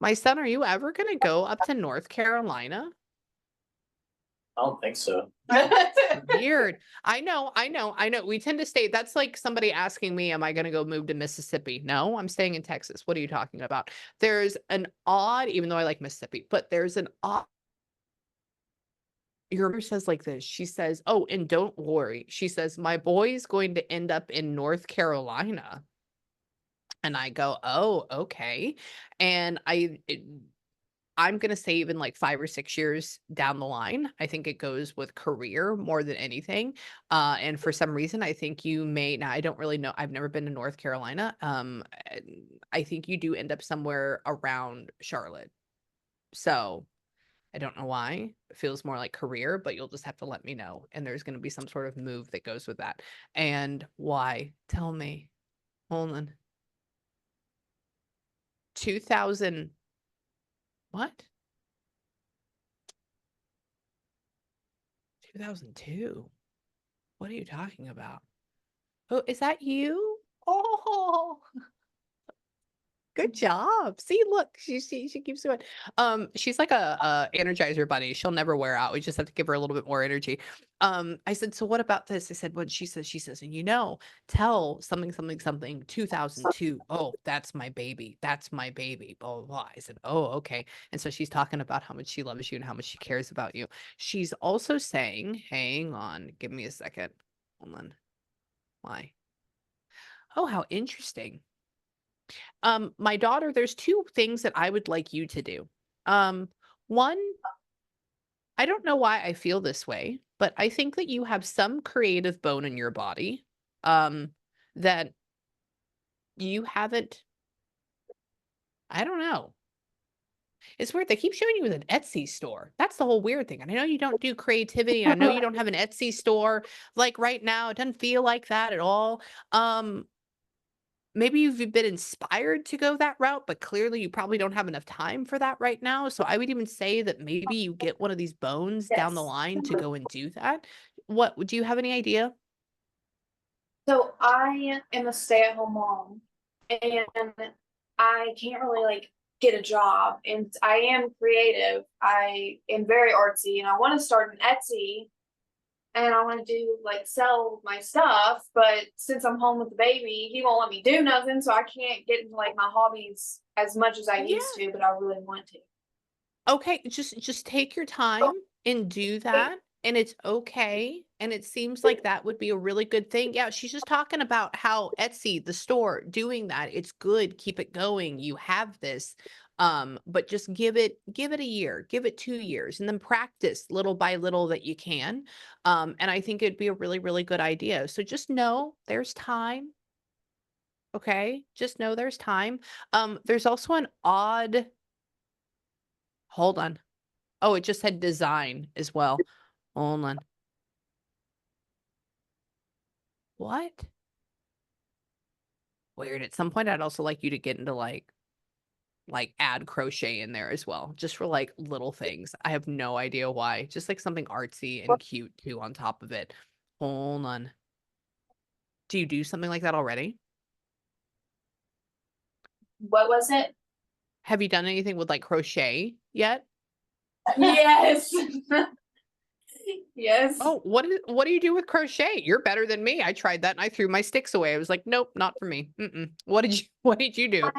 My son, are you ever gonna go up to North Carolina? I don't think so. Weird. I know. We tend to stay. That's like somebody asking me, am I gonna go move to Mississippi? No, I'm staying in Texas. What are you talking about? There's an odd, even though I like Mississippi, but there's an odd. Your mother says like this. She says, oh, and don't worry. She says, my boy's going to end up in North Carolina. And I go, oh, okay. And I'm going to say even like 5 or 6 years down the line, I think it goes with career more than anything. And for some reason, I think you may, now I don't really know. I've never been to North Carolina. I think you do end up somewhere around Charlotte. So I don't know why. It feels more like career, but you'll just have to let me know. And there's going to be some sort of move that goes with that. And why? Tell me. Hold on. 2000. What? 2002. What are you talking about? Oh, is that you? Oh, good job. See, look, she keeps doing. She's like a Energizer bunny. She'll never wear out. We just have to give her a little bit more energy. I said, so what about this? I said, what she says, and tell something 2002. Oh, that's my baby. That's my baby. Blah blah blah. I said, oh, okay. And so she's talking about how much she loves you and how much she cares about you. She's also saying, hang on, give me a second. Hold on. Why? Oh, how interesting. My daughter, there's 2 things that I would like you to do. One, I don't know why I feel this way, but I think that you have some creative bone in your body, that you haven't, I don't know. It's weird. They keep showing you with an Etsy store. That's the whole weird thing. And I know you don't do creativity. And I know you don't have an Etsy store like right now. It doesn't feel like that at all. Maybe you've been inspired to go that route, but clearly you probably don't have enough time for that right now. So I would even say that maybe you get one of these bones down the Yes. line to go and do that. What do you have any idea? So I am a stay-at-home mom, and I can't really like get a job, and I am creative. I am very artsy, and I want to start an Etsy, and I want to do like sell my stuff. But since I'm home with the baby, he won't let me do nothing, so I can't get into like my hobbies as much as I used to. But I really want to. Okay, just take your time and do that. And it's okay. And it seems like that would be a really good thing. Yeah, she's just talking about how Etsy, the store, doing that. It's good. Keep it going. You have this. But just give it a year, give it 2 years, and then practice little by little that you can. And I think it'd be a really, really good idea. So just know there's time. Okay. Just know there's time. There's also an odd, hold on. Oh, it just said design as well. Hold on. What? Weird. At some point, I'd also like you to get into like add crochet in there as well, just for like little things. I have no idea why. Just like something artsy and cute too on top of it. Hold on. Do you do something like that already? What was it? Have you done anything with like crochet yet? Yes. Yes. Oh, what do you do with crochet? You're better than me. I tried that and I threw my sticks away. I was like, nope, not for me. What did you do?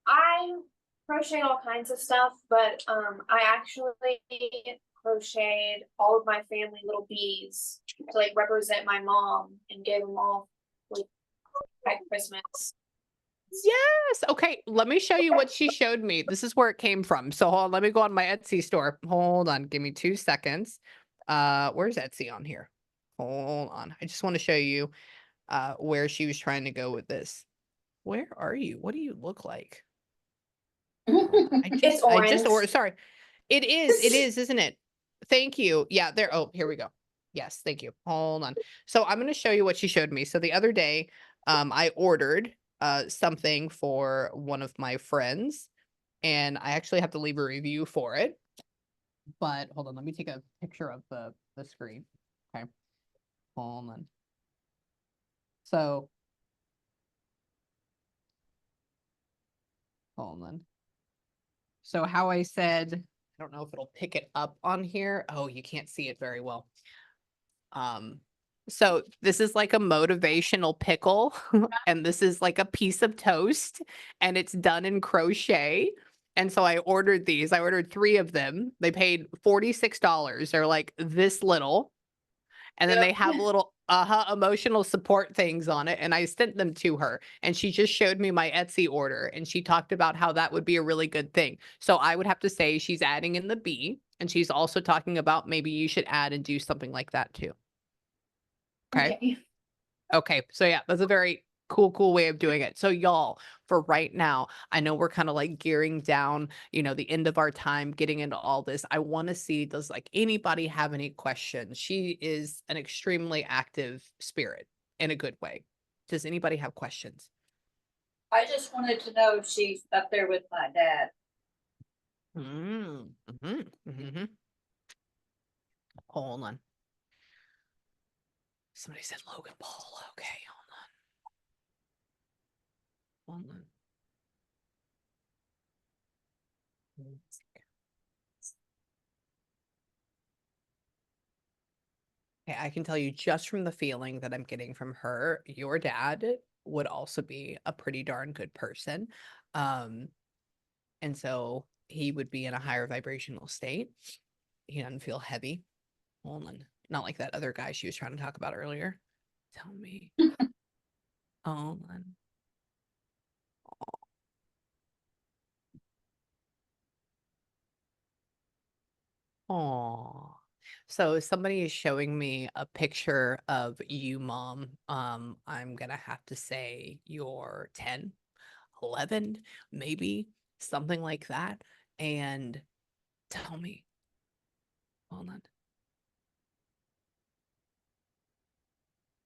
I crochet all kinds of stuff, but I actually crocheted all of my family little bees to like represent my mom and gave them all like at Christmas. Yes. Okay. Let me show you what she showed me. This is where it came from. So hold on, let me go on my Etsy store. Hold on. Give me 2 seconds. Where's Etsy on here? Hold on. I just want to show you where she was trying to go with this. Where are you? What do you look like? It's orange. Sorry. It is, isn't it? Thank you. Yeah, there. Oh, here we go. Yes, thank you. Hold on. So I'm going to show you what she showed me. So the other day, I ordered something for one of my friends, and I actually have to leave a review for it. But hold on, let me take a picture of the screen. Okay. Hold on. So hold on. So how I said, I don't know if it'll pick it up on here. Oh, you can't see it very well. So this is like a motivational pickle, and this is like a piece of toast, and it's done in crochet. And so I ordered these. I ordered 3 of them. They paid $46. They're like this little. And then Yep. they have little emotional support things on it. And I sent them to her, and she just showed me my Etsy order, and she talked about how that would be a really good thing. So I would have to say she's adding in the bee, and she's also talking about maybe you should add and do something like that too. Okay. Okay. So yeah, that's a very cool way of doing it. So y'all, for right now, I know we're kind of like gearing down, the end of our time getting into all this. I want to see, does like anybody have any questions? She is an extremely active spirit in a good way. Does anybody have questions? I just wanted to know if she's up there with my dad. Hold on. Somebody said Logan Paul. Okay, hold on. Okay, I can tell you just from the feeling that I'm getting from her, your dad would also be a pretty darn good person. And so he would be in a higher vibrational state. He doesn't feel heavy. Hold on. Not like that other guy she was trying to talk about earlier. Tell me. Hold on. Oh. So somebody is showing me a picture of you, Mom. I'm gonna have to say you're 10, 11, maybe something like that. And tell me, hold on.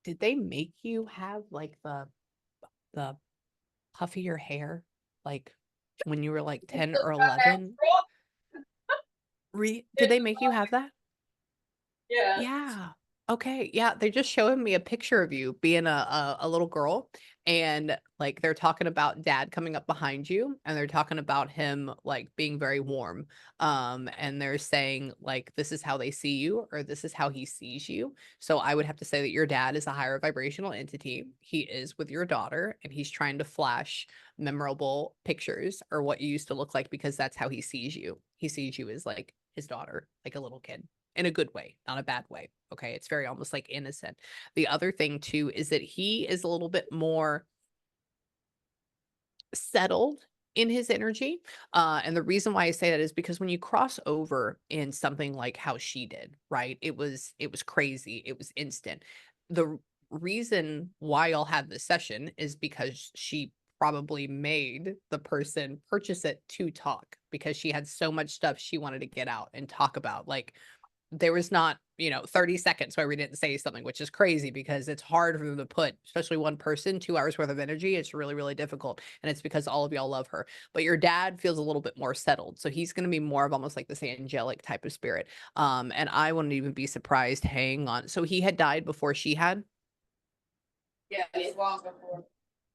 Did they make you have like the puffier hair, like when you were like 10 or 11? Did they make you have that? Yeah. Yeah. Okay. Yeah. They're just showing me a picture of you being a little girl. And like they're talking about dad coming up behind you, and they're talking about him like being very warm. And they're saying like this is how they see you, or this is how he sees you. So I would have to say that your dad is a higher vibrational entity. He is with your daughter, and he's trying to flash memorable pictures or what you used to look like, because that's how he sees you. He sees you as like his daughter, like a little kid. In a good way, not a bad way. Okay. It's very almost like innocent. The other thing too is that he is a little bit more settled in his energy. And the reason why I say that is because when you cross over in something like how she did, right? It was crazy. It was instant. The reason why y'all had this session is because she probably made the person purchase it to talk, because she had so much stuff she wanted to get out and talk about. Like, there was not, 30 seconds where we didn't say something, which is crazy because it's hard for them to put, especially one person, 2 hours worth of energy. It's really, really difficult. And it's because all of y'all love her. But your dad feels a little bit more settled. So he's going to be more of almost like this angelic type of spirit. And I wouldn't even be surprised. Hang on. So he had died before she had? Yeah, it's long before.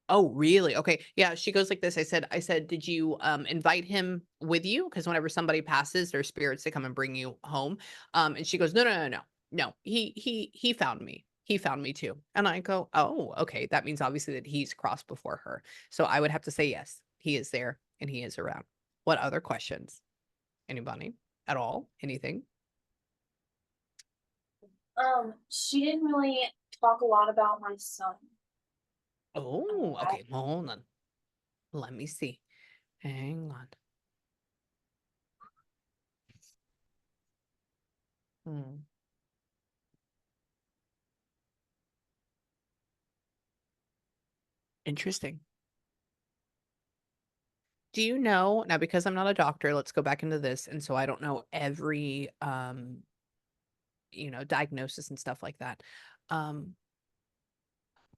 Oh, really? Okay. Yeah, she goes like this. I said, did you invite him with you? Because whenever somebody passes, there's spirits that come and bring you home. And she goes, no, no, no, no, no. He found me. He found me too. And I go, oh, okay. That means obviously that he's crossed before her. So I would have to say yes, he is there and he is around. What other questions? Anybody at all? Anything? She didn't really talk a lot about my son. Oh, okay. Hold on. Let me see. Hang on. Hmm. Interesting. Do you know now, because I'm not a doctor, let's go back into this, and so I don't know every, diagnosis and stuff like that. Um,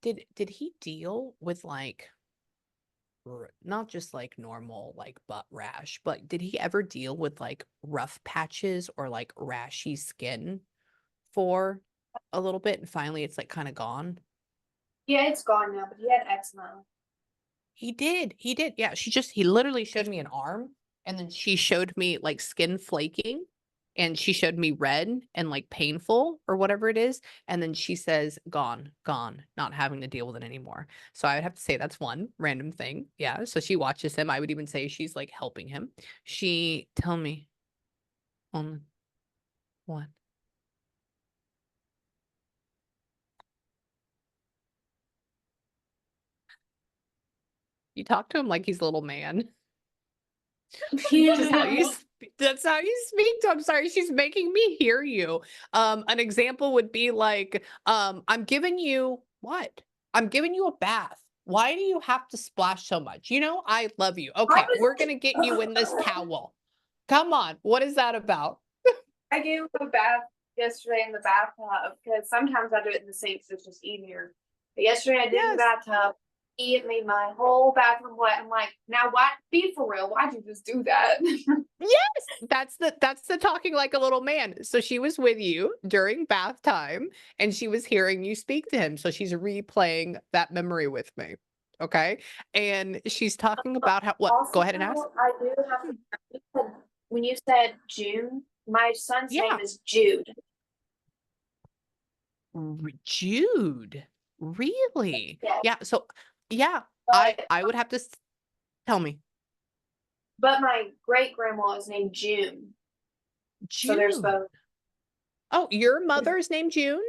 did he deal with, like, not just, like, normal, like, butt rash, but did he ever deal with, like, rough patches or, like, rashy skin for a little bit, and finally it's, like, kinda gone? Yeah, it's gone now, but he had eczema. He did, yeah, he literally showed me an arm, and then she showed me, like, skin flaking, and she showed me red and, like, painful or whatever it is, and then she says, "Gone, gone, not having to deal with it anymore." So I would have to say that's one random thing, yeah, so she watches him, I would even say she's, like, helping him. Tell me, on what? You talk to him like he's a little man. Just how you that's how you speak to I'm sorry, she's making me hear you. An example would be like, "I'm giving you" what? "I'm giving you a bath. Why do you have to splash so much? You know, I love you. I Okay, we're gonna get you in this towel. Come on, what is that about?" I gave him a bath yesterday in the bathtub because sometimes I do it in the sink, so it's just easier. But yesterday I did in the Yes. bathtub. He made my whole bathroom wet. I'm like, now why? Be for real. Why'd you just do that? Yes, that's the talking like a little man. So she was with you during bath time, and she was hearing you speak to him, so she's replaying that memory with me, okay? And she's talking about how what? Go Also, ahead and ask. I do have Hmm, to. When you said June, my son's name yeah, is Jude. Jude. Really? Yeah, Yeah, so yeah, but I would have to tell me. my great grandma is named June. So there's June. both. Oh, your mother is named June?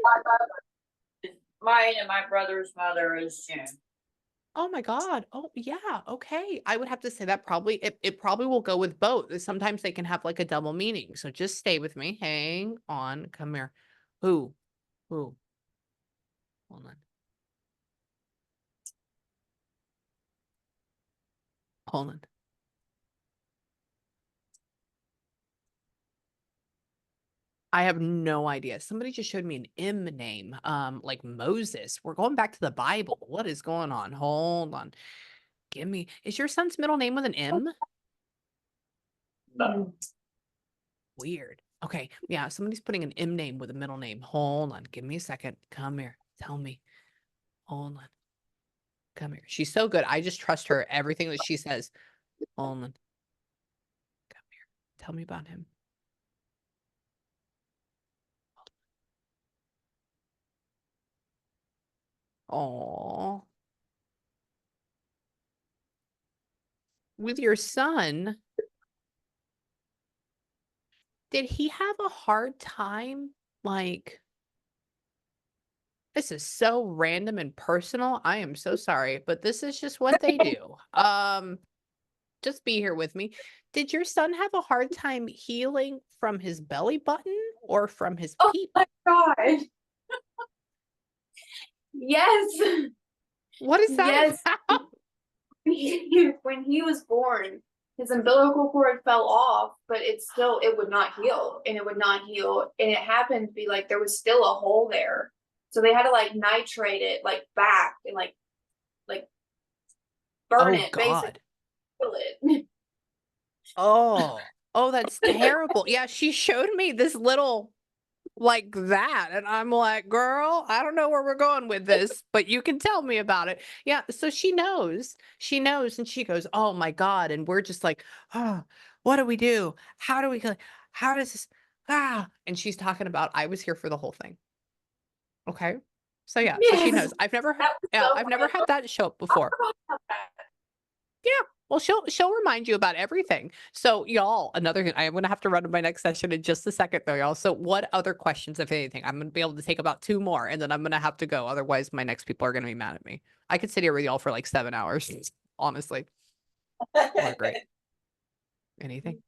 Mine and my brother's mother is June. Oh my god. Oh, yeah, okay. I would have to say that it probably will go with both. Sometimes they can have, like, a double meaning, so just stay with me. Hang on, come here. Who? Who? Hold on. Hold on. I have no idea. Somebody just showed me an M name, like Moses. We're going back to the Bible. What is going on? Hold on. Is your son's middle name with an M? No. Weird. Okay. Yeah. Somebody's putting an M name with a middle name. Hold on. Give me a second. Come here. Tell me. Hold on. Come here. She's so good. I just trust her. Everything that she says. Hold on. Come here. Tell me about him. Oh, with your son, did he have a hard time? Like, this is so random and personal. I am so sorry, but this is just what they do. Just be here with me. Did your son have a hard time healing from his belly button or from his Oh peep? my god. Yes. What is that Yes. about? When he was born, his umbilical cord fell off, but it would not heal, and it would not heal. And it happened to be like there was still a hole there. So they had to like nitrate it like back and like burn Oh it, basically God. kill it. Oh, oh, that's terrible. Yeah, she showed me this little like that. And I'm like, girl, I don't know where we're going with this, but you can tell me about it. Yeah. So she knows. She knows. And she goes, oh my God. And we're just like, oh, what do we do? How do we go? How does this? Ah. And she's talking about, I was here for the whole thing. Okay. So yeah, so she Yes, knows. I've never, that was yeah, so I've never funny. had that show up before. Yeah. Well, she'll remind you about everything. So y'all, another thing, I'm gonna have to run to my next session in just a second though, y'all. So what other questions, if anything? I'm gonna be able to take about 2 more and then I'm gonna have to go. Otherwise, my next people are gonna be mad at me. I could sit here with y'all for like 7 hours, honestly. Well, great. Anything?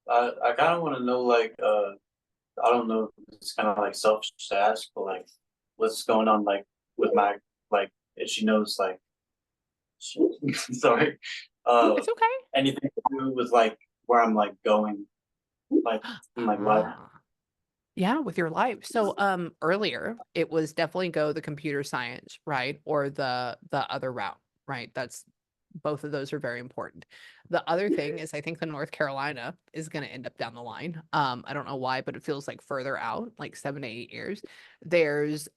I kind of want to know, like, I don't know if it's kind of like selfish to ask, but like, what's going on, like, with my, like, if she knows, like, sorry, It's okay. anything to do with like where I'm like going, like, in my life. Ah. Yeah, with your life. So earlier it was definitely go the computer science, right? Or the other route, right? That's both of those are very important. The other thing is I think the North Carolina is going to end up down the line. I don't know why, but it feels like further out, like 7 to 8 years. There's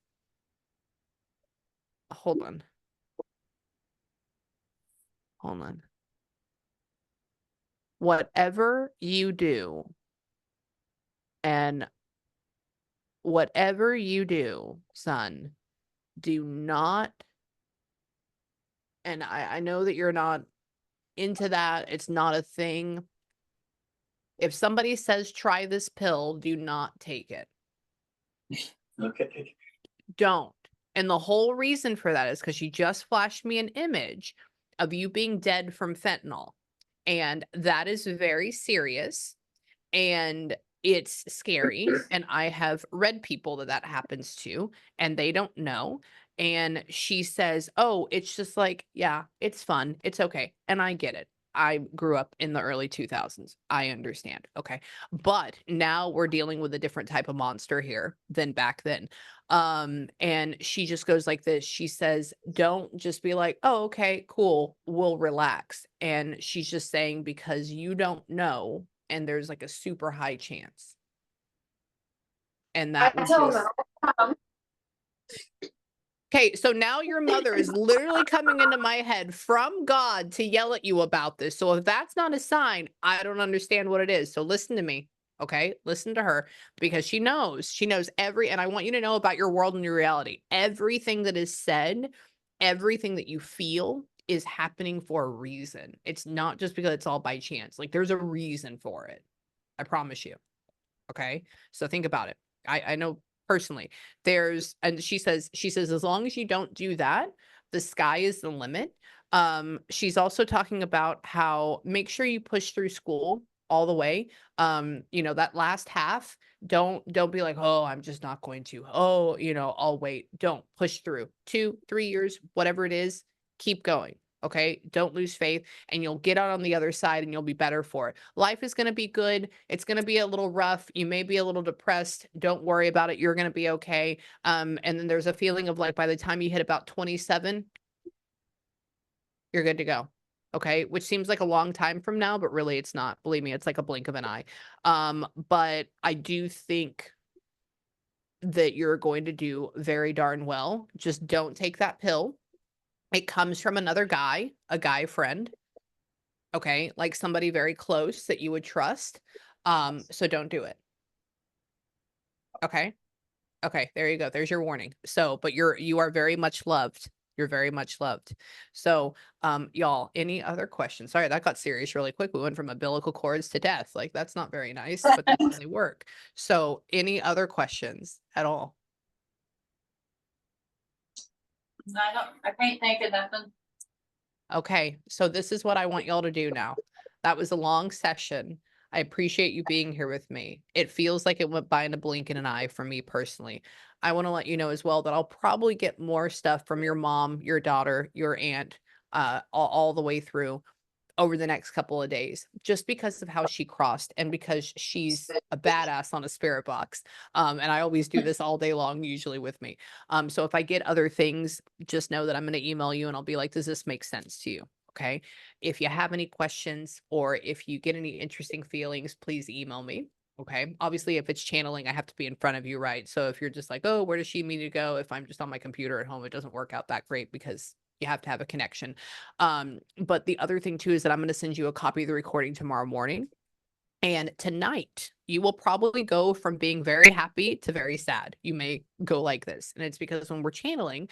hold on. Hold on. Whatever you do and whatever you do, son, do not, and I know that you're not into that. It's not a thing. If somebody says try this pill, do not take it. Okay. Don't. And the whole reason for that is because you just flashed me an image of you being dead from fentanyl. And that is very serious. And it's scary. And I have read people that happens to, and they don't know. And she says, oh, it's just like, yeah, it's fun. It's okay. And I get it. I grew up in the early 2000s. I understand. Okay. But now we're dealing with a different type of monster here than back then. And she just goes like this. She says, don't just be like, oh, okay, cool. We'll relax. And she's just saying, because you don't know, and there's like a super high chance. And I that would tell just them all the time. okay, so now your mother is literally coming into my head from God to yell at you about this. So if that's not a sign, I don't understand what it is. So listen to me. Okay. Listen to her because she knows every, and I want you to know about your world and your reality. Everything that is said, everything that you feel is happening for a reason. It's not just because it's all by chance. Like there's a reason for it. I promise you. Okay. So think about it. I know personally and she says, as long as you don't do that, the sky is the limit. She's also talking about how make sure you push through school all the way. That last half, don't be like, oh, I'm just not going to, oh, I'll wait. Don't push through 2-3 years, whatever it is, keep going. Okay. Don't lose faith and you'll get out on the other side and you'll be better for it. Life is going to be good. It's going to be a little rough. You may be a little depressed. Don't worry about it. You're going to be okay. And then there's a feeling of like by the time you hit about 27, you're good to go. Okay. Which seems like a long time from now, but really it's not. Believe me, it's like a blink of an eye. But I do think that you're going to do very darn well. Just don't take that pill. It comes from another guy, a guy friend. Okay, like somebody very close that you would trust. So don't do it. Okay. Okay, there you go. There's your warning. So, but you are very much loved. You're very much loved. So, y'all, any other questions? Sorry, that got serious really quick. We went from umbilical cords to death. Like that's not very nice, but that's how they work. So, any other questions at all? I can't think of nothing. Okay, so this is what I want y'all to do now. That was a long session. I appreciate you being here with me. It feels like it went by in a blink of an eye for me personally. I want to let you know as well that I'll probably get more stuff from your mom, your daughter, your aunt, all the way through over the next couple of days, just because of how she crossed and because she's a badass on a spirit box. And I always do this all day long, usually with me. So if I get other things, just know that I'm going to email you and I'll be like, does this make sense to you? Okay. If you have any questions or if you get any interesting feelings, please email me. Okay. Obviously, if it's channeling, I have to be in front of you, right? So if you're just like, oh, where does she mean to go? If I'm just on my computer at home, it doesn't work out that great because you have to have a connection. But the other thing too is that I'm going to send you a copy of the recording tomorrow morning. And tonight, you will probably go from being very happy to very sad. You may go like this. And it's because when we're channeling,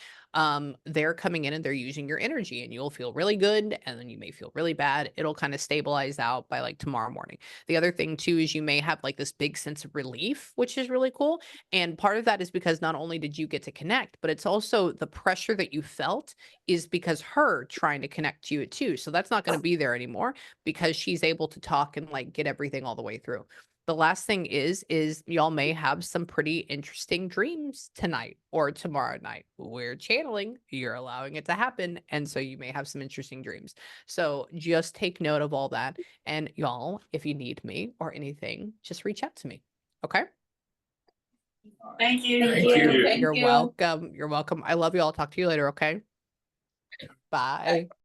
they're coming in and they're using your energy, and you'll feel really good. And then you may feel really bad. It'll kind of stabilize out by like tomorrow morning. The other thing too is you may have like this big sense of relief, which is really cool. And part of that is because not only did you get to connect, but it's also the pressure that you felt is because her trying to connect to you too. So that's not going to be there anymore because she's able to talk and like get everything all the way through. The last thing is y'all may have some pretty interesting dreams tonight or tomorrow night. We're channeling, you're allowing it to happen. And so you may have some interesting dreams. So just take note of all that. And y'all, if you need me or anything, just reach out to me. Okay. Thank you. Thank you. Thank You're you. welcome. You're welcome. I love you all. Talk to you later. Okay. Bye.